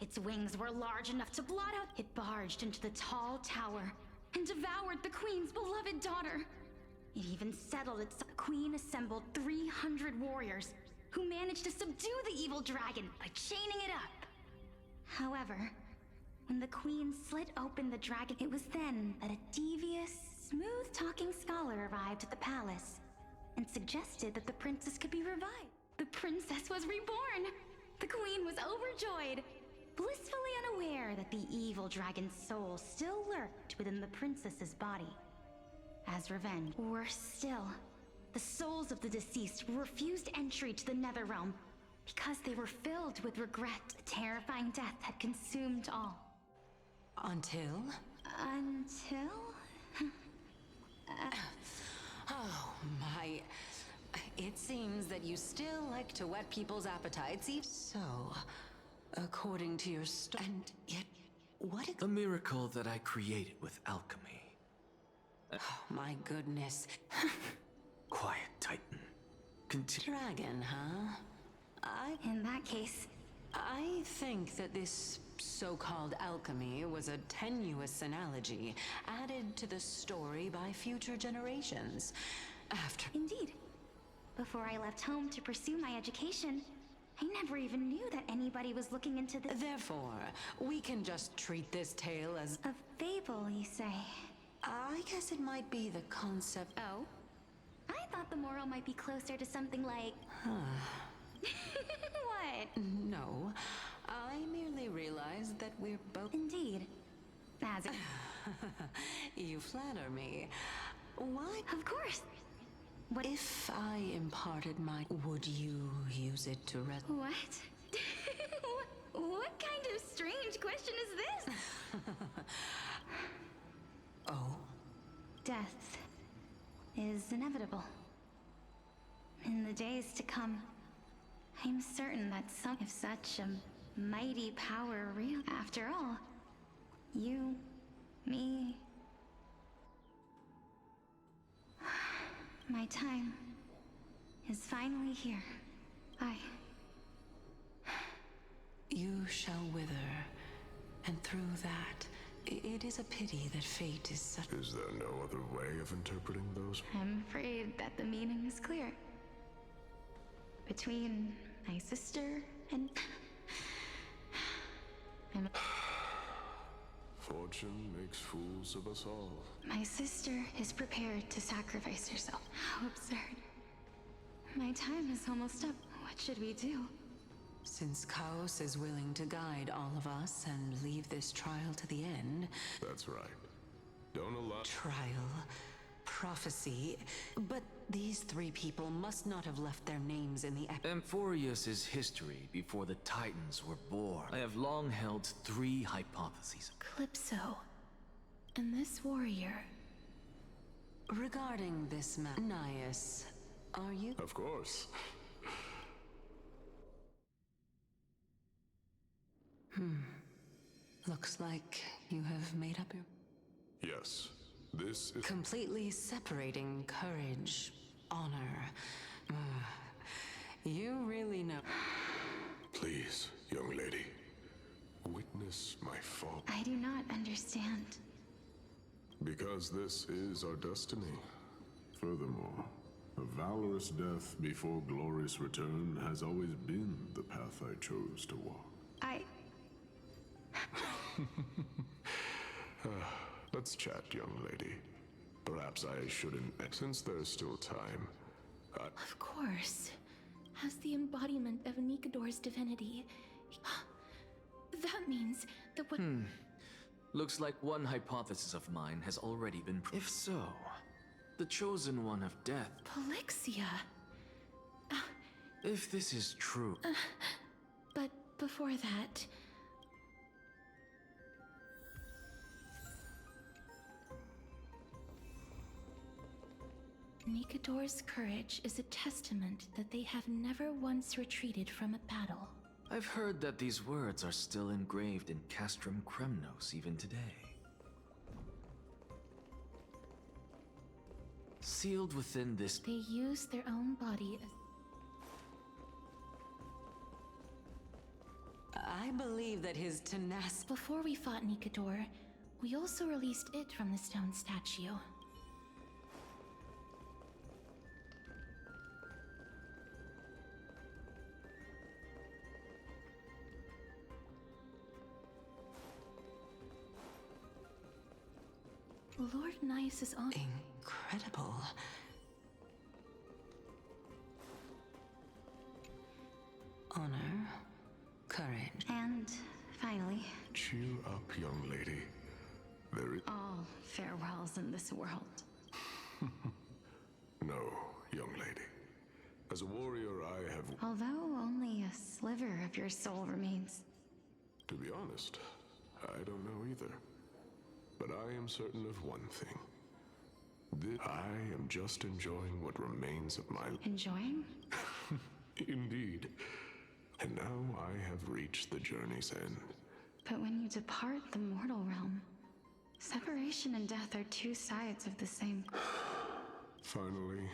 Its wings were large enough to blot out. It barged into the tall tower and devoured the queen's beloved daughter. It even settled its queen assembled 300 warriors who managed to subdue the evil dragon by chaining it up. However, when the queen slit open the dragon, it was then that a devious, smooth-talking scholar arrived at the palace and suggested that the princess could be revived. The princess was reborn! The queen was overjoyed, blissfully unaware that the evil dragon's soul still lurked within the princess's body. As revenge, worse still, the souls of the deceased were refused entry to the Netherrealm because they were filled with regret. A terrifying death had consumed all. Until? Oh, my... It seems that you still like to whet people's appetites, so... According to your and yet... What... A miracle that I created with alchemy. Oh, my goodness. Quiet, Titan. Dragon, huh? In that case... I think that this so-called alchemy was a tenuous analogy added to the story by future generations. After... Indeed. Before I left home to pursue my education, I never even knew that anybody was looking into this. Therefore, we can just treat this tale as... A fable, you say? I guess it might be the concept... Oh? I thought the moral might be closer to something like... What? No. I merely realized that we're both... Indeed. As it... You flatter me. Why? Of course. What if I imparted my... Would you use it to What? What kind of strange question is this? Oh? Death is inevitable. In the days to come, I'm certain that if such a mighty power real... After all, you, me... My time is finally here. You shall wither, and through that, it is a pity that fate is such... Is there no other way of interpreting those? I'm afraid that the meaning is clear. Between my sister and... Fortune makes fools of us all. My sister is prepared to sacrifice herself. How absurd. My time is almost up. What should we do? Since Chaos is willing to guide all of us and leave this trial to the end. That's right. Don't allow... Trial, prophecy, but these three people must not have left their names in the... Amphorius' history before the Titans were born. I have long held three hypotheses. Calypso. And this warrior. Regarding this man, Nias, are you... Of course. Looks like you have made up your... Yes, this is... Completely separating courage, honor. You really know... Please, young lady. Witness my fault. I do not understand. Because this is our destiny. Furthermore, a valorous death before glorious return has always been the path I chose to walk. Let's chat, young lady. Perhaps I shouldn't, since there's still time. Of course. As the embodiment of Nikador's divinity. That means that what... Looks like one hypothesis of mine has already been... If so, the chosen one of death... Polixia. If this is true... But before that... Nikador's courage is a testament that they have never once retreated from a battle. I've heard that these words are still engraved in Castrum Kremnos even today. Sealed within this... They use their own body as... I believe that his tenacity... Before we fought Nikador, we also released it from the stone statue. Lord Nias' on... Incredible. Honor, courage. And finally... Cheer up, young lady. There is... All farewells in this world. No, young lady. As a warrior, I have... Although only a sliver of your soul remains. To be honest, I don't know either. But I am certain of one thing. I am just enjoying what remains of my... Enjoying? Indeed. And now I have reached the journey's end. But when you depart the mortal realm, separation and death are two sides of the same... Finally,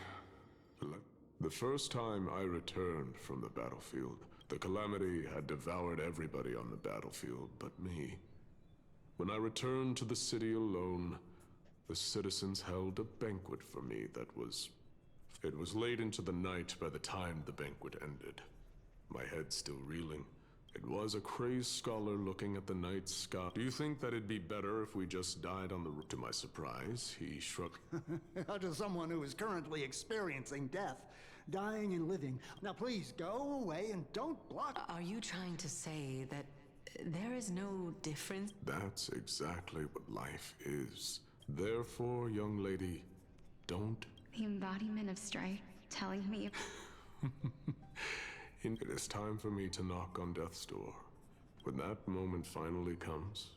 the first time I returned from the battlefield, the calamity had devoured everybody on the battlefield but me. When I returned to the city alone, the citizens held a banquet for me that was... It was late into the night by the time the banquet ended. My head still reeling. It was a crazed scholar looking at the night sky. Do you think that it'd be better if we just died on the road? To my surprise, he shrugged. To someone who is currently experiencing death, dying and living. Now please, go away and don't block... Are you trying to say that there is no difference? That's exactly what life is. Therefore, young lady, don't... The embodiment of strife, telling me... It is time for me to knock on death's door. When that moment finally comes...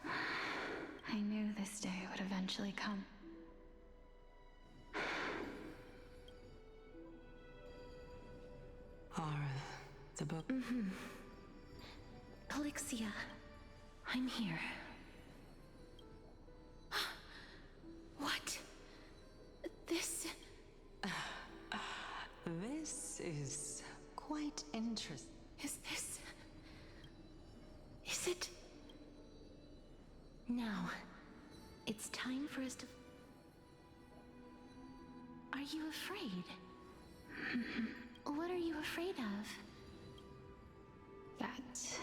I knew this day would eventually come. Are the book... Polixia, I'm here. What? This... This is quite interesting. Is this... Is it... Now, it's time for us to... Are you afraid? What are you afraid of? That...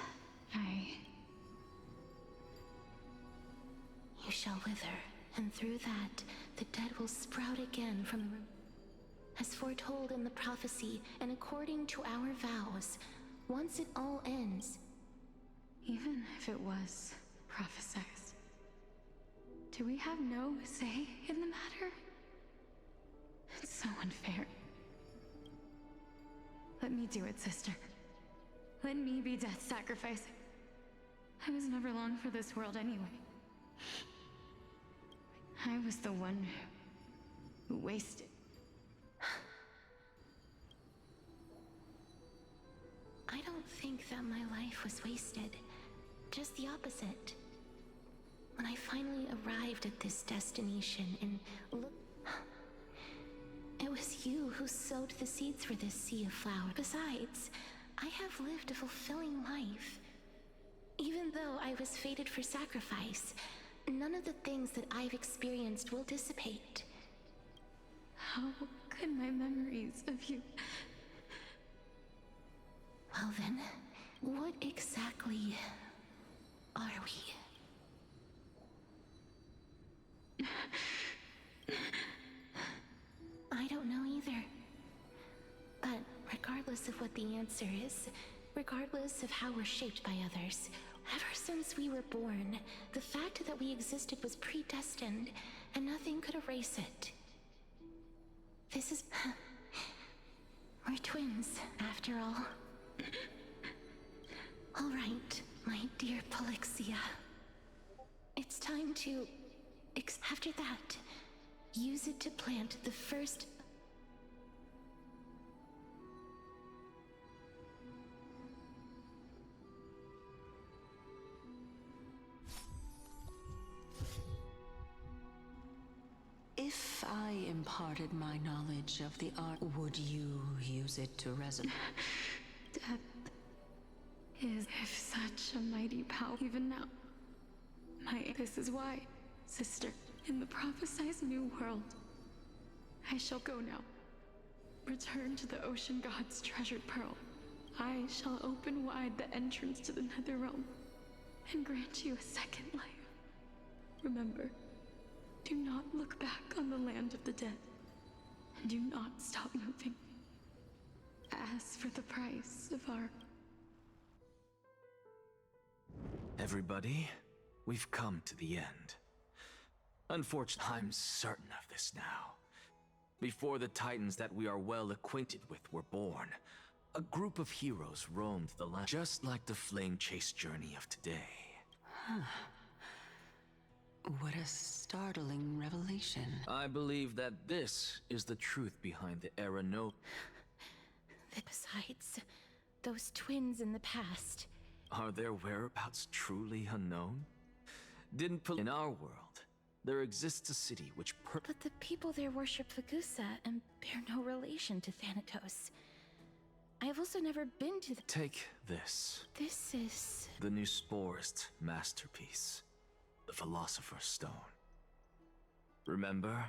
You shall wither, and through that, the dead will sprout again from the room. as foretold in the prophecy and according to our vows, once it all ends. Even if it was prophesied, do we have no say in the matter? It's so unfair. Let me do it, sister. Let me be death's sacrifice. I was never long for this world anyway. I was the one who wasted. I don't think that my life was wasted. Just the opposite. When I finally arrived at this destination and look, it was you who sowed the seeds for this sea of flowers. Besides, I have lived a fulfilling life. Even though I was fated for sacrifice, none of the things that I've experienced will dissipate. How could my memories of you... Well then, what exactly are we? I don't know either. But regardless of what the answer is, regardless of how we're shaped by others, ever since we were born, the fact that we existed was predestined, and nothing could erase it. This is... We're twins, after all. All right, my dear Polixia. It's time to... After that, use it to plant the first... If I imparted my knowledge of the art, would you use it to resonate? Death is such a mighty power. Even now, this is why, sister, in the prophesied new world, I shall go now. Return to the ocean god's treasured pearl. I shall open wide the entrance to the nether realm and grant you a second life. Remember, do not look back on the land of the dead. And do not stop moving. As for the price of our... Everybody, we've come to the end. Unfortunately, I'm certain of this now. Before the titans that we are well acquainted with were born, a group of heroes roamed the land, just like the flame chase journey of today. Huh. What a startling revelation. I believe that this is the truth behind the era no... Besides, those twins in the past... Are their whereabouts truly unknown? In our world, there exists a city which But the people there worship Vagusa and bear no relation to Thanatos. I have also never been to the... Take this. This is... The new Sporist masterpiece. The Philosopher's Stone. Remember?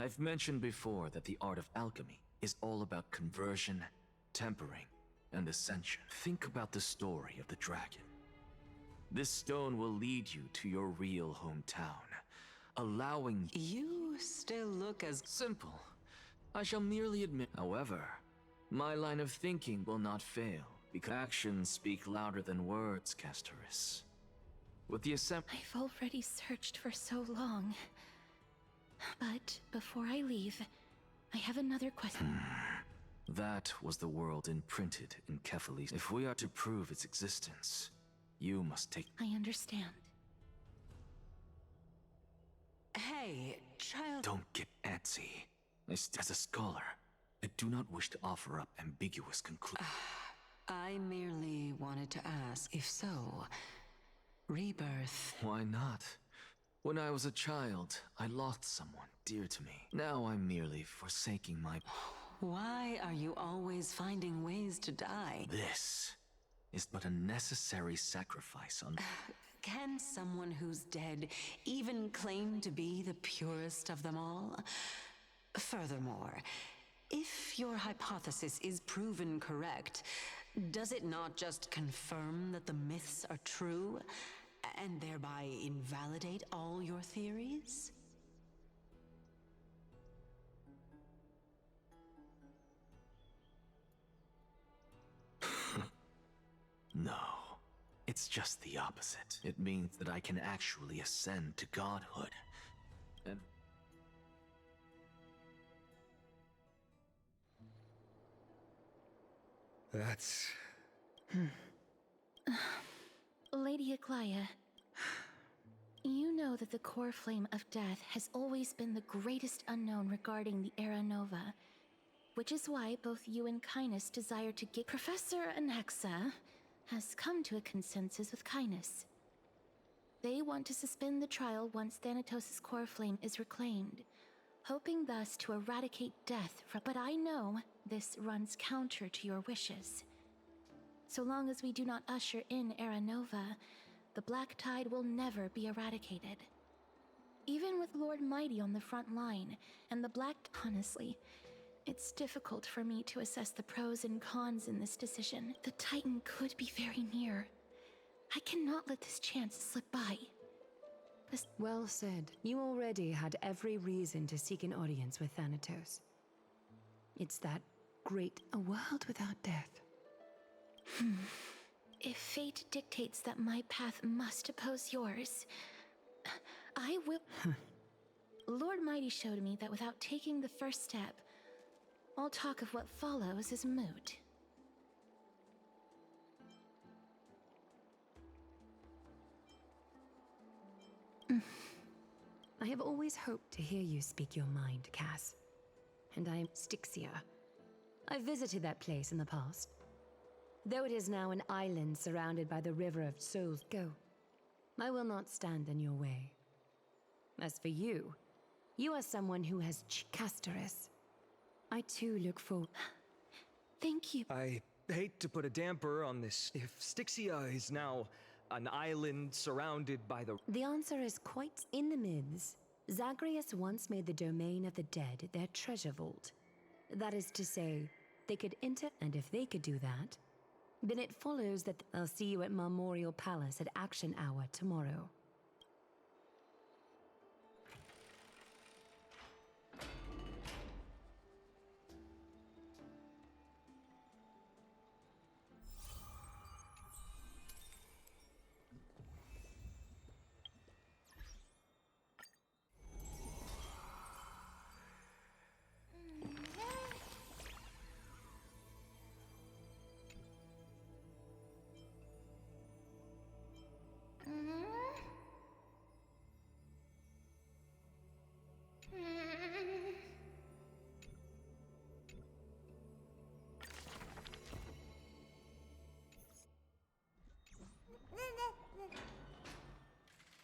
I've mentioned before that the art of alchemy is all about conversion, tempering, and ascension. Think about the story of the dragon. This stone will lead you to your real hometown, allowing... You still look as... Simple. I shall merely admit... However, my line of thinking will not fail, because actions speak louder than words, Castoris. With the I've already searched for so long. But before I leave, I have another question. That was the world imprinted in Kephalis. If we are to prove its existence, you must take... I understand. Hey, child... Don't get antsy. As a scholar, I do not wish to offer up ambiguous conclusions. I merely wanted to ask, if so, rebirth... Why not? When I was a child, I lost someone dear to me. Now I'm merely forsaking my... Why are you always finding ways to die? This is but a necessary sacrifice on... Can someone who's dead even claim to be the purest of them all? Furthermore, if your hypothesis is proven correct, does it not just confirm that the myths are true, and thereby invalidate all your theories? It's just the opposite. It means that I can actually ascend to godhood. And That's... Lady Aglaya, you know that the core flame of death has always been the greatest unknown regarding the Era Nova, which is why both you and Kindness desire to get... Professor Anaxa has come to a consensus with Kindness. They want to suspend the trial once Thanatos' core flame is reclaimed, hoping thus to eradicate death from... But I know this runs counter to your wishes. So long as we do not usher in Era Nova, the Black Tide will never be eradicated. Even with Lord Mighty on the front line, and the Black... Honestly, it's difficult for me to assess the pros and cons in this decision. The Titan could be very near. I cannot let this chance slip by. Well said. You already had every reason to seek an audience with Thanatos. It's that great... A world without death. If fate dictates that my path must oppose yours, I will... Lord Mighty showed me that without taking the first step, all talk of what follows is moot. I have always hoped to hear you speak your mind, Cass. And I'm Styxia. I visited that place in the past. Though it is now an island surrounded by the river of souls, go. I will not stand in your way. As for you, you are someone who has Castoris. I too look forward. Thank you. I hate to put a damper on this. If Styxia is now an island surrounded by the... The answer is quite in the myths. Zagreus once made the domain of the dead their treasure vault. That is to say, they could enter, and if they could do that, then it follows that I'll see you at Memorial Palace at Action Hour tomorrow.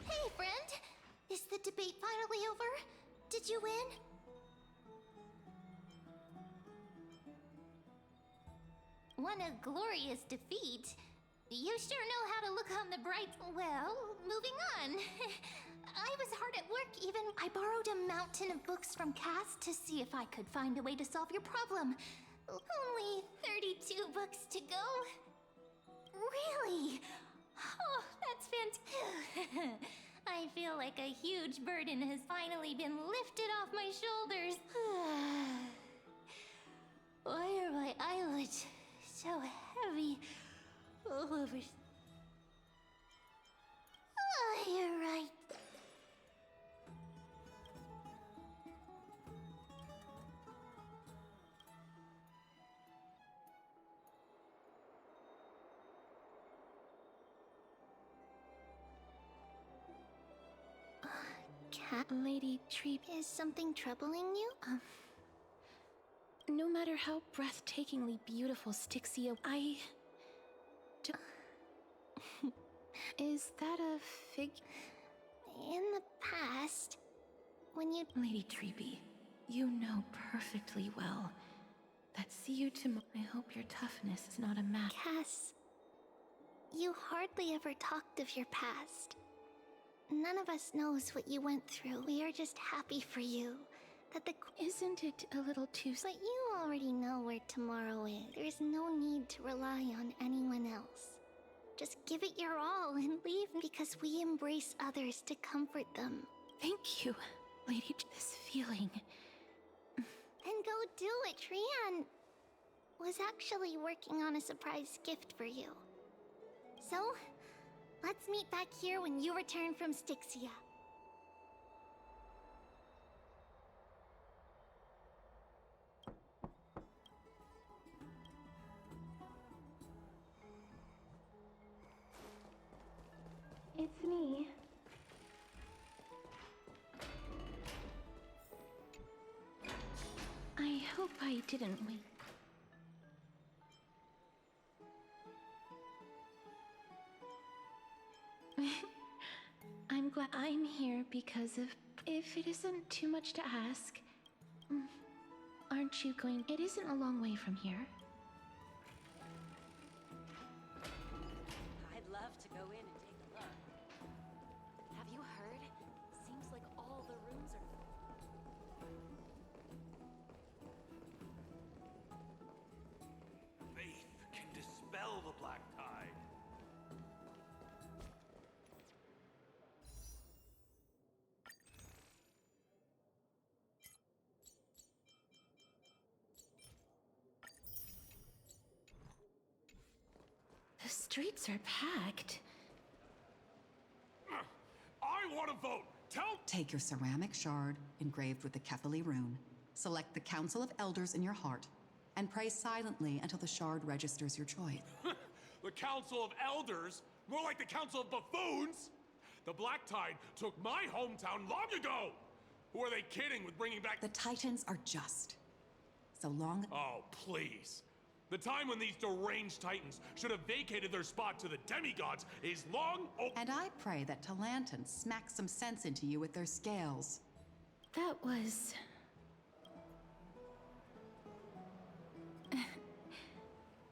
Hey, friend! Is the debate finally over? Did you win? Won a glorious defeat. You sure know how to look on the bright... Well, moving on. I was hard at work even... I borrowed a mountain of books from Cass to see if I could find a way to solve your problem. Only 32 books to go. Really? Oh, that's fantastic. I feel like a huge burden has finally been lifted off my shoulders. Why are my eyelids so heavy? Oh, you're right. Lady Tree, is something troubling you? No matter how breathtakingly beautiful Styxia, Is that a fig... In the past, when you... Lady Treeby, you know perfectly well that see you tomorrow. I hope your toughness is not a match. Cass, you hardly ever talked of your past. None of us knows what you went through. We are just happy for you. That the... Isn't it a little too... But you already know where tomorrow is. There's no need to rely on anyone else. Just give it your all and leave because we embrace others to comfort them. Thank you, Lady... This feeling... Then go do it. Trian was actually working on a surprise gift for you. So, Let's meet back here when you return from Styxia. It's me. I hope I didn't wake. I'm glad I'm here because of... If it isn't too much to ask, aren't you going... It isn't a long way from here. I'd love to go in and take a look. Have you heard? Seems like all the rooms are... Faith can dispel the black tide. The streets are packed. I want to vote! Take your ceramic shard engraved with the Kefali rune, select the Council of Elders in your heart, and pray silently until the shard registers your choice. The Council of Elders? More like the Council of Buffoons! The Black Tide took my hometown long ago! Who are they kidding with bringing back— The Titans are just. So long— Oh, please. The time when these deranged Titans should have vacated their spot to the demigods is long over. And I pray that Talantan smacks some sense into you with their scales. That was...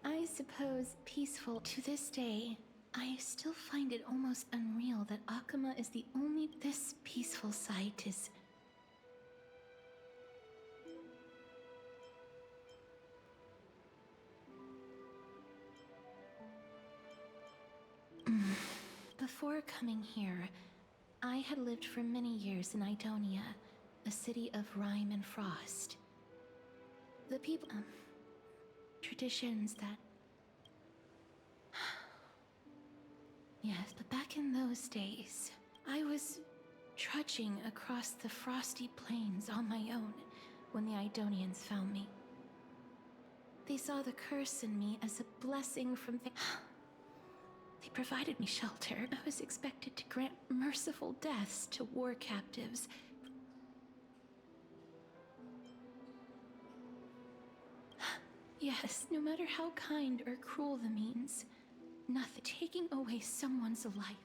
I suppose peaceful. To this day, I still find it almost unreal that Akama is the only... This peaceful sight is... Before coming here, I had lived for many years in Idonia, a city of rime and frost. The people... traditions that... Yes, but back in those days, I was trudging across the frosty plains on my own when the Idonians found me. They saw the curse in me as a blessing from the... They provided me shelter. I was expected to grant merciful deaths to war captives. Yes, no matter how kind or cruel the means, nothing taking away someone's life.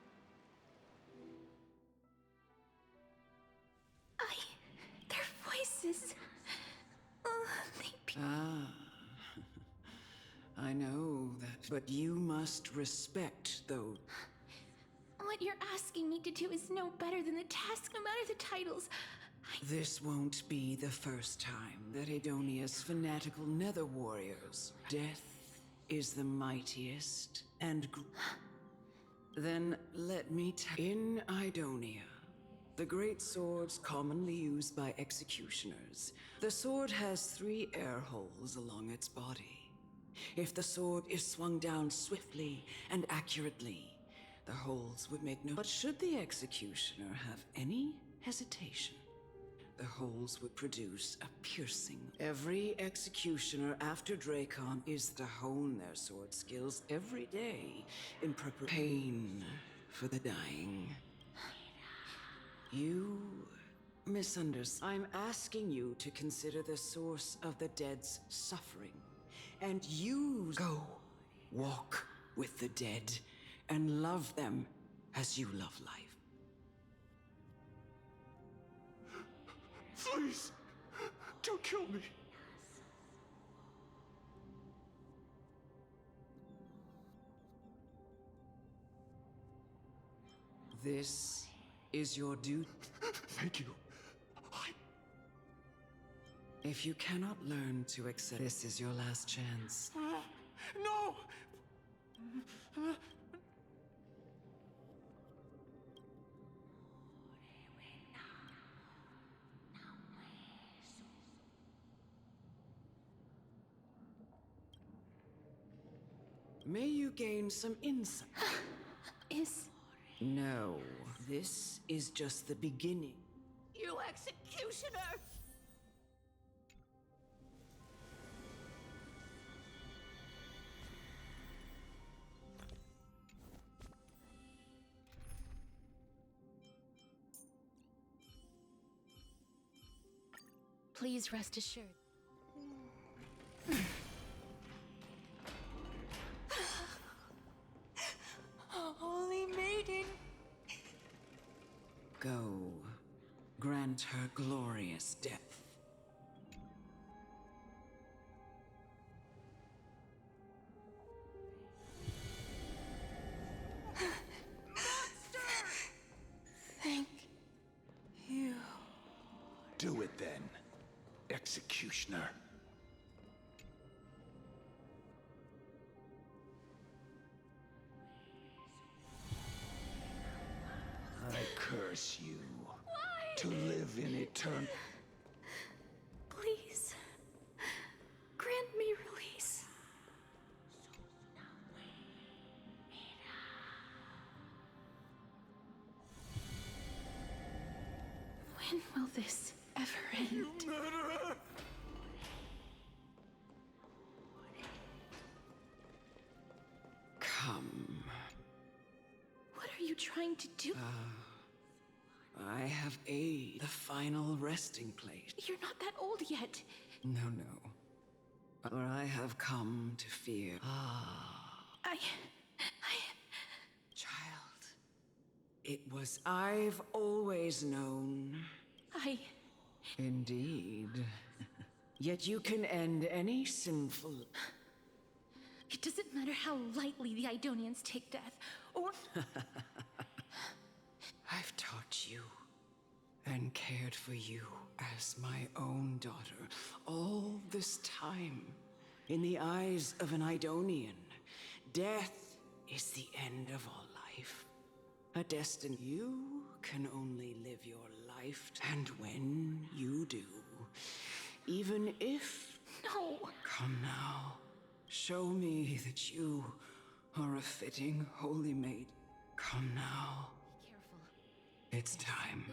Their voices. I know that, but you must respect those. What you're asking me to do is no better than the task, no matter the titles. This won't be the first time that Idonia's fanatical nether warriors. Death is the mightiest and Then let me tell in Idonia, the great swords commonly used by executioners. The sword has 3 air holes along its body. If the sword is swung down swiftly and accurately, the holes would make no... But should the executioner have any hesitation, the holes would produce a piercing. Every executioner after Dracon is to hone their sword skills every day in preparation for the dying. You misunderstand. I'm asking you to consider the source of the dead's suffering. And you go walk with the dead and love them as you love life. Please, don't kill me. This is your duty. Thank you. If you cannot learn to accept, this is your last chance. No! May you gain some insight. Is No, this is just the beginning. You executioner! Please rest assured. Holy maiden! Go. Grant her glorious death. Thank you. Do it then, executioner. I curse you. Why? To live in eternal. Please. Grant me release. When will this ever end? You murderer! Come. What are you trying to do? I have the final resting place. You're not that old yet. No. For I have come to fear. Child. It was I've always known. Indeed. Yet you can end any sinful... It doesn't matter how lightly the Idonians take death, or... I've taught you and cared for you as my own daughter all this time. In the eyes of an Idonian, death is the end of all life. A destiny you can only live your life, and when you do, even if... No! Come now. Show me that you are a fitting holy maid. Come now. It's time.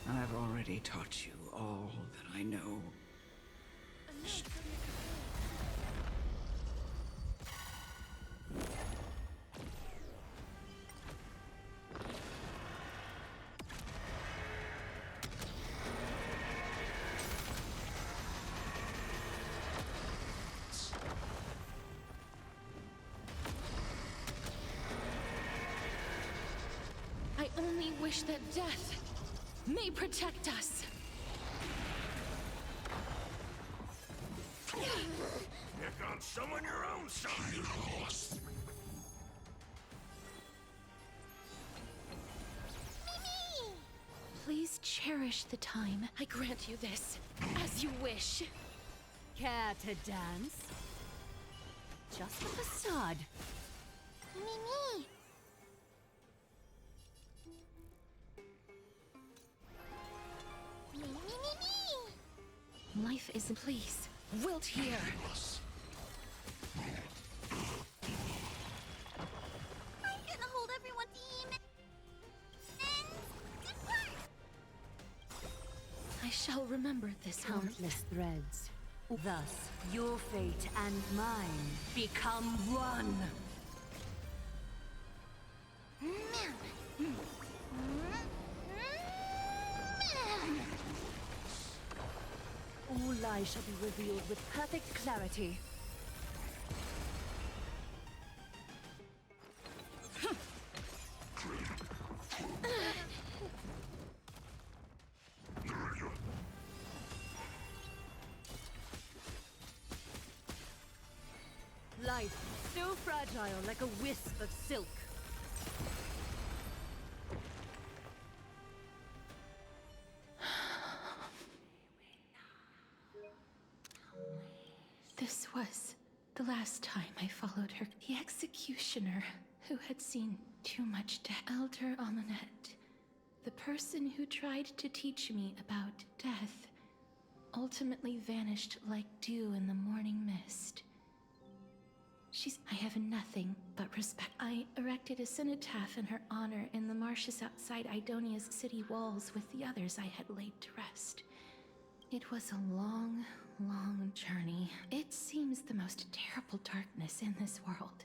I've already taught you all that I know. I only wish that death may protect us. Pick on someone your own side. Please cherish the time. I grant you this, as you wish. Care to dance? Just a facade. Mimi! Life is please. Wilt here. I'm gonna hold everyone demon. I shall remember this one. Countless threads. Thus, your fate and mine become one. All lies shall be revealed with perfect clarity. Life, so fragile like a wisp of silk. This was the last time I followed her. The executioner who had seen too much death. Elder Amunet, the person who tried to teach me about death, ultimately vanished like dew in the morning mist. I have nothing but respect. I erected a cenotaph in her honor in the marshes outside Idonia's city walls with the others I had laid to rest. It was a long, long journey. It seems the most terrible darkness in this world.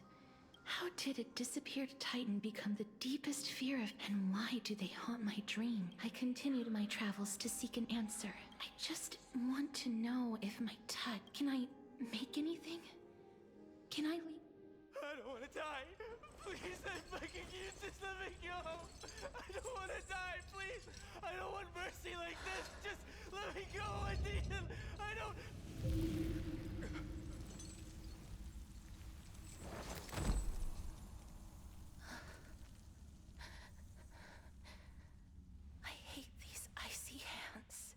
How did a disappeared titan become the deepest fear of, and why do they haunt my dream? I continued my travels to seek an answer. I just want to know if my touch... Can I make anything? Can I leave? I don't want to die. Please, I fucking you just let me go. I don't want to die, please. I don't want mercy like this. Just let me go. I need him. I don't... I hate these icy hands.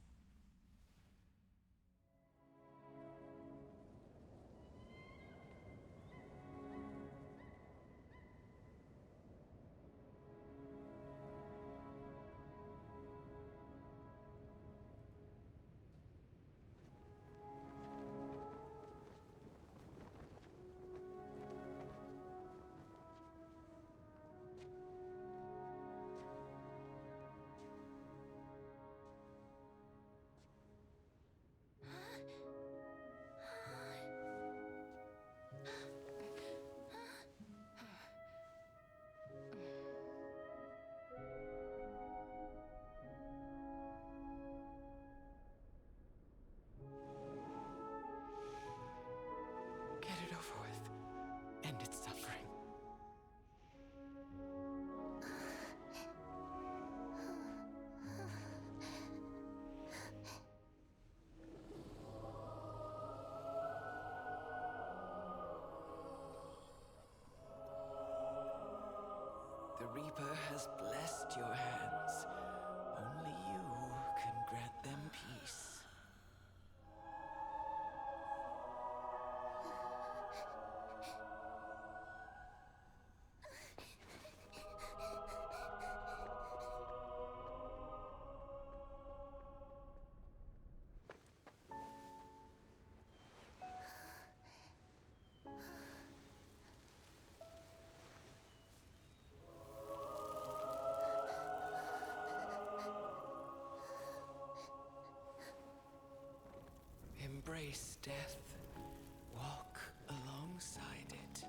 Get it over with. End its suffering. The Reaper has blessed your hands. Only you can grant them peace. Embrace death. Walk alongside it.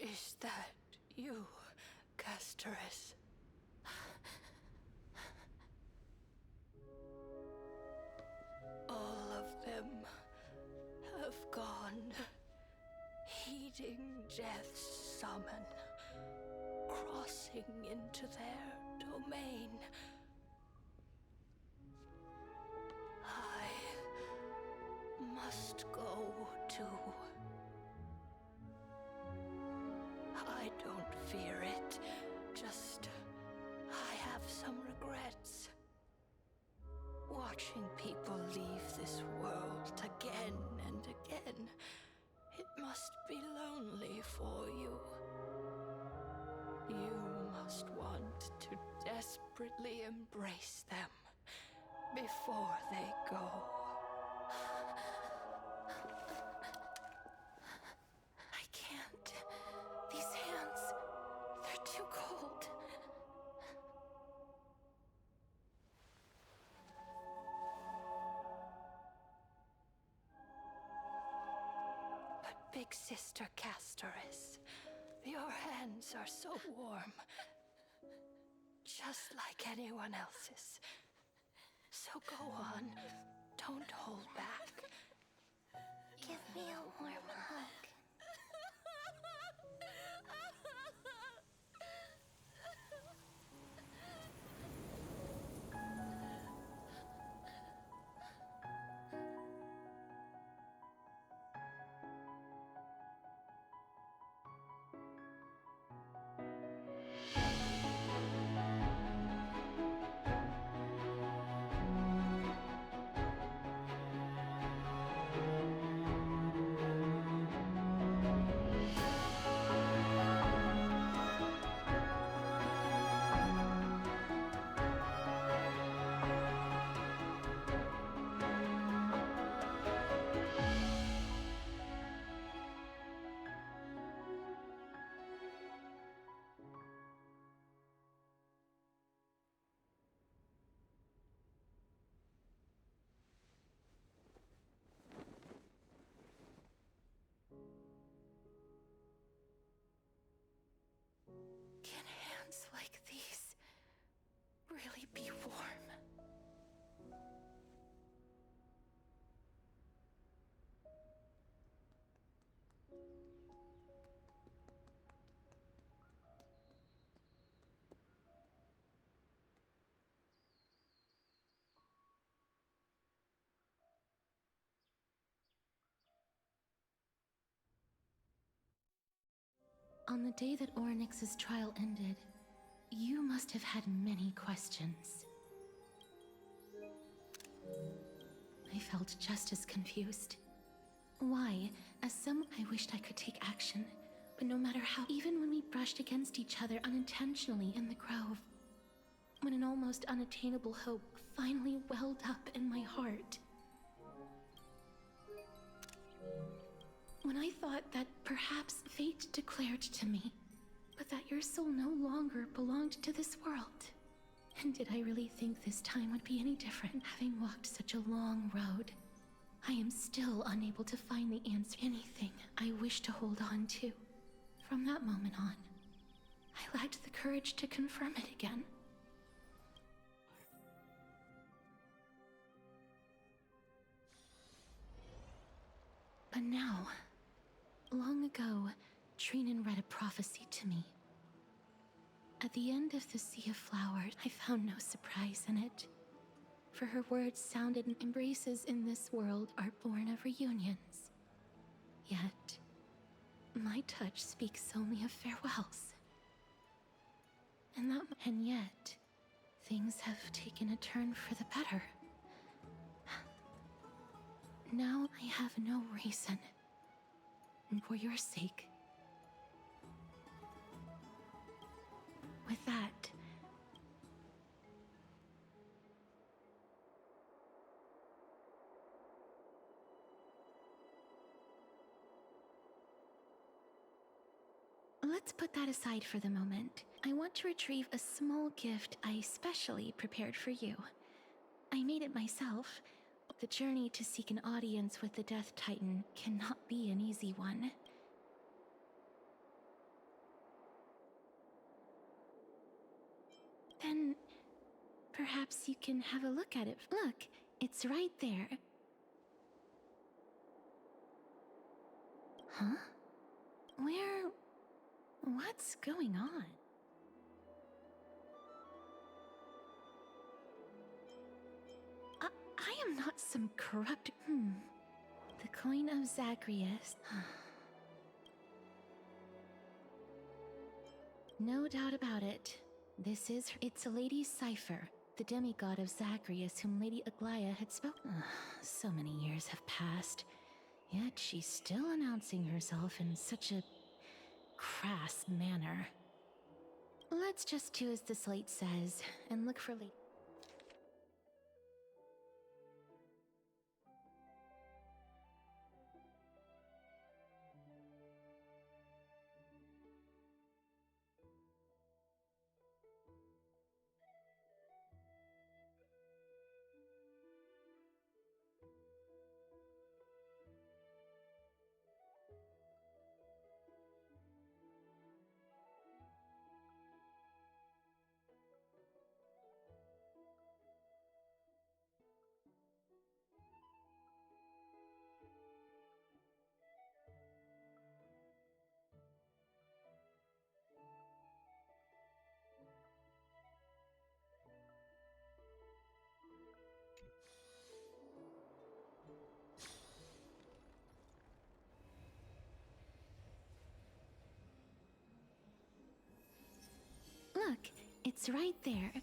Is that you, Casterus? All of gone, heeding death's summon, crossing into their domain. I must go too. I don't fear it, just I have some regrets. Watching people leave this world again and again, it must be lonely for you. You must want to desperately embrace them before they go. I can't. These hands, they're too cold. But Big Sister Castoris, your hands are so warm. Just like anyone else's. So go on. Don't hold back. Give me a warm hug. Can hands like these really be warm? On the day that Oryx's trial ended, you must have had many questions. I felt just as confused. Why, as someone, I wished I could take action, but no matter how, even when we brushed against each other unintentionally in the grove, when an almost unattainable hope finally welled up in my heart. When I thought that perhaps fate declared to me, but that your soul no longer belonged to this world. And did I really think this time would be any different, having walked such a long road? I am still unable to find the answer to anything I wish to hold on to. From that moment on, I lacked the courage to confirm it again. But now, long ago, Trinan read a prophecy to me. At the end of the Sea of Flowers, I found no surprise in it. For her words sounded, embraces in this world are born of reunions. Yet, my touch speaks only of farewells. And yet, things have taken a turn for the better. Now I have no reason, for your sake. With that, let's put that aside for the moment. I want to retrieve a small gift I specially prepared for you. I made it myself. The journey to seek an audience with the Death Titan cannot be an easy one. Then, perhaps you can have a look at it. Look, it's right there. Huh? Where... What's going on? I am not some corrupt... The coin of Zagreus. No doubt about it. It's a Lady Cipher, the demigod of Zagreus whom Lady Aglaia had spoken. So many years have passed, yet she's still announcing herself in such a crass manner. Let's just do as the slate says, and look for Lady... Look, it's right there.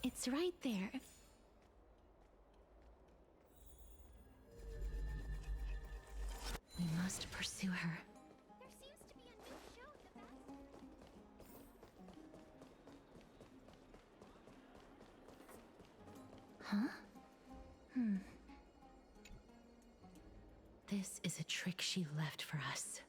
It's right there. We must pursue her. There seems to be a new show in the back. Huh? This is a trick she left for us.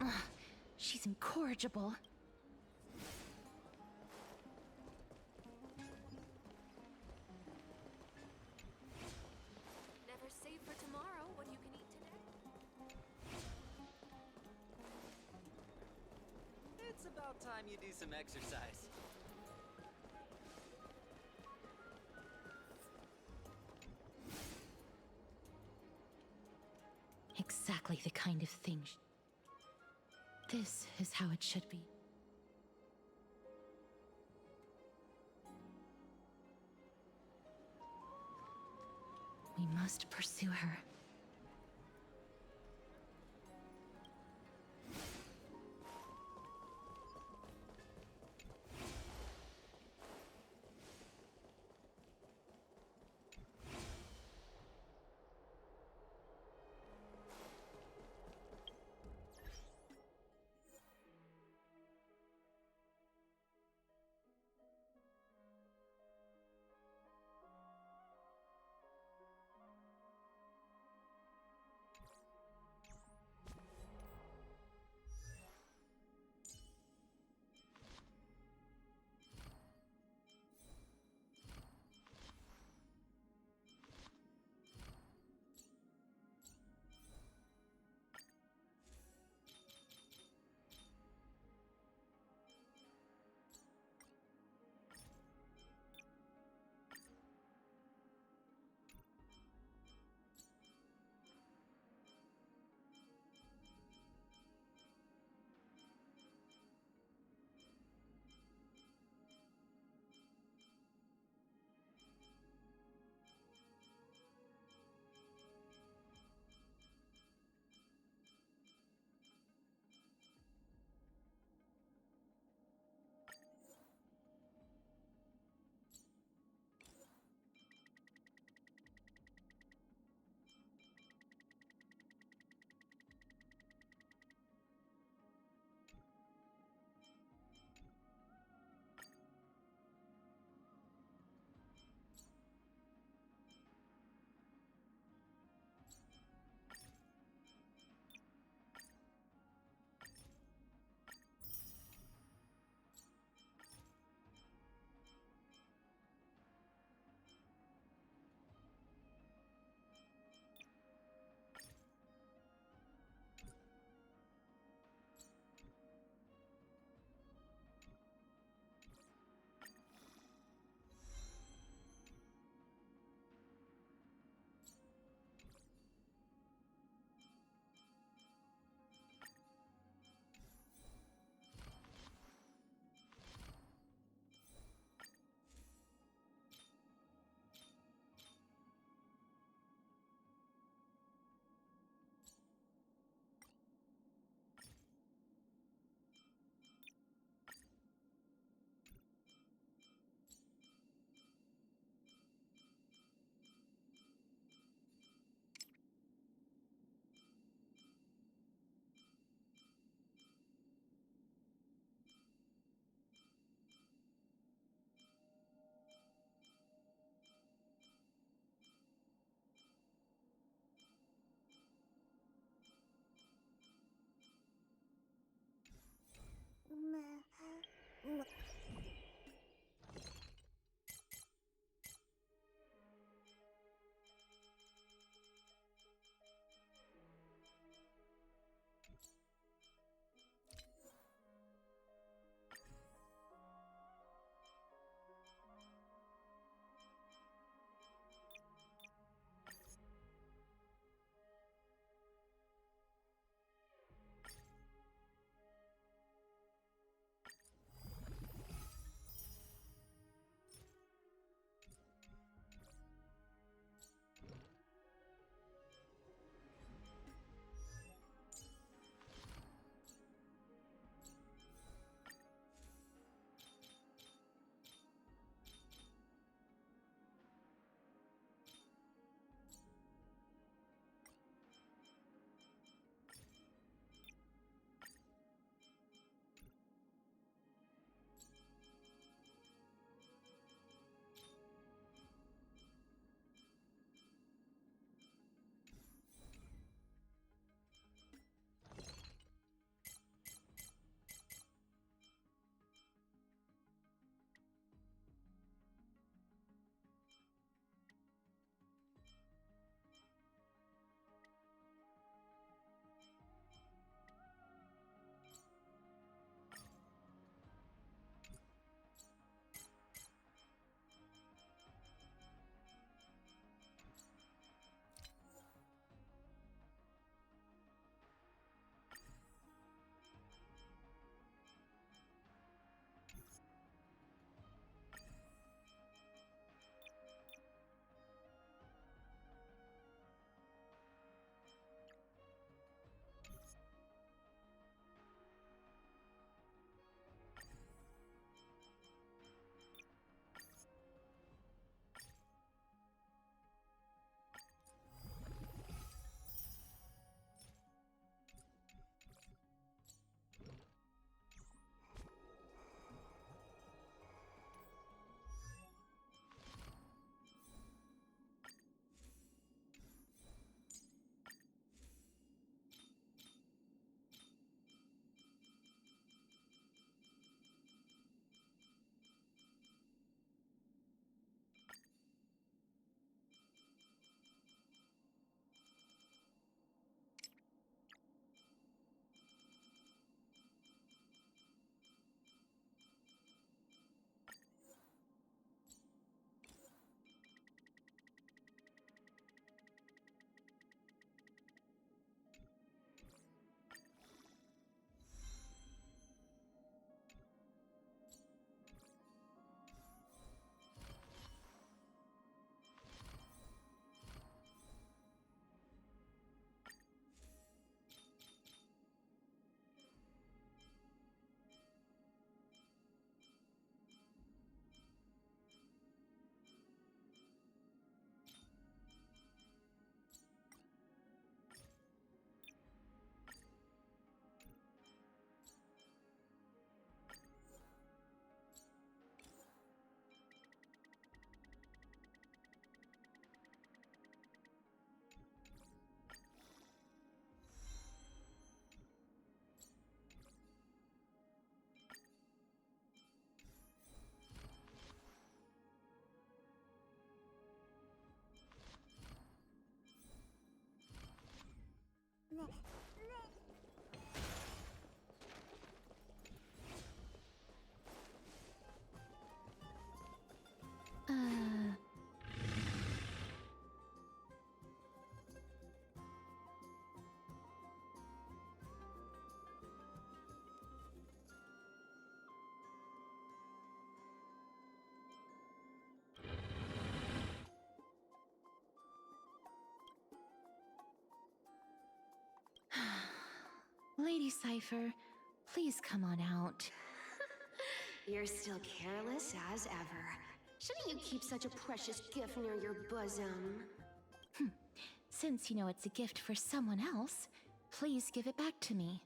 Ugh, she's incorrigible. Never save for tomorrow what you can eat today. It's about time you do some exercise. Exactly the kind of thing. This is how it should be. We must pursue her. Lady Cypher, please come on out. You're still careless as ever. Shouldn't you keep such a precious gift near your bosom? Since you know it's a gift for someone else, please give it back to me.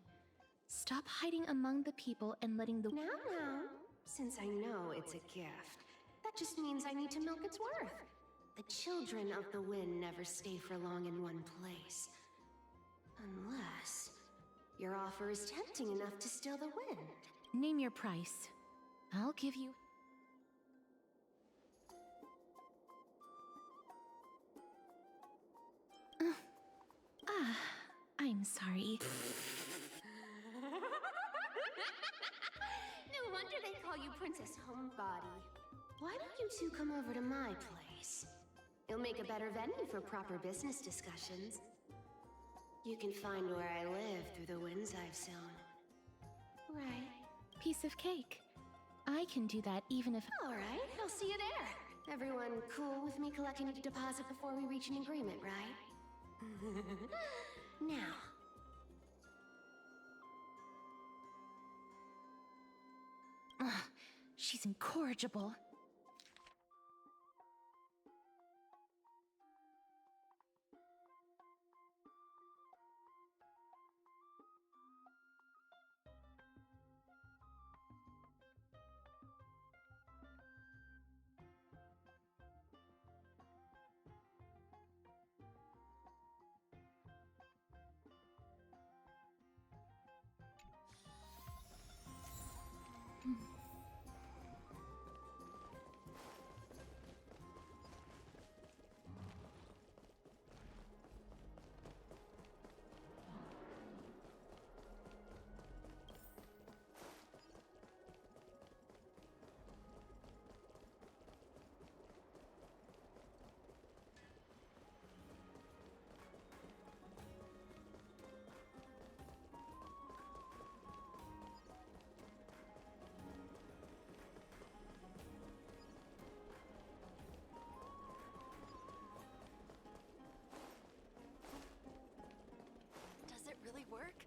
Stop hiding among the people and letting the— Now, since I know it's a gift, that just means I need to milk its worth. The children of the wind never stay for long in one place. Unless your offer is tempting enough to steal the wind. Name your price. I'll give you— I'm sorry. No wonder they call you Princess Homebody. Why don't you two come over to my place? It'll make a better venue for proper business discussions. You can find where I live through the winds I've sown. Right. Piece of cake. I can do that even if— Alright, I'll see you there. Everyone cool with me collecting a deposit before we reach an agreement, right? Now. She's incorrigible. Does it really work?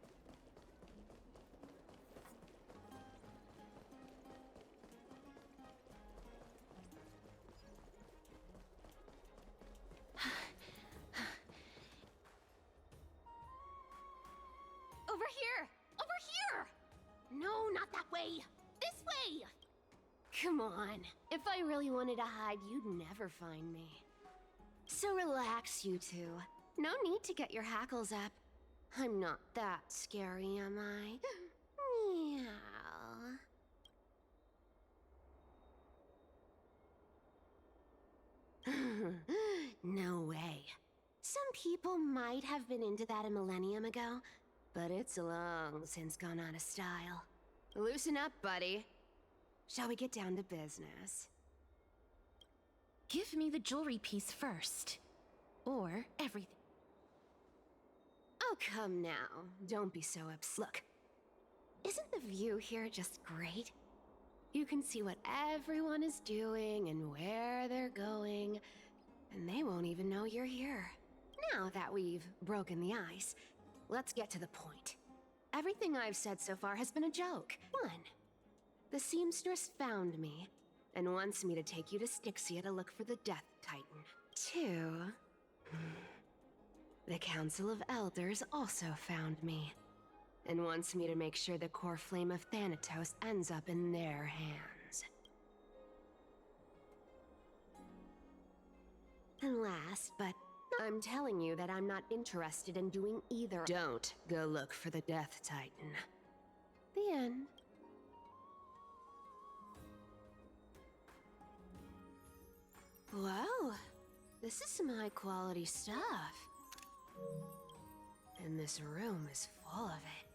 Over here! Over here! No, not that way! This way! Come on. If I really wanted to hide, you'd never find me. So relax, you two. No need to get your hackles up. I'm not that scary, am I? Meow. No way. Some people might have been into that a millennium ago, but it's long since gone out of style. Loosen up, buddy. Shall we get down to business? Give me the jewelry piece first. Or everything. Oh, come now. Don't be so upset. Look, isn't the view here just great? You can see what everyone is doing and where they're going, and they won't even know you're here. Now that we've broken the ice, let's get to the point. Everything I've said so far has been a joke. 1. The seamstress found me and wants me to take you to Styxia to look for the Death Titan. 2. The Council of Elders also found me and wants me to make sure the core flame of Thanatos ends up in their hands. And last, but I'm telling you that I'm not interested in doing either. Don't go look for the Death Titan. The end. Wow, this is some high-quality stuff. And this room is full of it.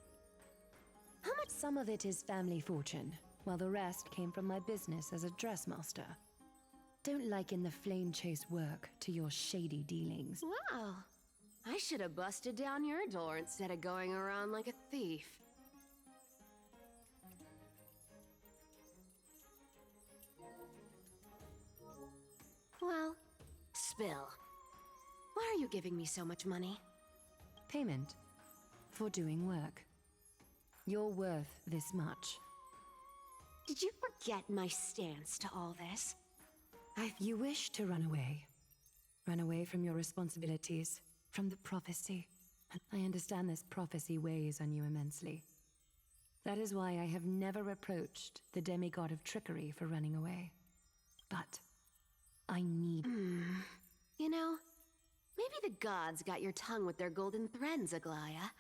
How much? Some of it is family fortune, while the rest came from my business as a dressmaster. Don't liken the flame chase work to your shady dealings. Wow. I should have busted down your door instead of going around like a thief. Well, spill. Why are you giving me so much money? Payment for doing work. You're worth this much. Did you forget my stance to all this? If you wish to run away from your responsibilities, from the prophecy. I understand this prophecy weighs on you immensely. That is why I have never reproached the demigod of trickery for running away. But I need... You know, maybe the gods got your tongue with their golden threads, Aglaya.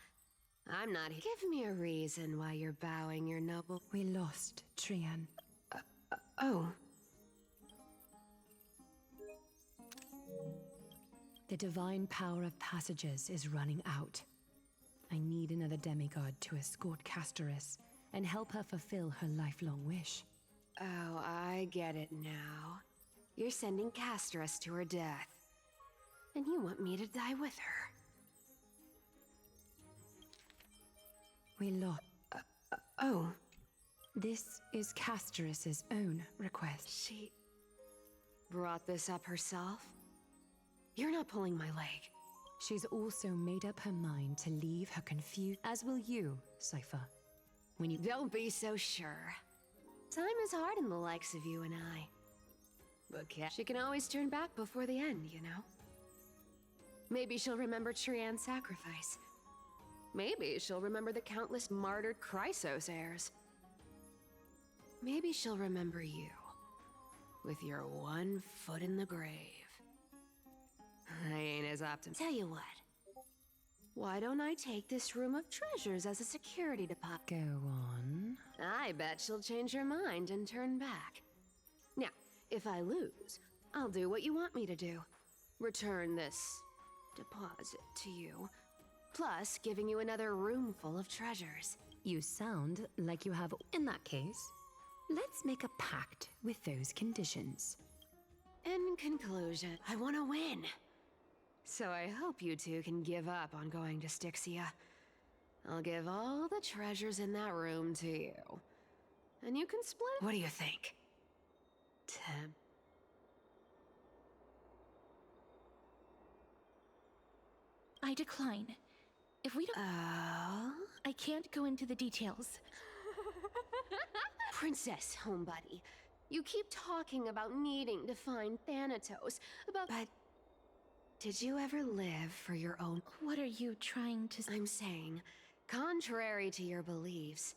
I'm not... Give me a reason why you're bowing your noble... We lost Trian. Oh. The divine power of passages is running out. I need another demigod to escort Castoris and help her fulfill her lifelong wish. Oh, I get it now. You're sending Castoris to her death. And you want me to die with her. We lost... oh. This is Castoris' own request. She... brought this up herself? You're not pulling my leg. She's also made up her mind to leave her confused... As will you, Cypher. When you... Don't be so sure. Time is hard in the likes of you and I. But she can always turn back before the end, you know? Maybe she'll remember Trian's sacrifice. Maybe she'll remember the countless martyred Chrysos heirs. Maybe she'll remember you. With your one foot in the grave. I ain't as optimistic. Tell you what. Why don't I take this room of treasures as a security deposit? Go on. I bet she'll change her mind and turn back. Now, if I lose, I'll do what you want me to do. Return this deposit to you. Plus, giving you another room full of treasures. You sound like you have... In that case, let's make a pact with those conditions. In conclusion, I want to win. So I hope you two can give up on going to Styxia. I'll give all the treasures in that room to you. And you can split... What do you think? Tim? I decline. If we don't... I can't go into the details. Princess, homebuddy. You keep talking about needing to find Thanatos, about... But... Did you ever live for your own... What are you trying to... I'm saying, contrary to your beliefs,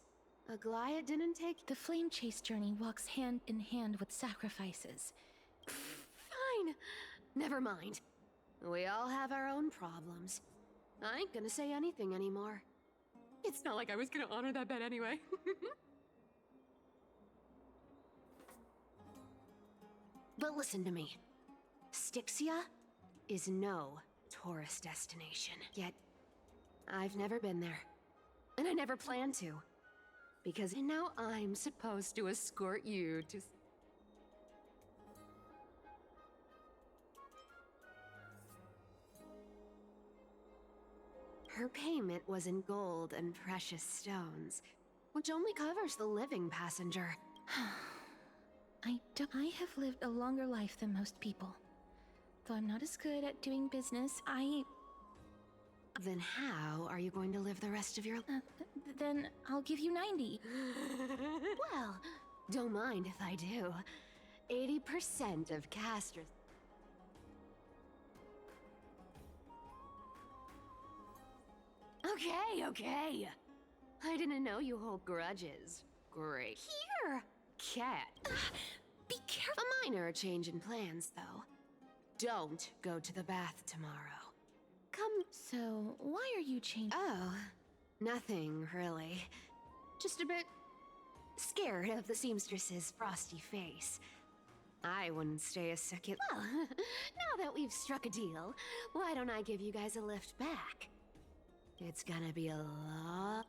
Aglaya didn't take... The flame chase journey walks hand in hand with sacrifices. Fine. Never mind. We all have our own problems. I ain't gonna say anything anymore. It's not like I was gonna honor that bet anyway. But listen to me. Styxia is no tourist destination. Yet, I've never been there. And I never plan to. Because now I'm supposed to escort you to... Her payment was in gold and precious stones, which only covers the living passenger. I have lived a longer life than most people. Though I'm not as good at doing business, Then how are you going to live the rest of your life? Then I'll give you 90. Well, don't mind if I do. 80% of casters... Okay. I didn't know you hold grudges. Great. Here! Cat. Be careful. A minor change in plans, though. Don't go to the bath tomorrow. Come. So, why are you changing? Oh, nothing, really. Just a bit scared of the seamstress's frosty face. I wouldn't stay a second. Well, now that we've struck a deal, why don't I give you guys a lift back? It's gonna be a lot.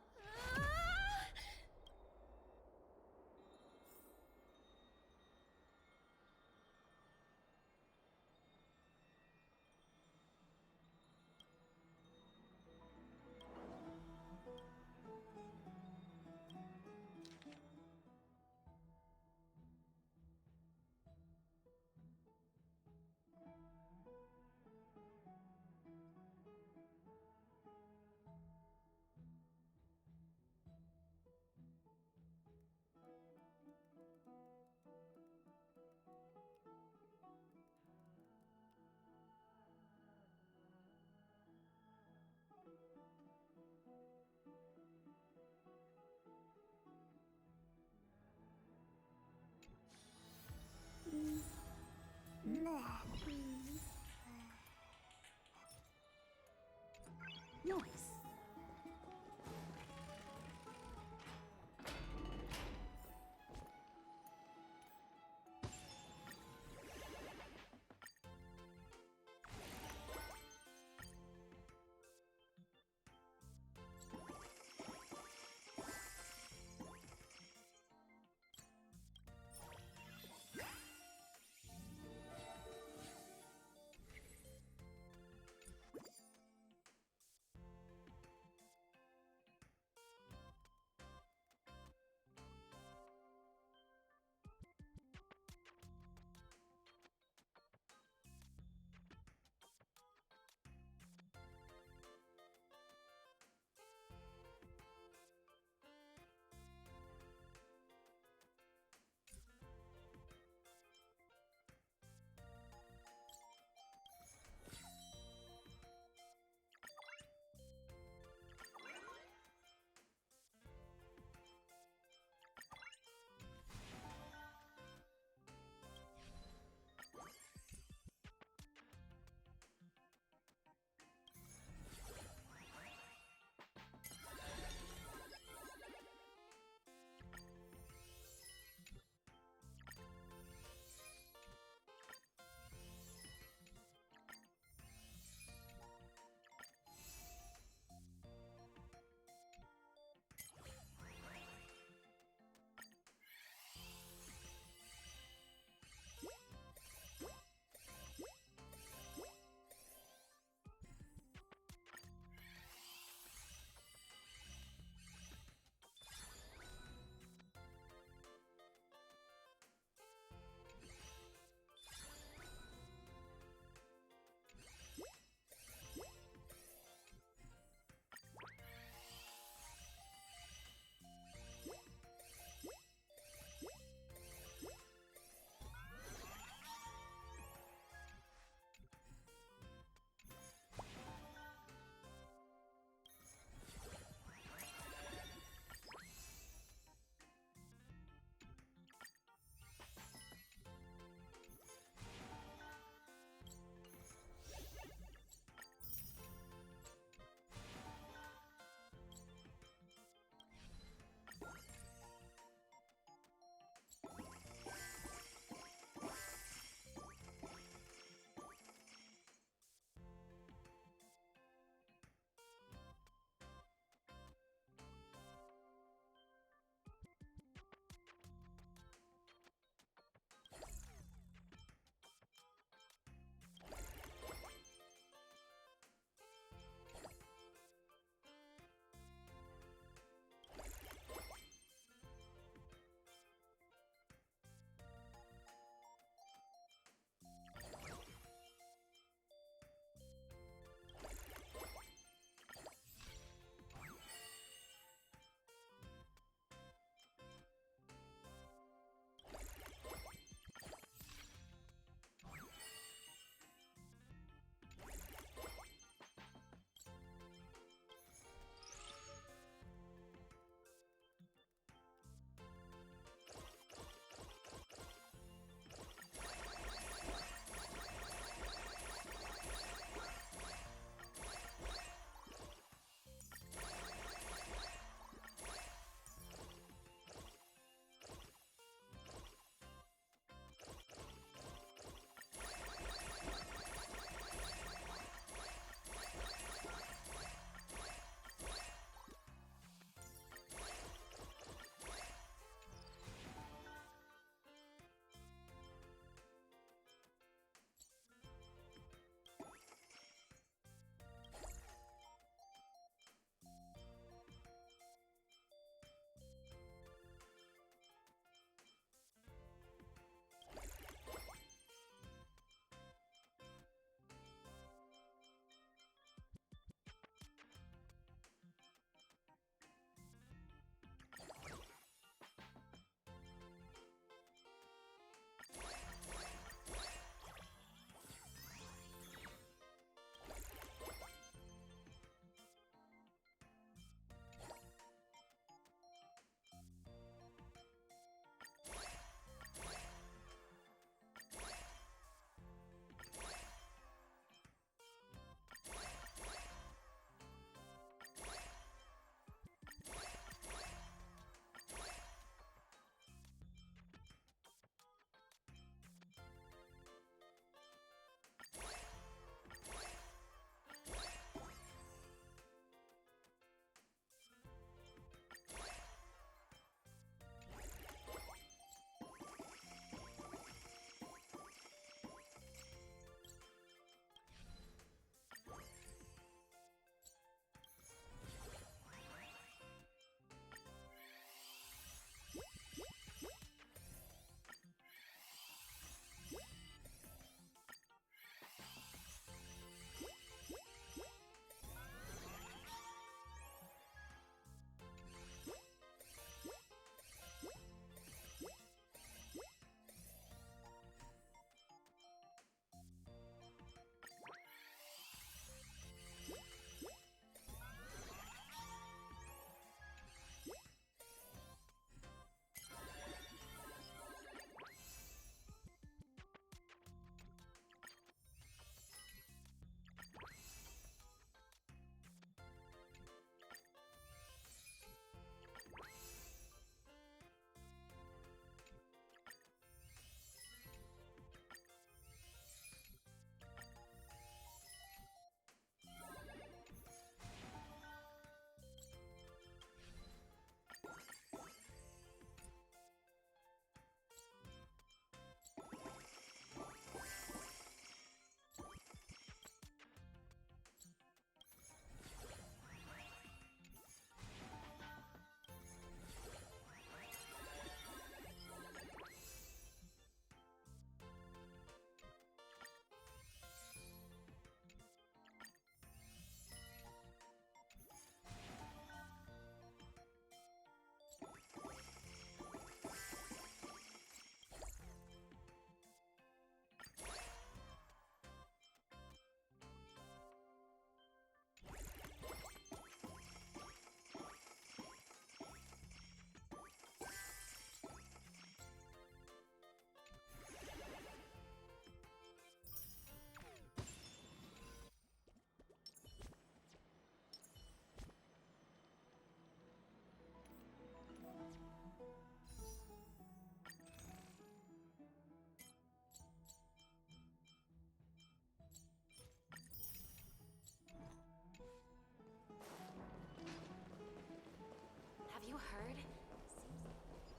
heard? Seems like...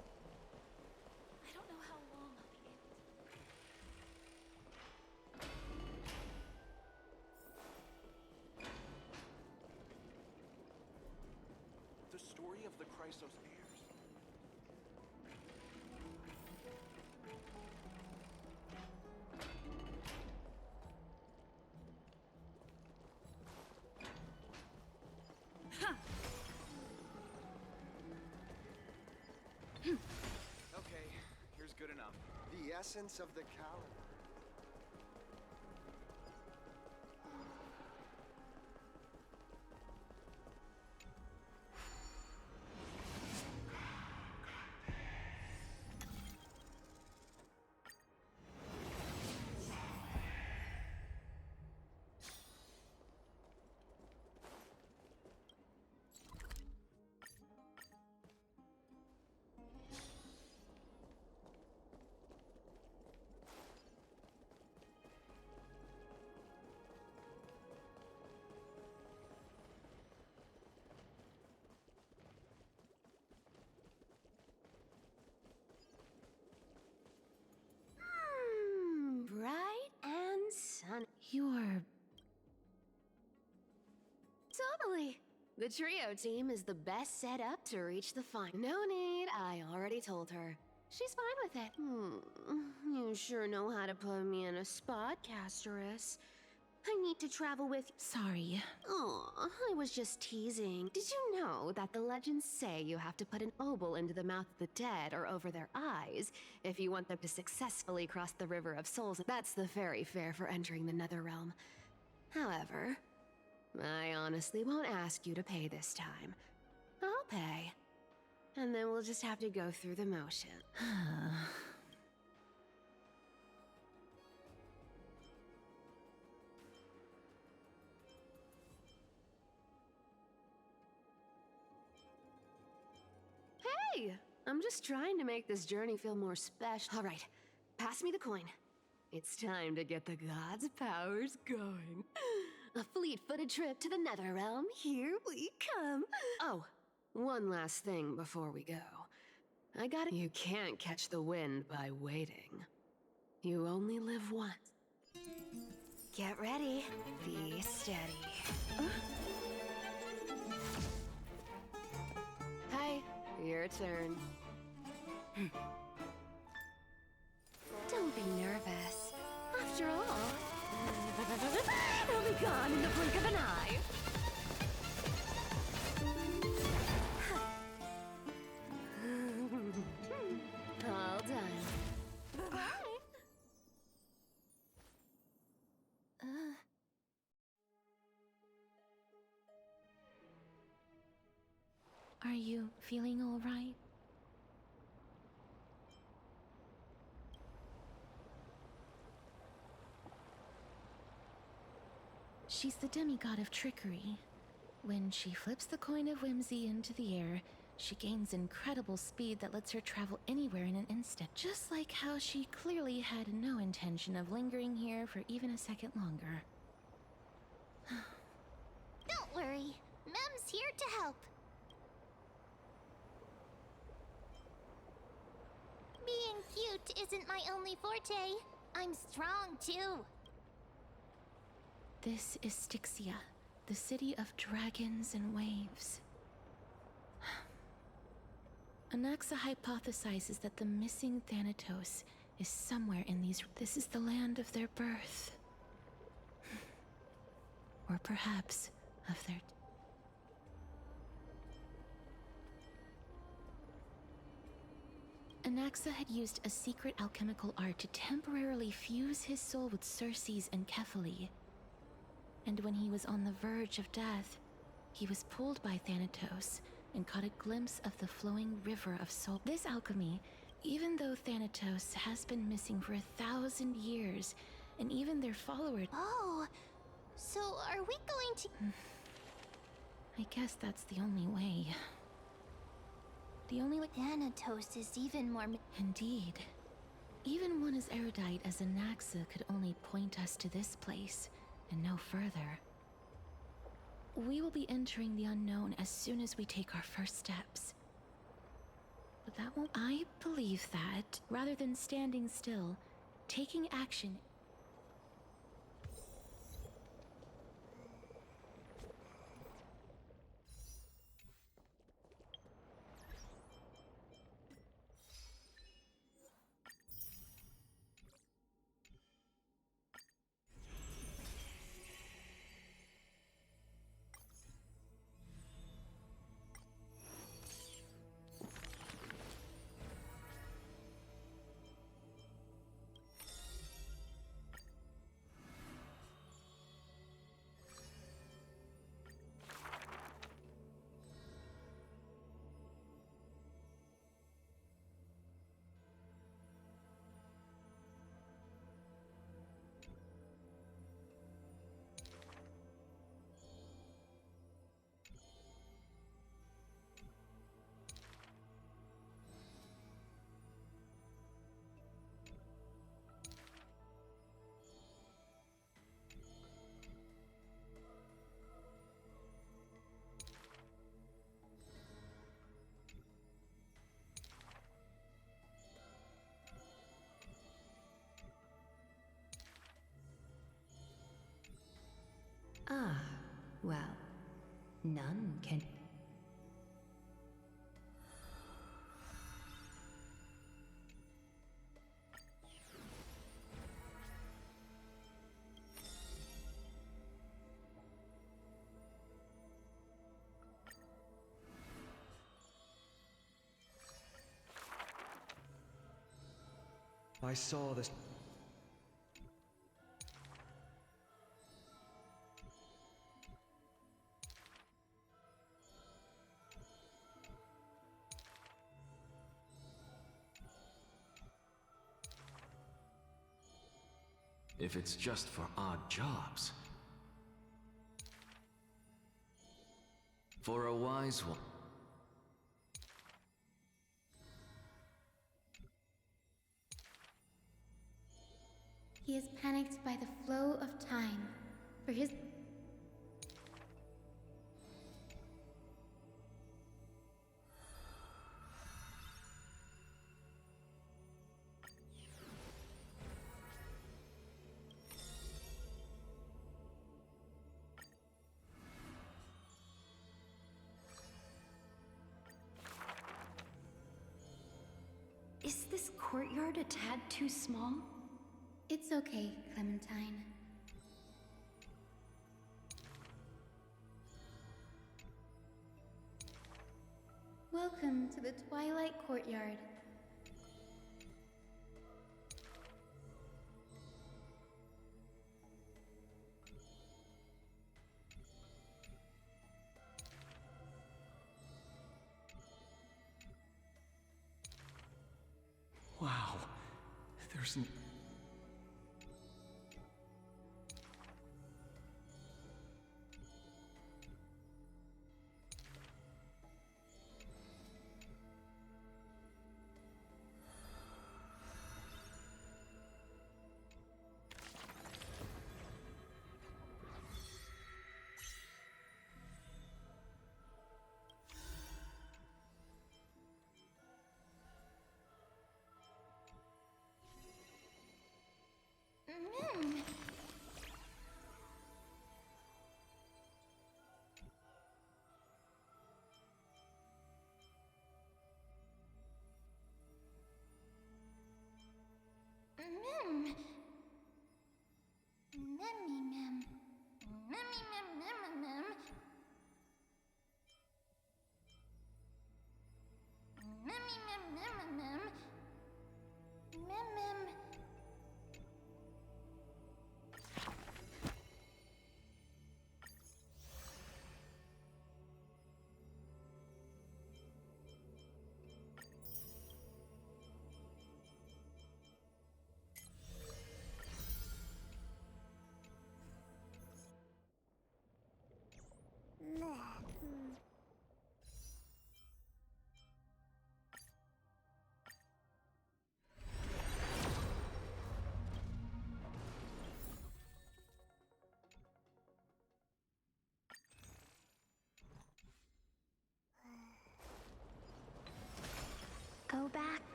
I don't know how long I'll be able to... The story of the Chrysos heirs. Okay, here's good enough. The essence of the calendar. Bright and sunny. You're... Totally. The trio team is the best set up to reach the final. No need, I already told her. She's fine with it. You sure know how to put me in a spot, Castorus. I need to travel with... Sorry. Oh, I was just teasing. Did you know that the legends say you have to put an obol into the mouth of the dead or over their eyes if you want them to successfully cross the River of Souls? That's the fairy fare for entering the Netherrealm. However, I honestly won't ask you to pay this time. I'll pay. And then we'll just have to go through the motion. Hey! I'm just trying to make this journey feel more special. All right, pass me the coin. It's time to get the gods' powers going. A fleet-footed trip to the Netherrealm. Here we come. Oh, one last thing before we go. You can't catch the wind by waiting. You only live once. Get ready. Be steady. Hi, your turn. Don't be nervous. After all, it'll be gone in the blink of an eye. All done. Bye. Are you feeling all right? She's the demigod of trickery. When she flips the coin of whimsy into the air, she gains incredible speed that lets her travel anywhere in an instant. Just like how she clearly had no intention of lingering here for even a second longer. Don't worry. Mem's here to help. Being cute isn't my only forte. I'm strong, too. This is Styxia, the city of dragons and waves. Anaxa hypothesizes that the missing Thanatos is somewhere in these... This is the land of their birth. Or perhaps of their... Anaxa had used a secret alchemical art to temporarily fuse his soul with Circe's and Kephae. And when he was on the verge of death, he was pulled by Thanatos and caught a glimpse of the flowing river of soul. This alchemy, even though Thanatos has been missing for 1,000 years, and even their followers... Oh, so are we going to... I guess that's the only way. The only way... Thanatos is even more... Indeed. Even one as erudite as Anaxa could only point us to this place, and no further. We will be entering the unknown as soon as we take our first steps. That won't. I believe that, rather than standing still, taking action. Ah, well, none can. I saw this. If it's just for odd jobs. For a wise one. He is panicked by the flow of time. For his... Is this courtyard a tad too small? It's okay, Clementine. Welcome to the Twilight Courtyard. Wow. There's an...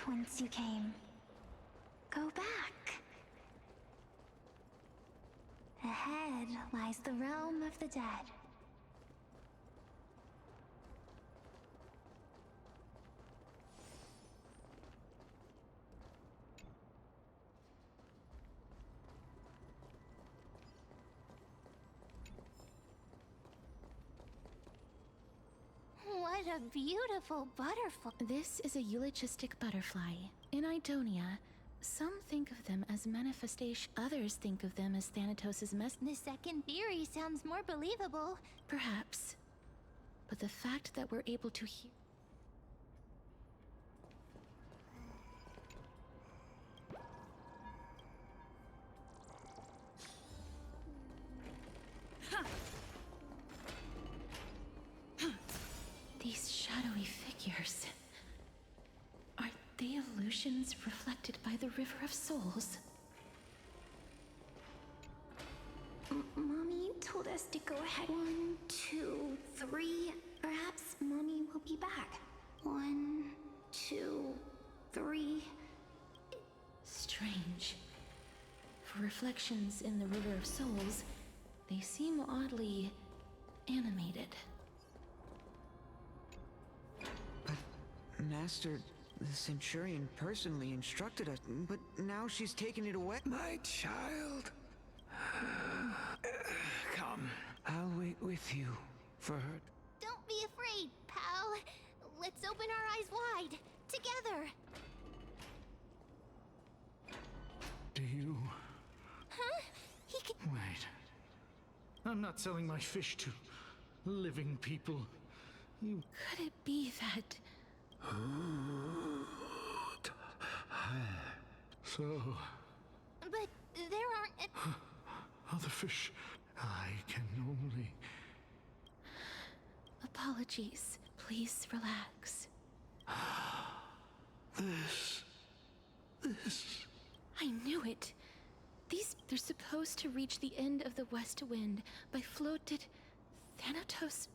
whence you came. Go back. Ahead lies the realm of the dead. What a beautiful butterfly. This is a eulogistic butterfly. In Idonia, some think of them as manifestation, others think of them as Thanatos' The second theory sounds more believable. Perhaps. But the fact that we're able to hear. These shadowy figures. Are they illusions reflected by the River of Souls? Mommy told us to go ahead. 1, 2, 3. Perhaps Mommy will be back. 1, 2, 3. Strange. For reflections in the River of Souls, they seem oddly animated. Master, the Centurion personally instructed us, but now she's taken it away. My child. Come, I'll wait with you for her. Don't be afraid, pal. Let's open our eyes wide. Together. Do you... Huh? He can... Wait. I'm not selling my fish to living people. You... Could it be that... So... But there aren't... Other fish. I can only... Apologies. Please relax. This... I knew it. They're supposed to reach the end of the West Wind by floated Thanatos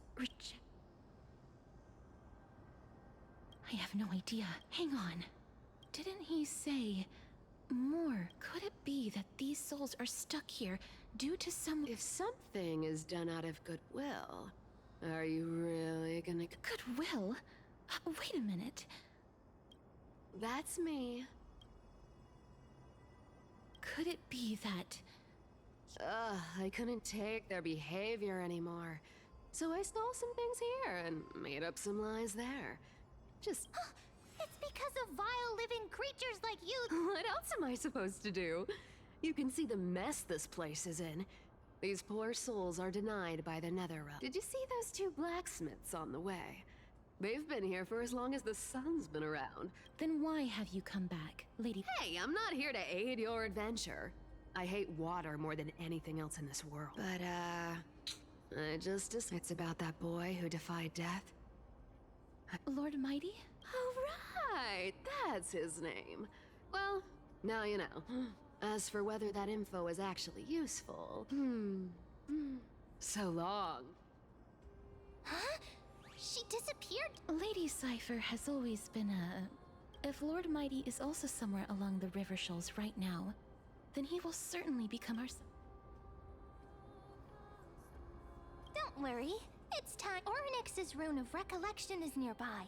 I have no idea. Hang on. Didn't he say more? Could it be that these souls are stuck here due to some... If something is done out of goodwill, are you really gonna... Goodwill? Wait a minute. That's me. Could it be that... I couldn't take their behavior anymore. So I stole some things here and made up some lies there. Just... It's because of vile living creatures like you. What else am I supposed to do? You can see the mess this place is in. These poor souls are denied by the Netherrealm. Did you see those 2 blacksmiths on the way? They've been here for as long as the sun's been around. Then why have you come back, Lady... Hey, I'm not here to aid your adventure. I hate water more than anything else in this world. But, it's about that boy who defied death. Lord Mighty? Oh, right! That's his name. Well, now you know. As for whether that info is actually useful, so long. Huh? She disappeared? Lady Cypher has always been a... If Lord Mighty is also somewhere along the river shoals right now, then he will certainly become our... Don't worry. It's time. Ornyx's rune of recollection is nearby.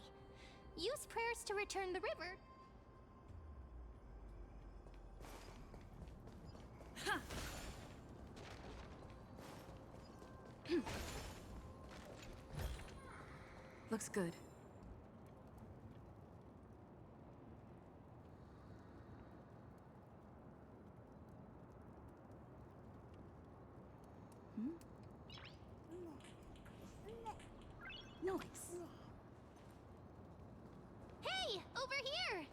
Use prayers to return the river. Looks good. Noise. Hey, over here!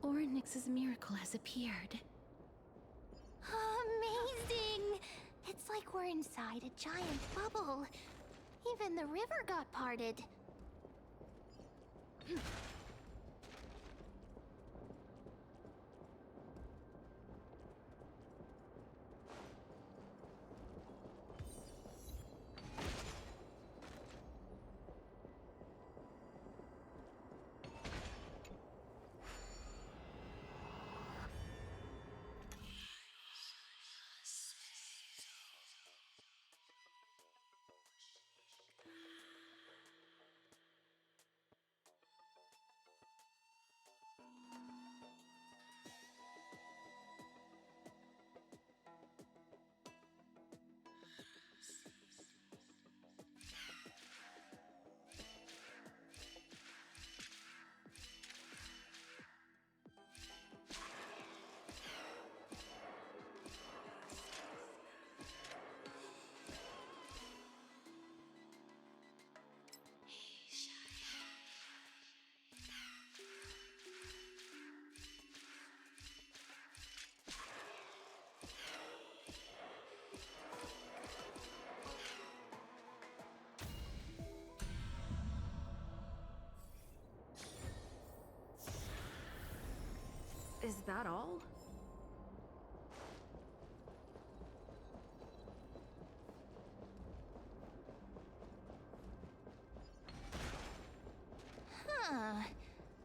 Ornyx's miracle has appeared. Amazing! It's like we're inside a giant bubble. Even the river got parted. that all? Huh.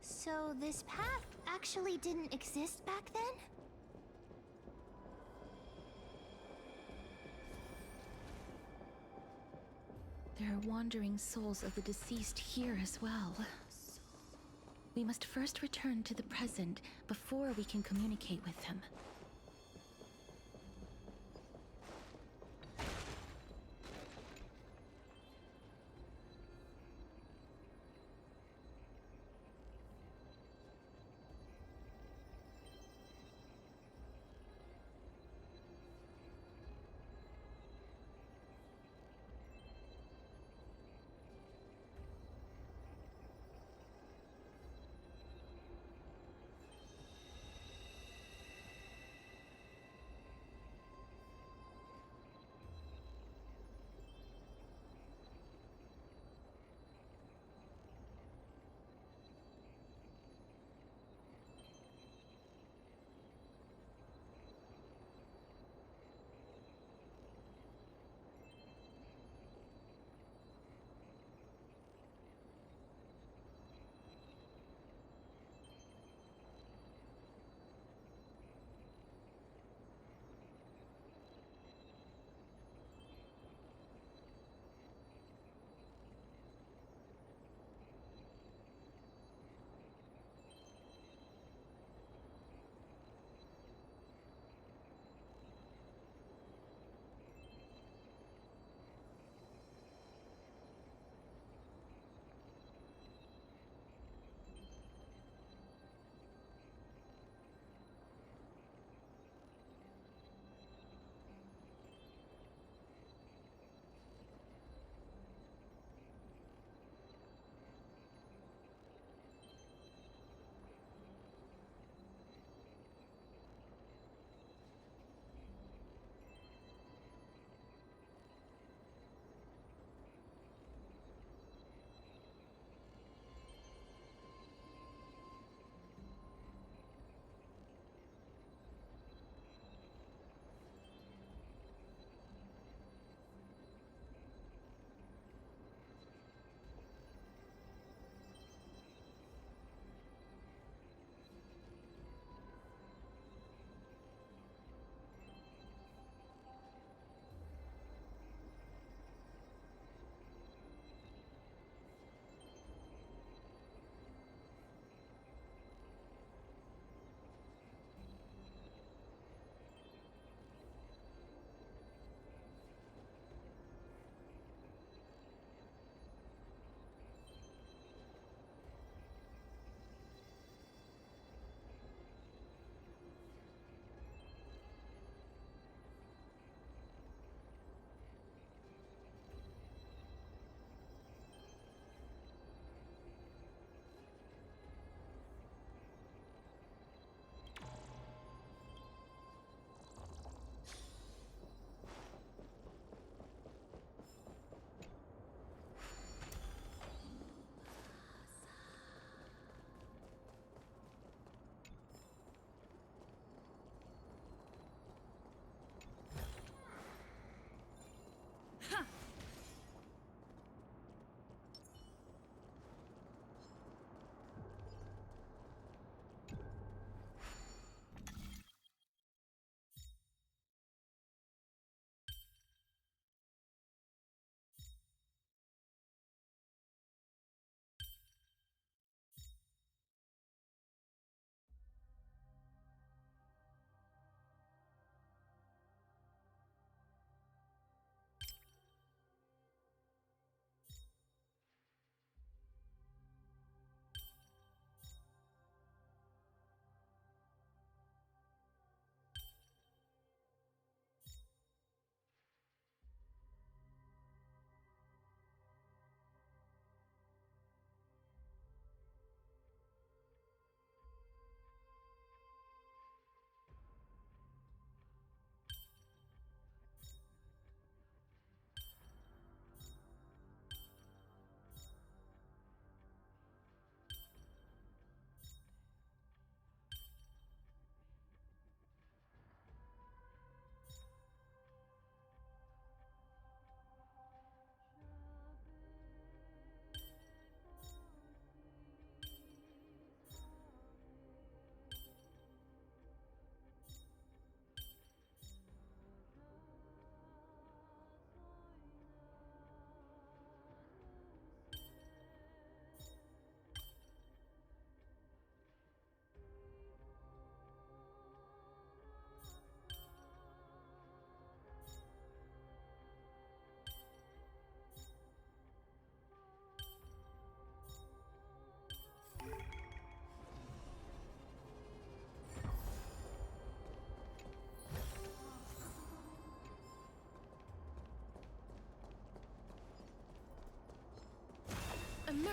So this path actually didn't exist back then? There are wandering souls of the deceased here as well. We must first return to the present before we can communicate with them.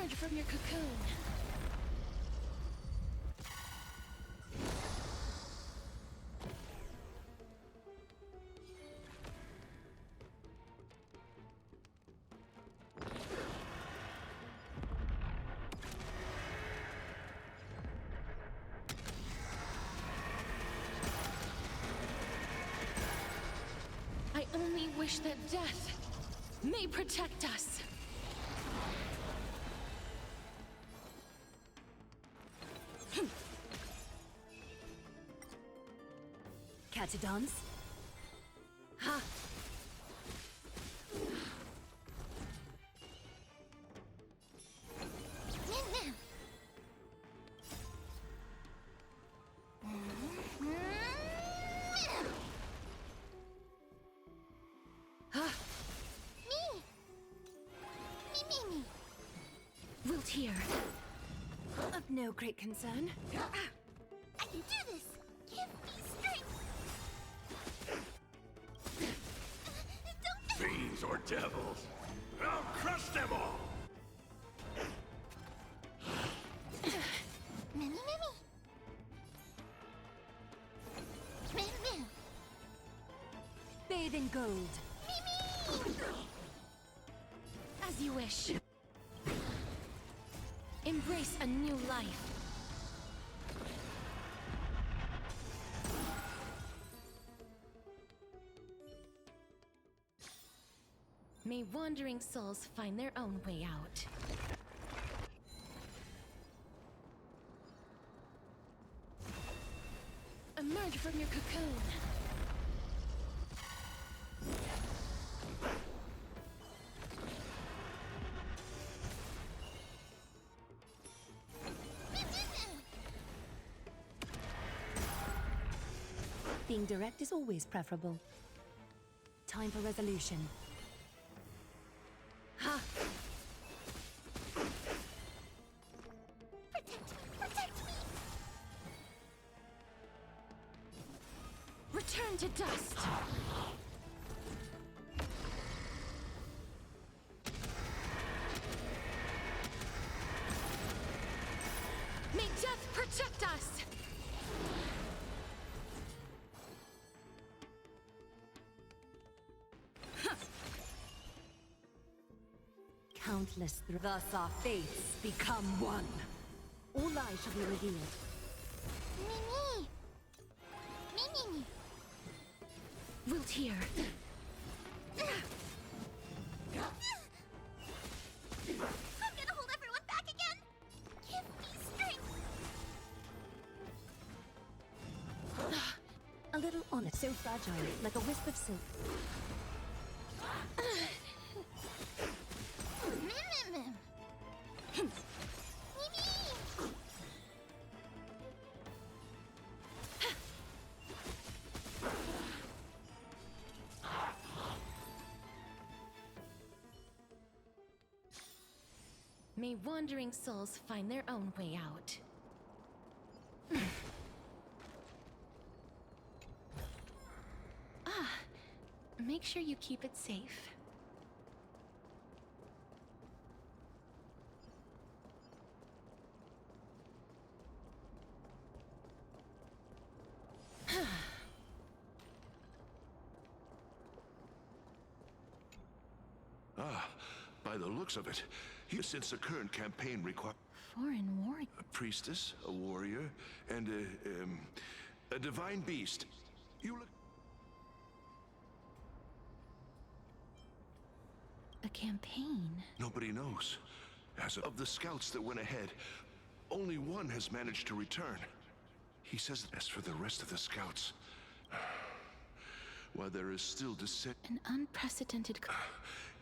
Emerge from your cocoon. I only wish that death may protect us. Catch a dance? Ha! Wilt here. Of no great concern. I can do this! Give me strength! Fiends or devils, I'll crush them all! Mimi, Mimi! Mimi! Bathe in gold. Mimi! As you wish. Embrace a new life. May wandering souls find their own way out. Emerge from your cocoon. Being direct is always preferable. Time for resolution. Ha! Protect me! Return to dust! May death protect us! Countless thus our fates become one. All lies shall be revealed. Mimi! Mimi! Wilt here. I'm gonna hold everyone back again! Give me strength! A little honest, so fragile, like a wisp of silk. May wandering souls find their own way out. Make sure you keep it safe. By the looks of it, since the current campaign requires Foreign warrior. a priestess, a warrior, and a divine beast. You look. A campaign? Nobody knows. As of the scouts that went ahead, only one has managed to return. He says, as for the rest of the scouts, while there is still dissent. An unprecedented.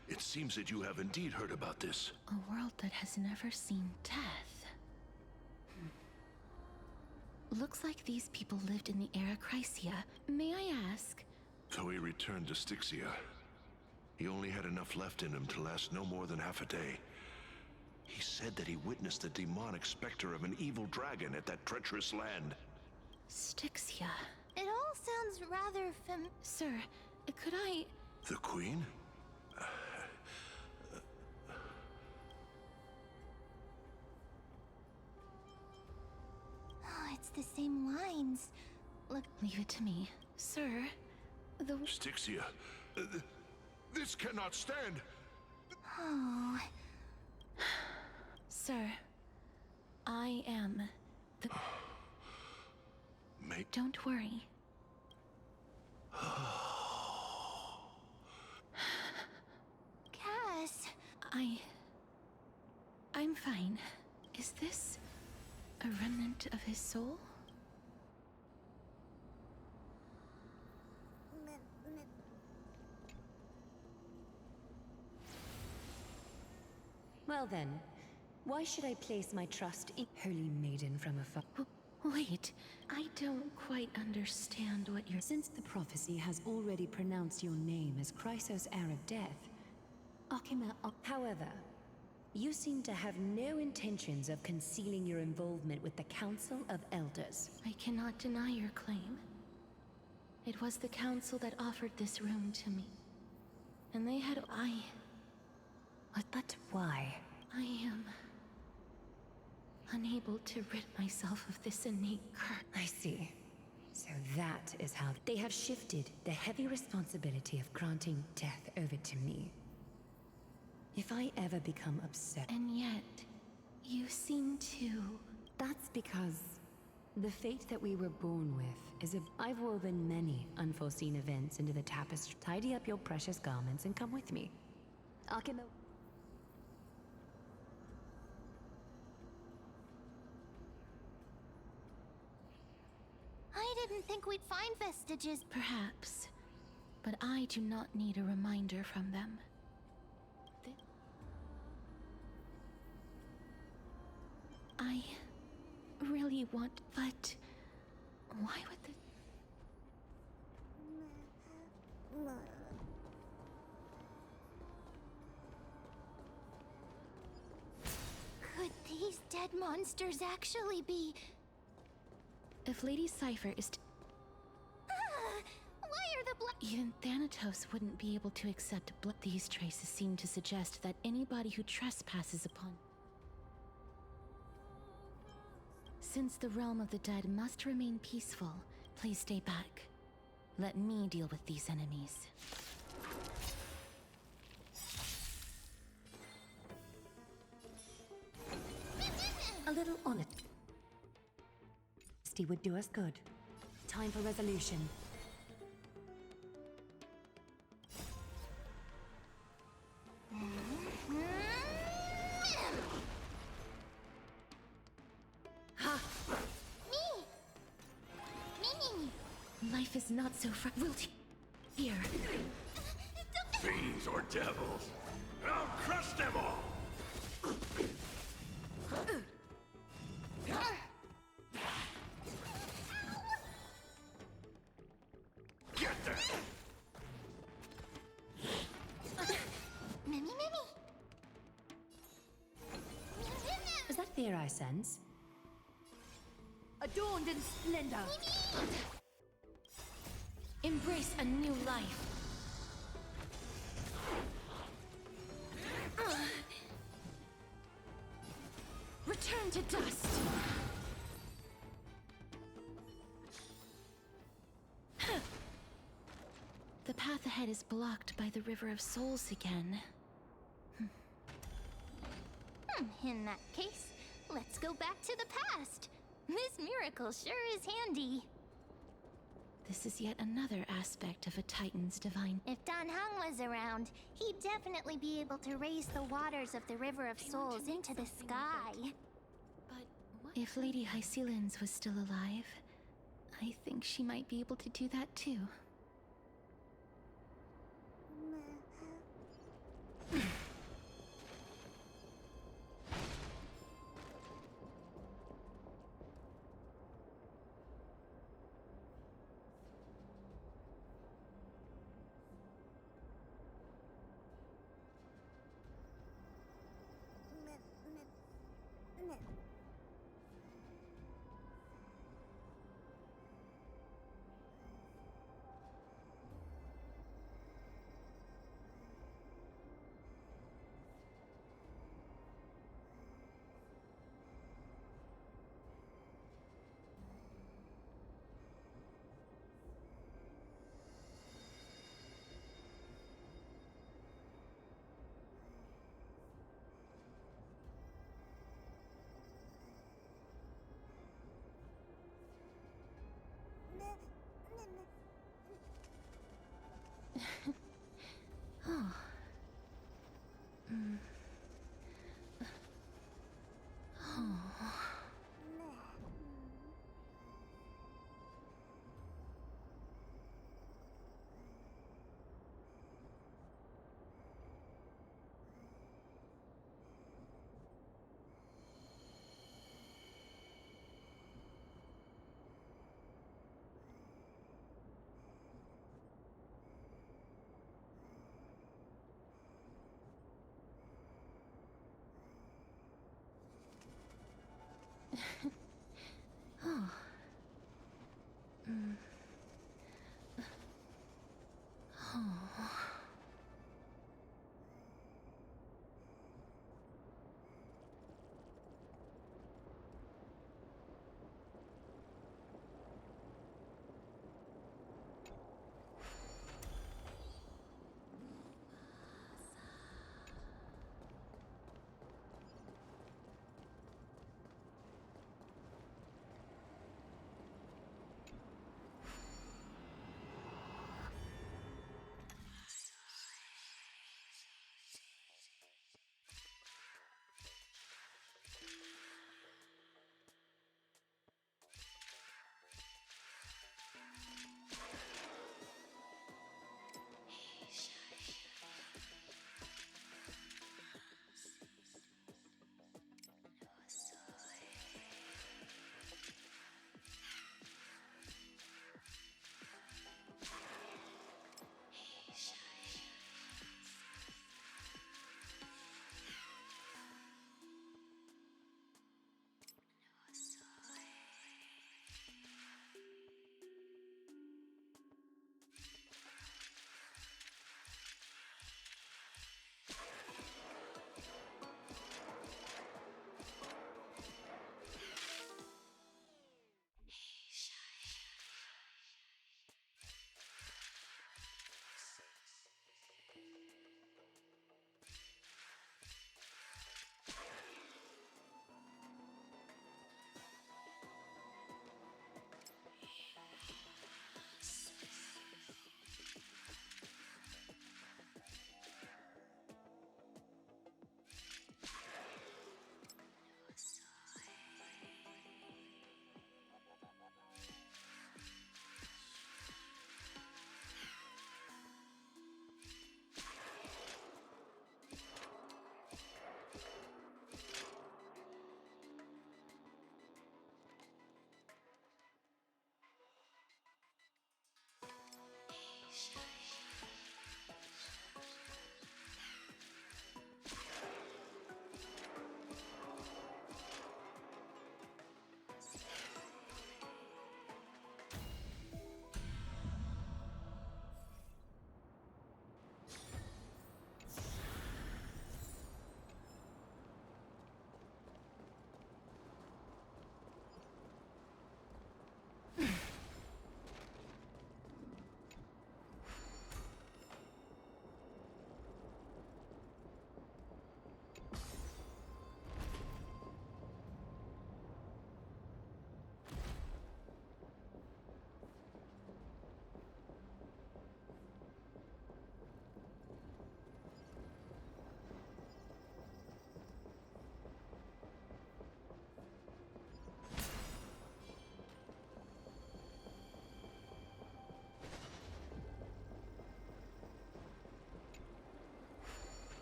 It seems that you have indeed heard about this. A world that has never seen death. Looks like these people lived in the era Chrysia. May I ask? Though he returned to Styxia, he only had enough left in him to last no more than half a day. He said that he witnessed the demonic specter of an evil dragon at that treacherous land. Styxia. It all sounds rather Sir, could I... The Queen? the same lines. Look. Leave it to me. Sir, the... Styxia, this cannot stand. Oh. Sir, I am the... Mate. Don't worry. Cass. I'm fine. Is this a remnant of his soul? Well then, why should I place my trust in Holy Maiden from afar? Wait, I don't quite understand what you're... Since the prophecy has already pronounced your name as Chrysos' heir of death, however, you seem to have no intentions of concealing your involvement with the Council of Elders. I cannot deny your claim. It was the Council that offered this room to me. And they had... But why? I am... unable to rid myself of this innate curse. I see. So that is how they have shifted the heavy responsibility of granting death over to me. If I ever become upset... And yet, you seem to... That's because the fate that we were born with is I've woven many unforeseen events into the tapestry. Tidy up your precious garments and come with me. Akimo... I didn't think we'd find vestiges. Perhaps. But I do not need a reminder from them. I really want, but why would Could these dead monsters actually be... If Lady Cypher is why are the black... Even Thanatos wouldn't be able to accept blood. These traces seem to suggest that anybody who trespasses upon... Since the realm of the dead must remain peaceful, please stay back. Let me deal with these enemies. A little honesty would do us good. Time for resolution. Life is not so here. Fiends or devils, I'll crush them all! Get there! Mimi. Is that fear I sense? Adorned in splendor! Embrace a new life. Return to dust. The path ahead is blocked by the River of Souls again. In that case, let's go back to the past. This miracle sure is handy. This is yet another aspect of a Titan's divine... If Dan Heng was around, he'd definitely be able to raise the waters of the River of Souls into the sky. But if Lady Hycelens was still alive, I think she might be able to do that too. Oh. Oh. Oh. Oh.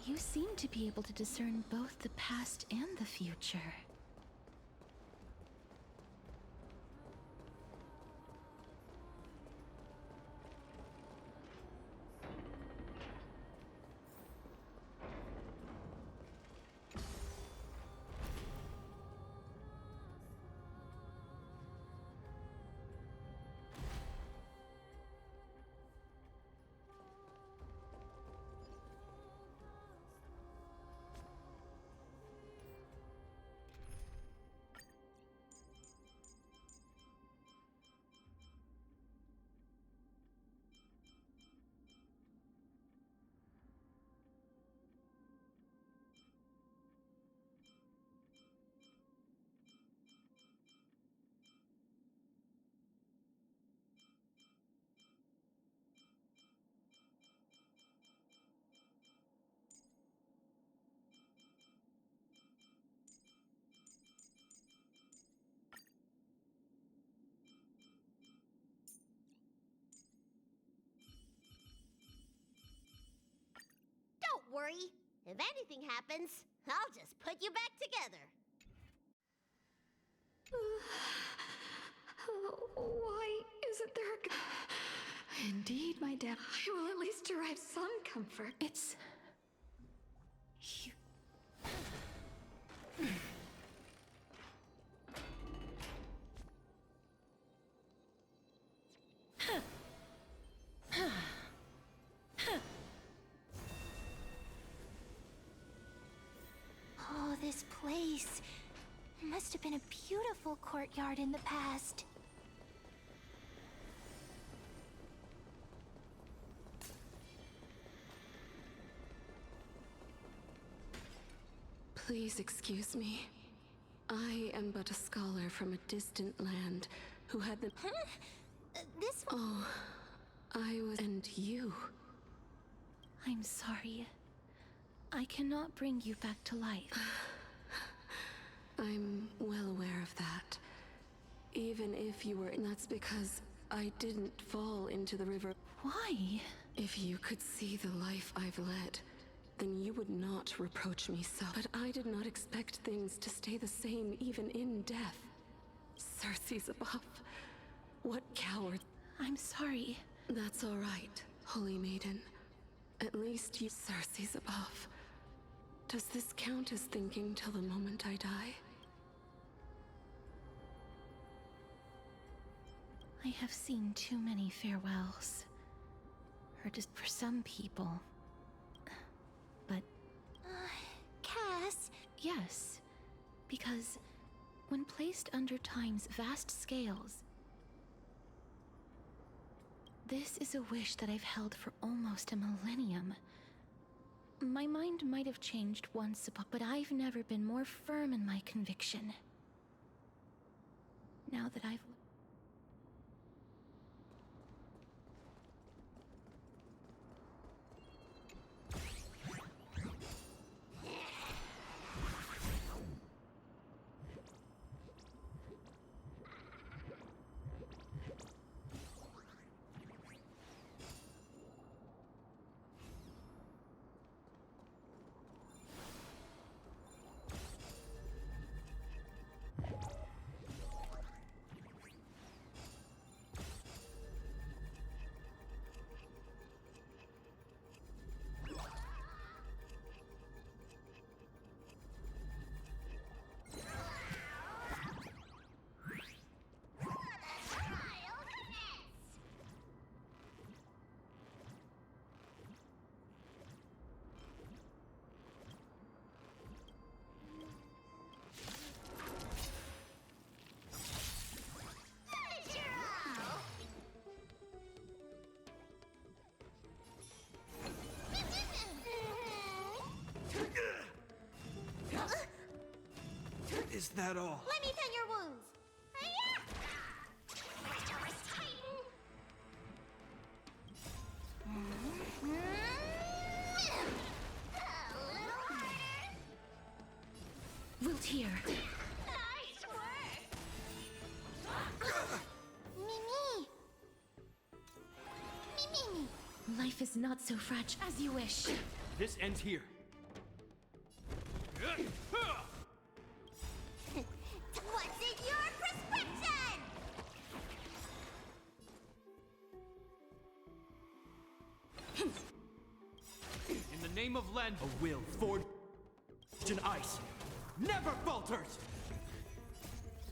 You seem to be able to discern both the past and the future. Don't worry. If anything happens, I'll just put you back together. Why isn't there Indeed, my dad. I will at least derive some comfort. It's... you... Oh, this place. Must have been a beautiful courtyard in the past. Please excuse me. I am but a scholar from a distant land who had the... This one... Oh, I was... And you. I'm sorry. I cannot bring you back to life. I'm well aware of that. Even if you were... That's because I didn't fall into the river. Why? If you could see the life I've led, then you would not reproach me so. But I did not expect things to stay the same even in death. Cersei's above. What coward... I'm sorry. That's all right, Holy Maiden. At least you... Cersei's above. Does this count as thinking till the moment I die? I have seen too many farewells. Or just for some people. But... Cass? Yes. Because when placed under time's vast scales, this is a wish that I've held for almost a millennium. My mind might have changed once upon, but I've never been more firm in my conviction. Now that I've... Is that all? Let me tend your wounds. Treacherous Titan! A little harder. Wilt here. Nice work! Mimi! Mimi! Life is not so fragile as you wish. This ends here. What's in your prescription? In the name of Len, a will forged in ice never falters!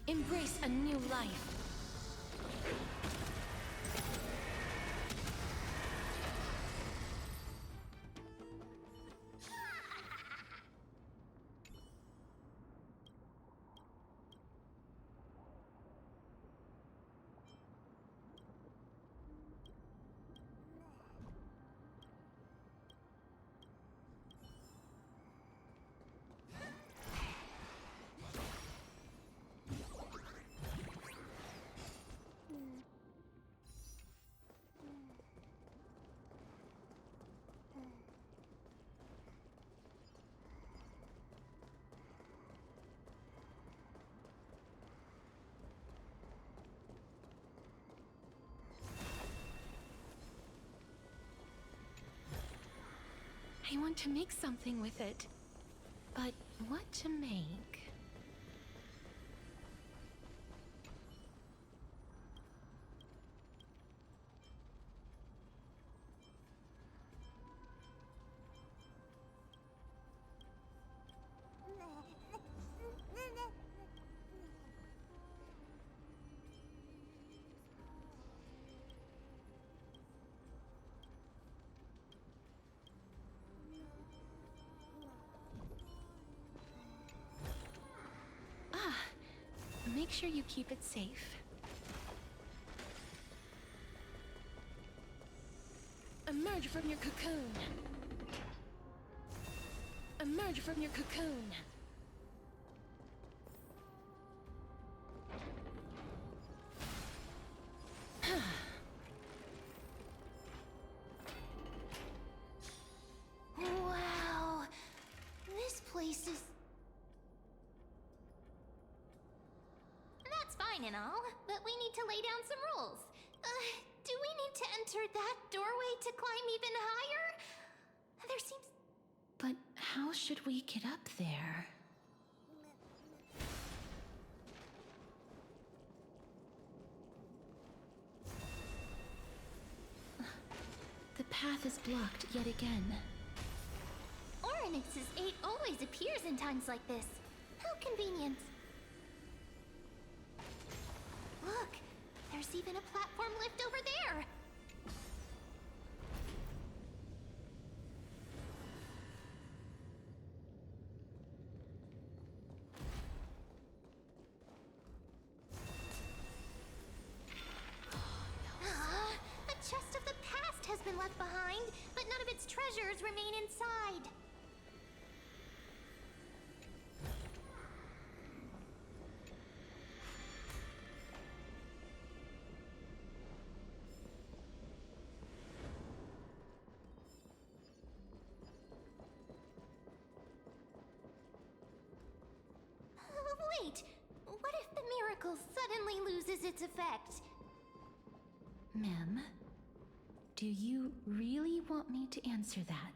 Embrace a new life. I want to make something with it. But what to make? Make sure you keep it safe. Emerge from your cocoon. Emerge from your cocoon. Wow. This place is... That's fine and all, but we need to lay down some rules. Do we need to enter that doorway to climb even higher? There seems... But how should we get up there? The path is blocked yet again. Oryx's 8 always appears in times like this. How convenient. Look, there's even a platform lift over there. A chest of the past has been left behind, but none of its treasures remain inside. Wait, what if the miracle suddenly loses its effect? Mem, do you really want me to answer that?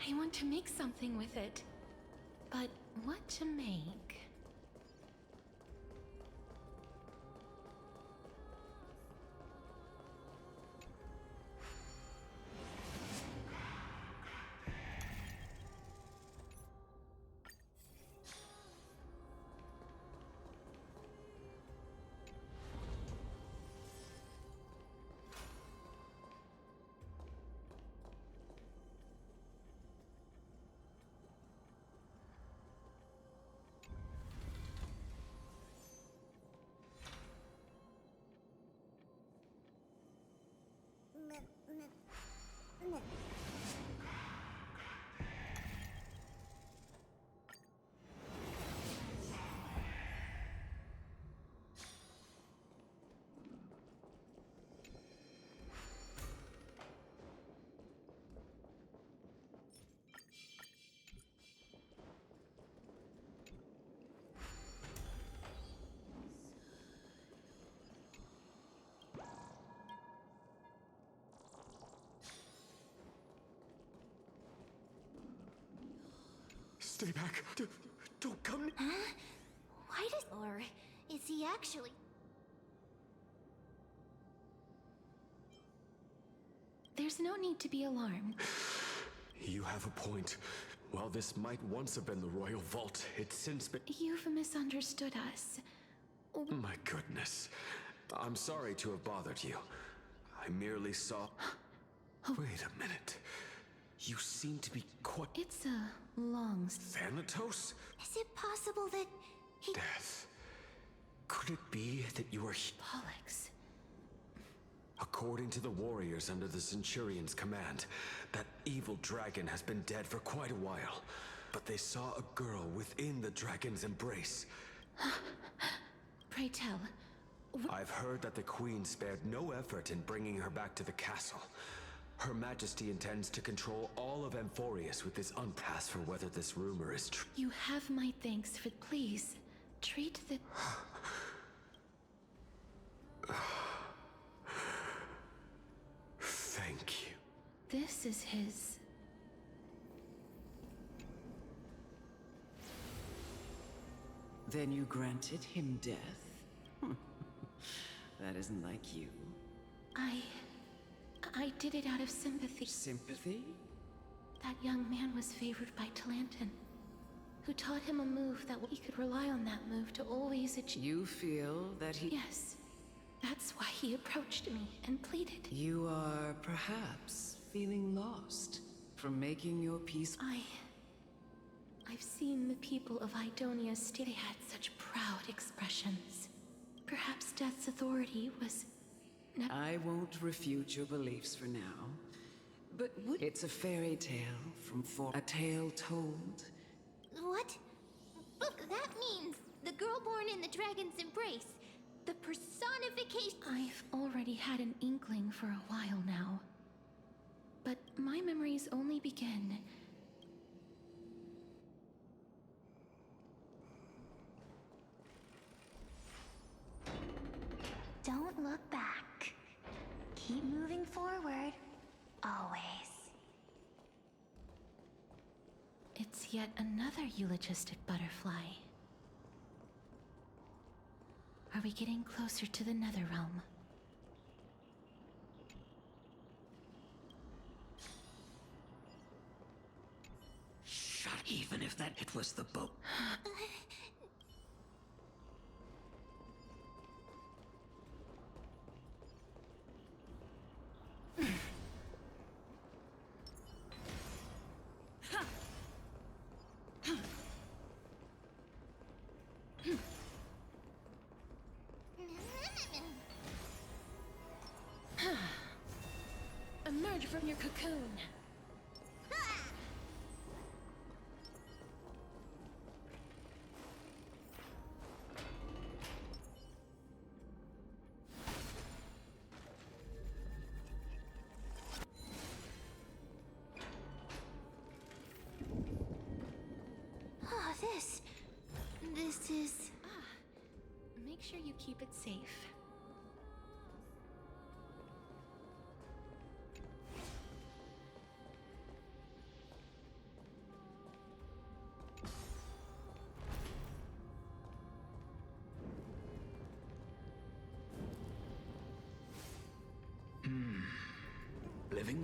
I want to make something with it. But what to make? Stay back. Don't come. Huh? Why does... Or is he actually... There's no need to be alarmed. You have a point. While this might once have been the royal vault, it's since been... You've misunderstood us. My goodness. I'm sorry to have bothered you. I merely saw... Wait a minute. You seem to be quite... It's a long... Thanatos? Is it possible that he... Death. Could it be that you are... Pollux. According to the warriors under the Centurion's command, that evil dragon has been dead for quite a while. But they saw a girl within the dragon's embrace. Pray tell. I've heard that the Queen spared no effort in bringing her back to the castle. Her Majesty intends to control all of Amphorius with this unpass for whether this rumor is true. You have my thanks for... Please, treat the... Thank you. This is his... Then you granted him death? That isn't like you. I did it out of sympathy. Sympathy? That young man was favored by Talantin, who taught him a move that he could rely on that move to always achieve. You feel that he... Yes. That's why he approached me and pleaded. You are perhaps feeling lost from making your peace. I've seen the people of Idonia state they had such proud expressions. Perhaps Death's authority was... I won't refute your beliefs for now, but it's a fairy tale a tale told. What? But that means the girl born in the dragon's embrace. The personification... I've already had an inkling for a while now. But my memories only begin... Don't look back. Keep moving forward. Always. It's yet another eulogistic butterfly. Are we getting closer to the Netherrealm? Shut. Even if it was the boat. Emerge from your cocoon. Oh, this is... Make sure you keep it safe.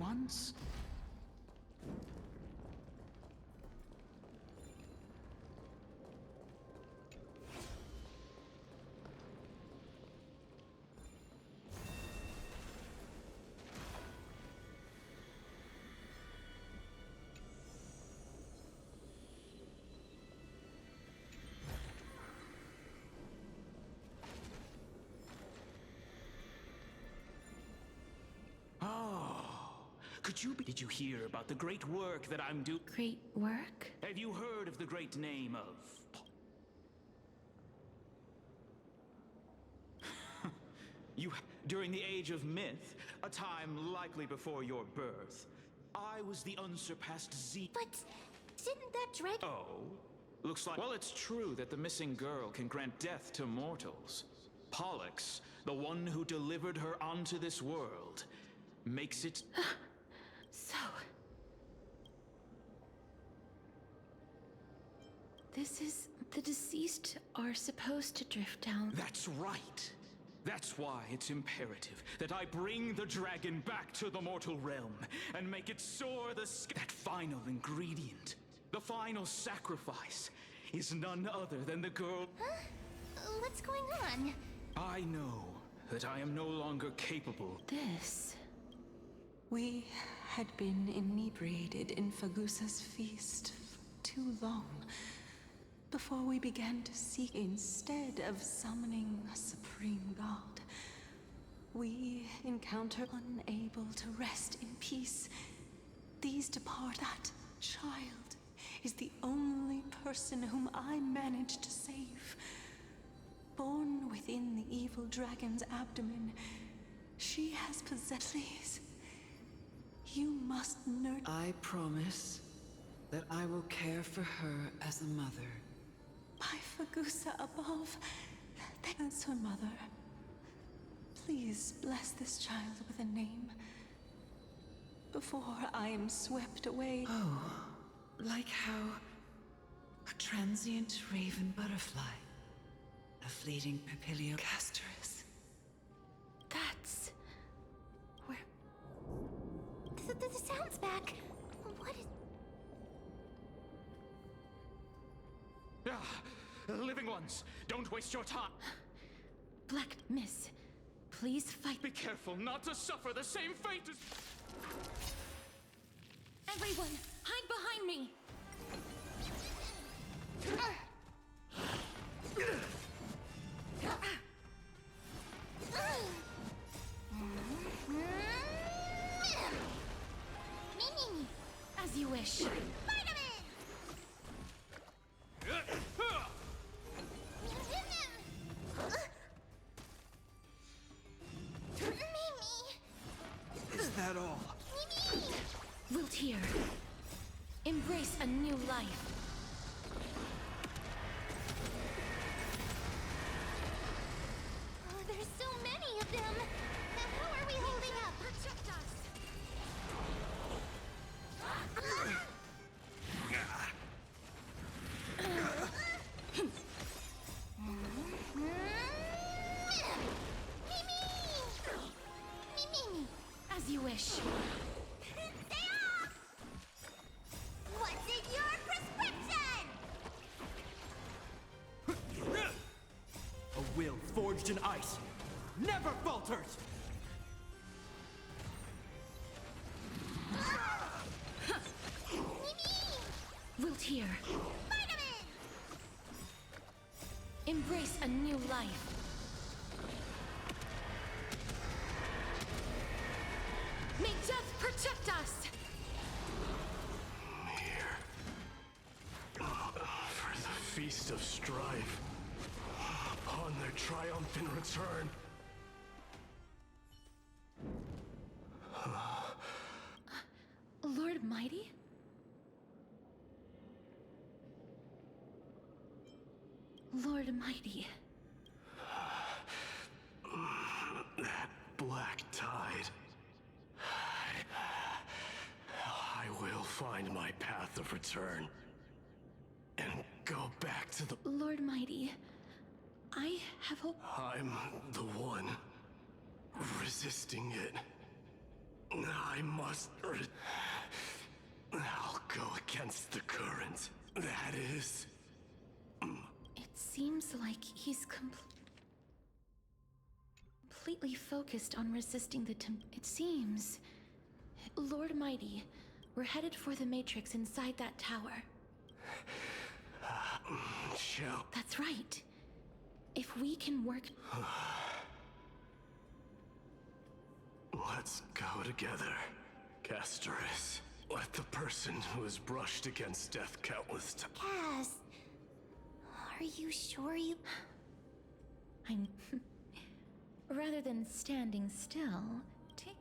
once. Did you hear about the great work that I'm doing? Great work? Have you heard of the great name of... During the age of myth, a time likely before your birth, I was the unsurpassed But didn't that dragon... Oh? Looks like... Well, it's true that the missing girl can grant death to mortals. Pollux, the one who delivered her onto this world, makes it... So... This is... the deceased are supposed to drift down... That's right. That's why it's imperative that I bring the dragon back to the mortal realm and make it soar the sky. That final ingredient, the final sacrifice, is none other than the girl... Huh? What's going on? I know that I am no longer capable. This... We had been inebriated in Fagusa's feast for too long before we began to seek. Instead of summoning a supreme god, we encounter unable to rest in peace. These depart. That child is the only person whom I managed to save. Born within the evil dragon's abdomen, she has possessed. Please. You must nurture. I promise that I will care for her as a mother. By Fagusa above, as her mother, please bless this child with a name before I am swept away. Oh, like how a transient raven butterfly, a fleeting papilio castorus. That's... where... The sound's back. What is... Living ones, don't waste your time. Black Miss, please fight. Be careful not to suffer the same fate as... Everyone, hide behind me! As you wish. Is that all? Wiltier, embrace a new life. Oh, there's so many of them. How are we holding up? Protect us. As you wish. Stay off! What's in your prescription? A will forged in ice never falters! Wiltier. Embrace a new life. May death protect us! Here. For the Feast of Strife. Upon their triumphant return. Lord Mighty? Lord Mighty. That black tide. I will find my path of return. And go back to the... Lord Mighty, I have hope. I'm the one resisting it. I must. I'll go against the current. That is. It seems like he's completely focused on resisting the It seems. Lord Mighty, we're headed for the Matrix inside that tower. Shall. That's right. If we can work. Let's go together, Castoris. Let the person who has brushed against death countless times. Cass, are you sure you... I'm... Rather than standing still, take...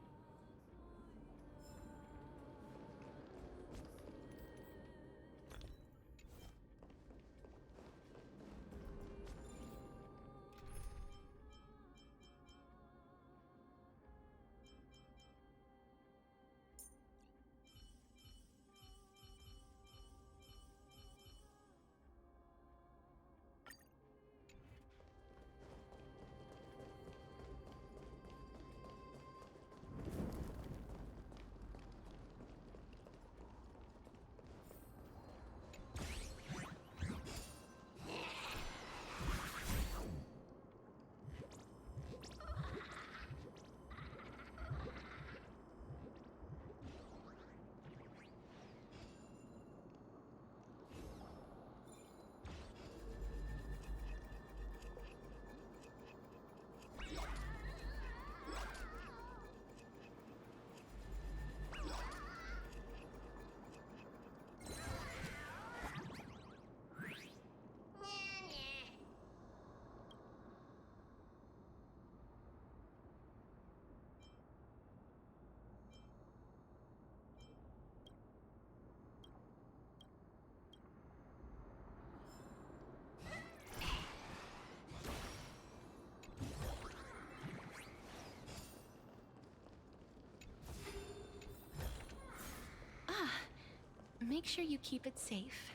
Make sure you keep it safe.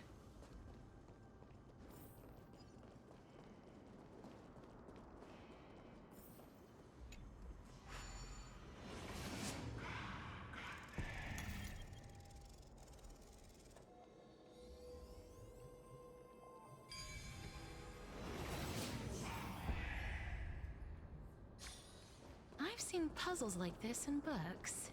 I've seen puzzles like this in books.